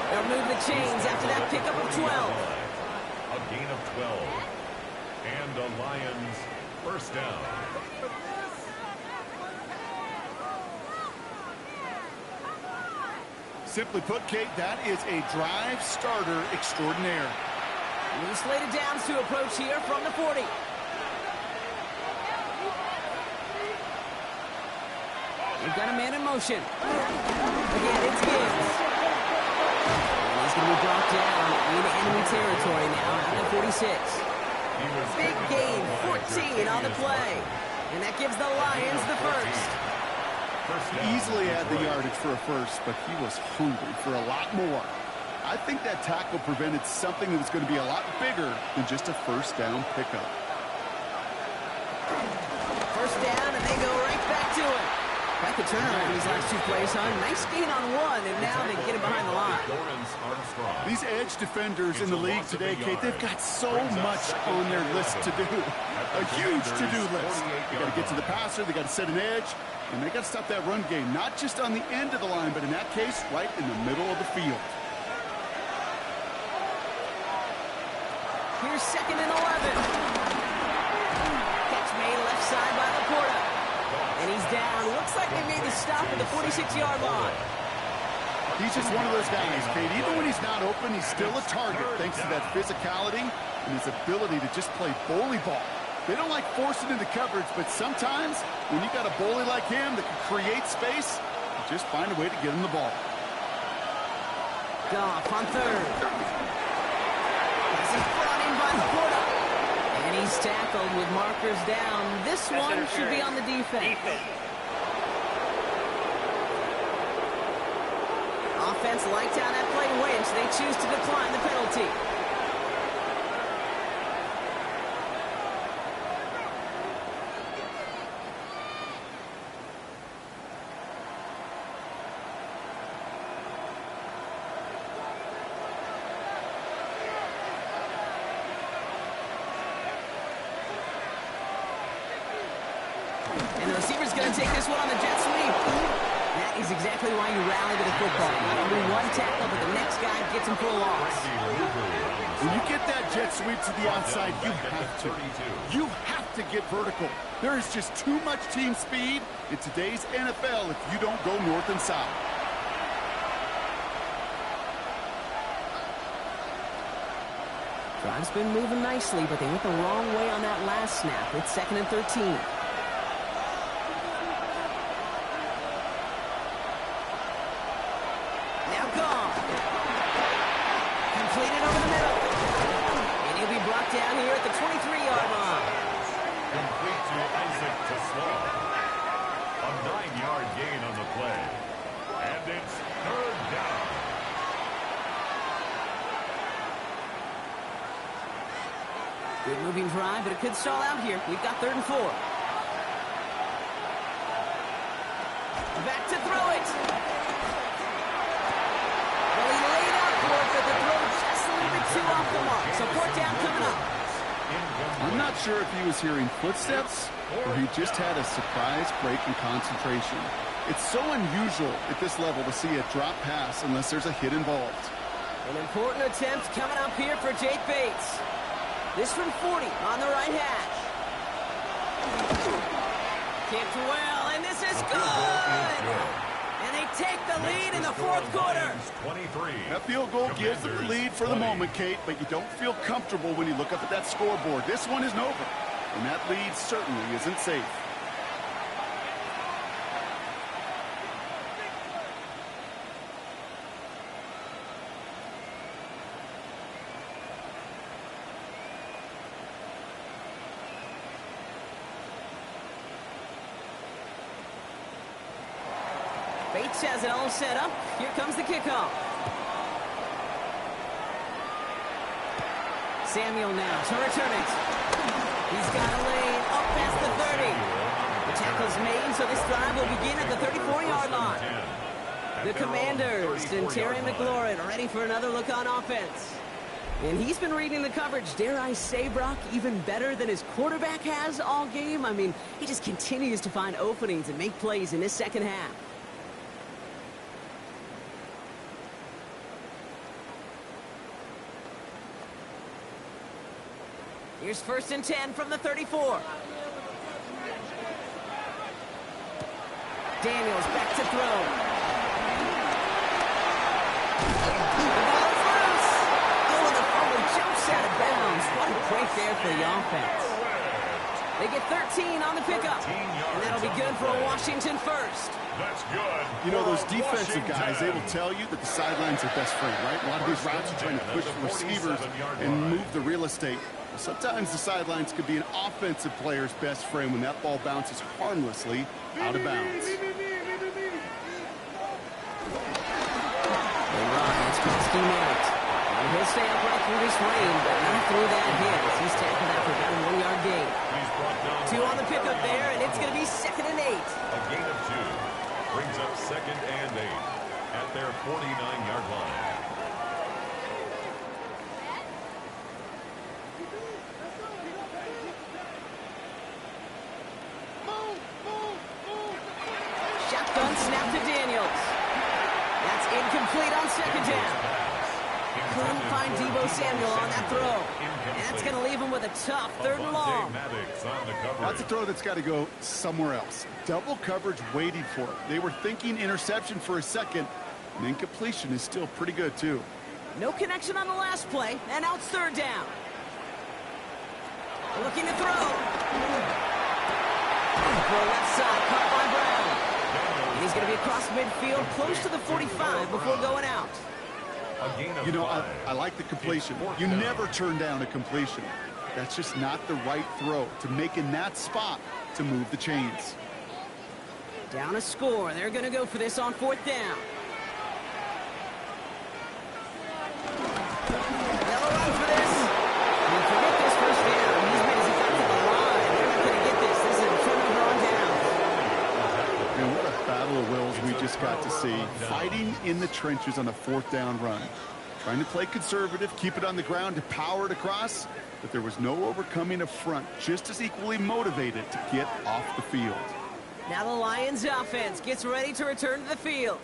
They'll move the chains after that pickup of 12. A gain of 12. And the Lions first down. Simply put, Kate, that is a drive starter extraordinaire. Loose slated downs to approach here from the 40. We've got a man in motion. Again, it's Gibbs. And he's going to be brought down in enemy territory now at the 46. Big gain, 14 on the play. And that gives the Lions the first. Easily had the yardage for a first, but he was hungry for a lot more. I think that tackle prevented something that was going to be a lot bigger than just a first down pickup. First down, and they go right back to it. Quite the turnaround in these last 2 plays, huh? Nice gain on one, and now they get it behind the line. These edge defenders in the league today, Kate, they've got so much on their list to do. A huge to-do list. They got to get to the passer, they got to set an edge, and they got to stop that run game, not just on the end of the line, but in that case, right in the middle of the field. Here's 2nd and 11. Catch made left side by Laporta. And he's down. Looks like they made the stop at the 46-yard line. He's just one of those guys, Kate. Even when he's not open, he's still a target thanks to that physicality and his ability to just play bully ball. They don't like forcing into coverage, but sometimes when you got a bully like him that can create space, you just find a way to get him the ball. Goff on 3rd. This is brought in by Laporta. And he's tackled with markers down. This one should be on the defense. Offense liked how that play went. They choose to decline the penalty. And the receiver's going to take this one on the jet sweep. That is exactly why you rally to the football. Not only one tackle, but the next guy gets him for a loss. When you get that jet sweep to the outside, you have to. You have to get vertical. There is just too much team speed in today's NFL if you don't go north and south. Drive's been moving nicely, but they went the wrong way on that last snap. It's 2nd and 13. Down here at the 23-yard line. Complete to Isaac to Sloan. A 9-yard gain on the play. And it's 3rd down. Good moving drive, but it could stall out here. We've got 3rd and 4. Back to throw it. Well, he laid out for it, but the throw just a little bit too off the mark. So 4th down coming up. I'm not sure if he was hearing footsteps or he just had a surprise break in concentration. It's so unusual at this level to see a drop pass unless there's a hit involved. An important attempt coming up here for Jake Bates. This from 40 on the right hash. Kicked well, and this is good! And they take the lead in the 4th quarter. That field goal gives them the lead for the moment, Kate, but you don't feel comfortable when you look up at that scoreboard. This one isn't over, and that lead certainly isn't safe. Bates has it all set up. Here comes the kickoff. Samuel now to return it. He's got a lane up past the 30. The tackle's made, so this drive will begin at the 34-yard line. The Commanders and Terry McLaurin are ready for another look on offense. And he's been reading the coverage, dare I say, Brock, even better than his quarterback has all game. I mean, he just continues to find openings and make plays in this second half. Here's 1st and 10 from the 34. Daniels back to throw. The ball is loose. Oh, and the fumble jumps out of bounds. What a break there for the offense. They get 13 on the pickup. And that'll be good for a Washington first. That's good. You know, those defensive guys, they will tell you that the sideline's their best friend, right? A lot of these routes are trying to push the receivers and move the real estate. Sometimes the sidelines could be an offensive player's best friend when that ball bounces harmlessly out of bounds. It's scheme out. And he'll stay upright through this rain, but not through that hit as he's tackled that for about a 1-yard gain. 2 on the pickup there, and it's going to be 2nd and 8. A gain of 2 brings up 2nd and 8 at their 49-yard line. Shotgun snap to Daniels. That's incomplete on 2nd down. Couldn't find Deebo Samuel on that throw. And that's going to leave him with a tough 3rd and long. That's a throw that's got to go somewhere else. Double coverage waiting for it. They were thinking interception for a second, and incompletion is still pretty good, too. No connection on the last play, and now it's 3rd down. Looking to throw. Throw left side, caught by Brown. And he's going to be across midfield, close to the 45 before going out. You know, I like the completion. You never turn down a completion. That's just not the right throw to make in that spot to move the chains. Down a score. They're going to go for this on 4th down. They'll run for this. And forget this 1st down. He's made his effective the line. They're not going to get this. This is a turnover on down. And what a battle of wills we just got to see. Fighting in the trenches on a 4th down run. Trying to play conservative, keep it on the ground to power it across. But there was no overcoming a front, just as equally motivated to get off the field. Now the Lions offense gets ready to return to the field.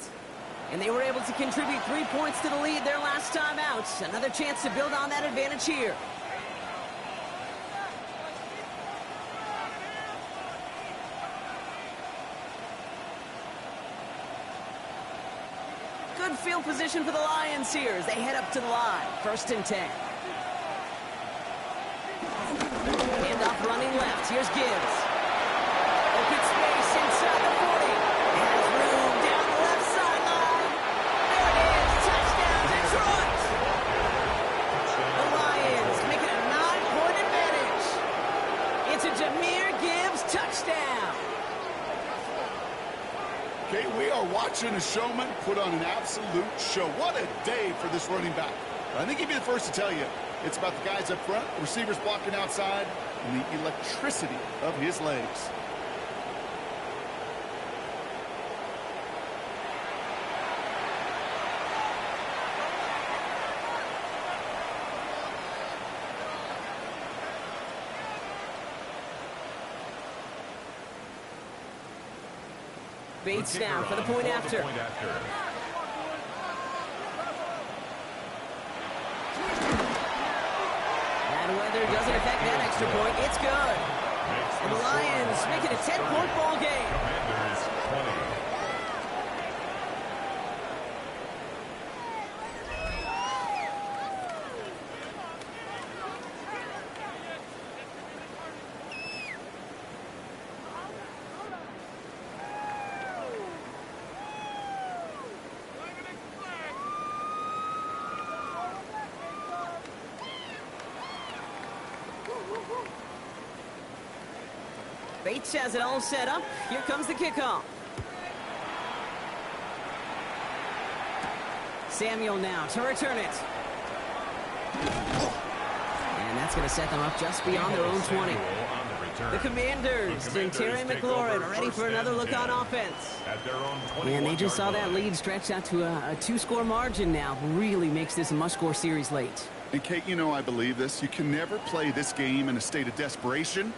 And they were able to contribute 3 points to the lead their last time out. Another chance to build on that advantage here. Good field position for the Lions here as they head up to the line. 1st and 10. Handoff running left. Here's Gibbs. Open space inside the 40. And there's room down the left sideline. There it is. Touchdown, Detroit. The Lions making a 9-point advantage. It's a Jahmyr Gibbs touchdown. Okay, we are watching a showman put on an absolute show. What a day for this running back. I think he'd be the first to tell you it's about the guys up front, receivers blocking outside, and the electricity of his legs. Bates now for the point after. Bad weather doesn't affect that extra point. It's good. And the Lions make it a 10-point ball game. Commanders 20. Bates has it all set up. Here comes the kickoff. Samuel now to return it. And that's going to set them up just beyond their own 20. The Commanders and Terry McLaurin are ready for another look on offense. And they just saw that lead stretch out to a 2-score margin now. Really makes this a must-score series late. And Kate, you know I believe this. You can never play this game in a state of desperation,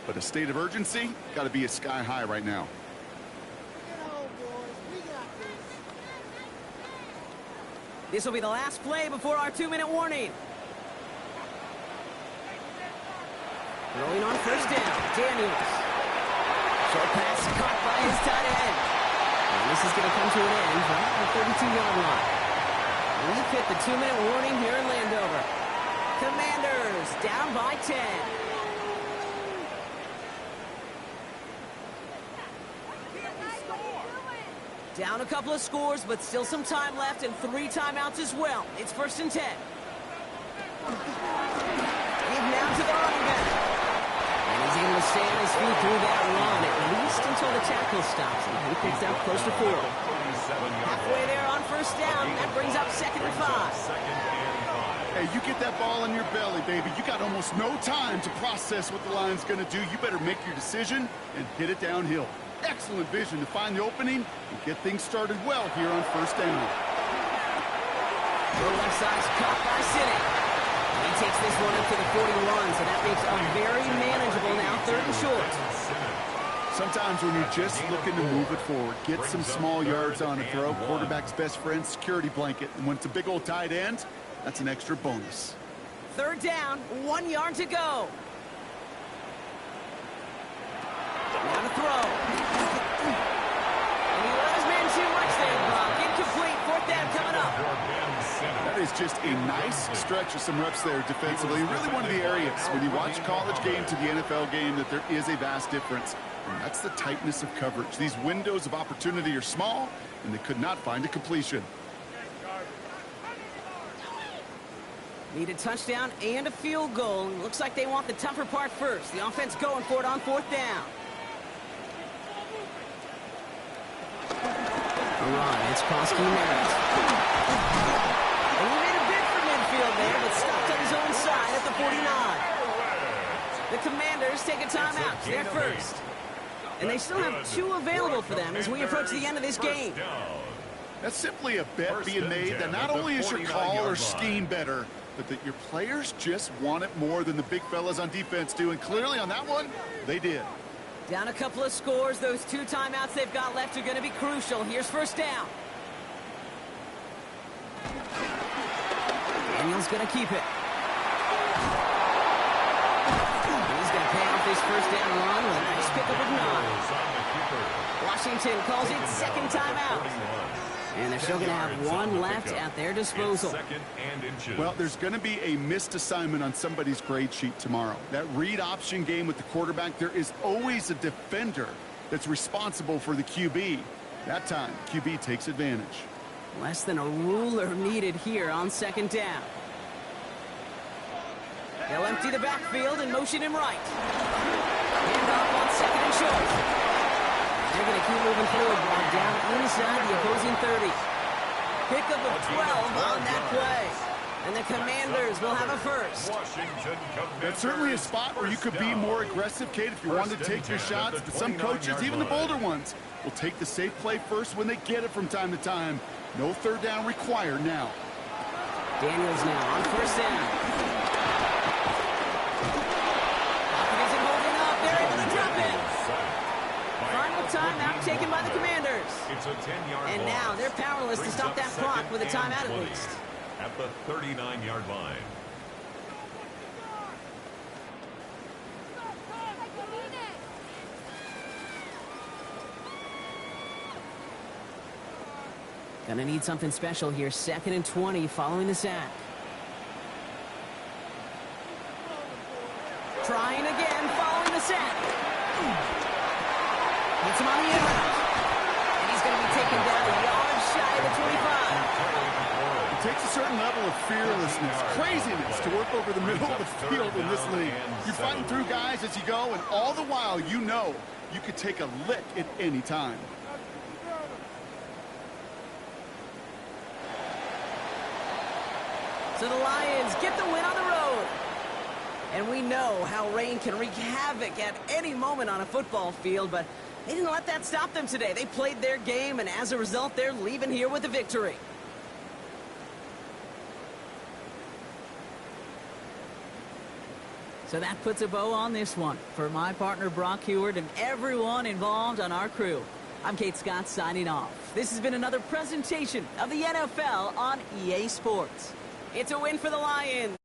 but a state of urgency got to be a sky high right now. This will be the last play before our 2-minute warning. Throwing on first down, Daniels. Short pass caught by his tight end. And this is going to come to an end right at the 32-yard line. We've hit the 2-minute warning here in Landover. Commanders down by 10. Down a couple of scores, but still some time left and 3 timeouts as well. It's 1st and 10. Give now to the running back. And he's able to stay on his feet through that run, at least until the tackle stops him. He picks up close to 4. Halfway there on first down. That brings up 2nd and 5. Hey, you get that ball in your belly, baby. You got almost no time to process what the line's going to do. You better make your decision and hit it downhill. Excellent vision to find the opening and get things started well here on first down. The left side's caught by City. He takes this one up to the 41, so that makes a very manageable now 3rd and short. Sometimes when you're just looking to move it forward, get some small yards on a throw, quarterback's best friend, security blanket. And when it's a big old tight end, that's an extra bonus. 3rd down, 1 yard to go. Now to throw. And he let his man too much there, Brock. Incomplete, 4th down coming up. That is just a nice stretch of some reps there defensively. Really one of the areas when you watch a college game to the NFL game that there is a vast difference. And that's the tightness of coverage. These windows of opportunity are small, and they could not find a completion. Need a touchdown and a field goal. Looks like they want the tougher part first. The offense going for it on 4th down. Run, it's Koski Merritt. And he made a bid for midfield there, but stopped on his own side at the 49. The Commanders take a timeout. They're first. And they still have 2 available for them as we approach the end of this game. That's simply a bet being made that not only is your call or scheme better, but that your players just want it more than the big fellas on defense do. And clearly on that one, they did. Down a couple of scores. Those 2 timeouts they've got left are going to be crucial. Here's first down. Daniels going to keep it. He's going to pay off this first down run with a nice pickup of 9. Washington calls it 2nd timeout. And they're still going to have 1 left at their disposal. Well, there's going to be a missed assignment on somebody's grade sheet tomorrow. That read option game with the quarterback, there is always a defender that's responsible for the QB. That time, QB takes advantage. Less than a ruler needed here on 2nd down. They'll empty the backfield and motion him right. Hand off on 2nd and short. They're going to keep moving forward, down inside the opposing 30. Pickup of 12 on that play. And the Commanders will have a first. That's certainly a spot where you could be more aggressive, Kate, if you wanted to take your shots. But some coaches, even the bolder ones, will take the safe play first when they get it from time to time. No 3rd down required now. Daniels now on first down. Isn't holding up. They're able to drop it. Final timeout taken by the Commanders. It's a 10-yard And now they're powerless to stop that clock with a timeout at least. At the 39-yard line. Gonna need something special here. 2nd and 20 following the sack. Trying again following the sack. Hits him on the end route. And he's gonna be taken down a yard shy of the 25. It takes a certain level of fearlessness, craziness to work over the middle of the field in this league. You're fighting through guys as you go, and all the while you know you could take a lick at any time. So the Lions get the win on the road. And we know how rain can wreak havoc at any moment on a football field, but they didn't let that stop them today. They played their game, and as a result, they're leaving here with a victory. So that puts a bow on this one. For my partner Brock Heward and everyone involved on our crew, I'm Kate Scott signing off. This has been another presentation of the NFL on EA Sports. It's a win for the Lions.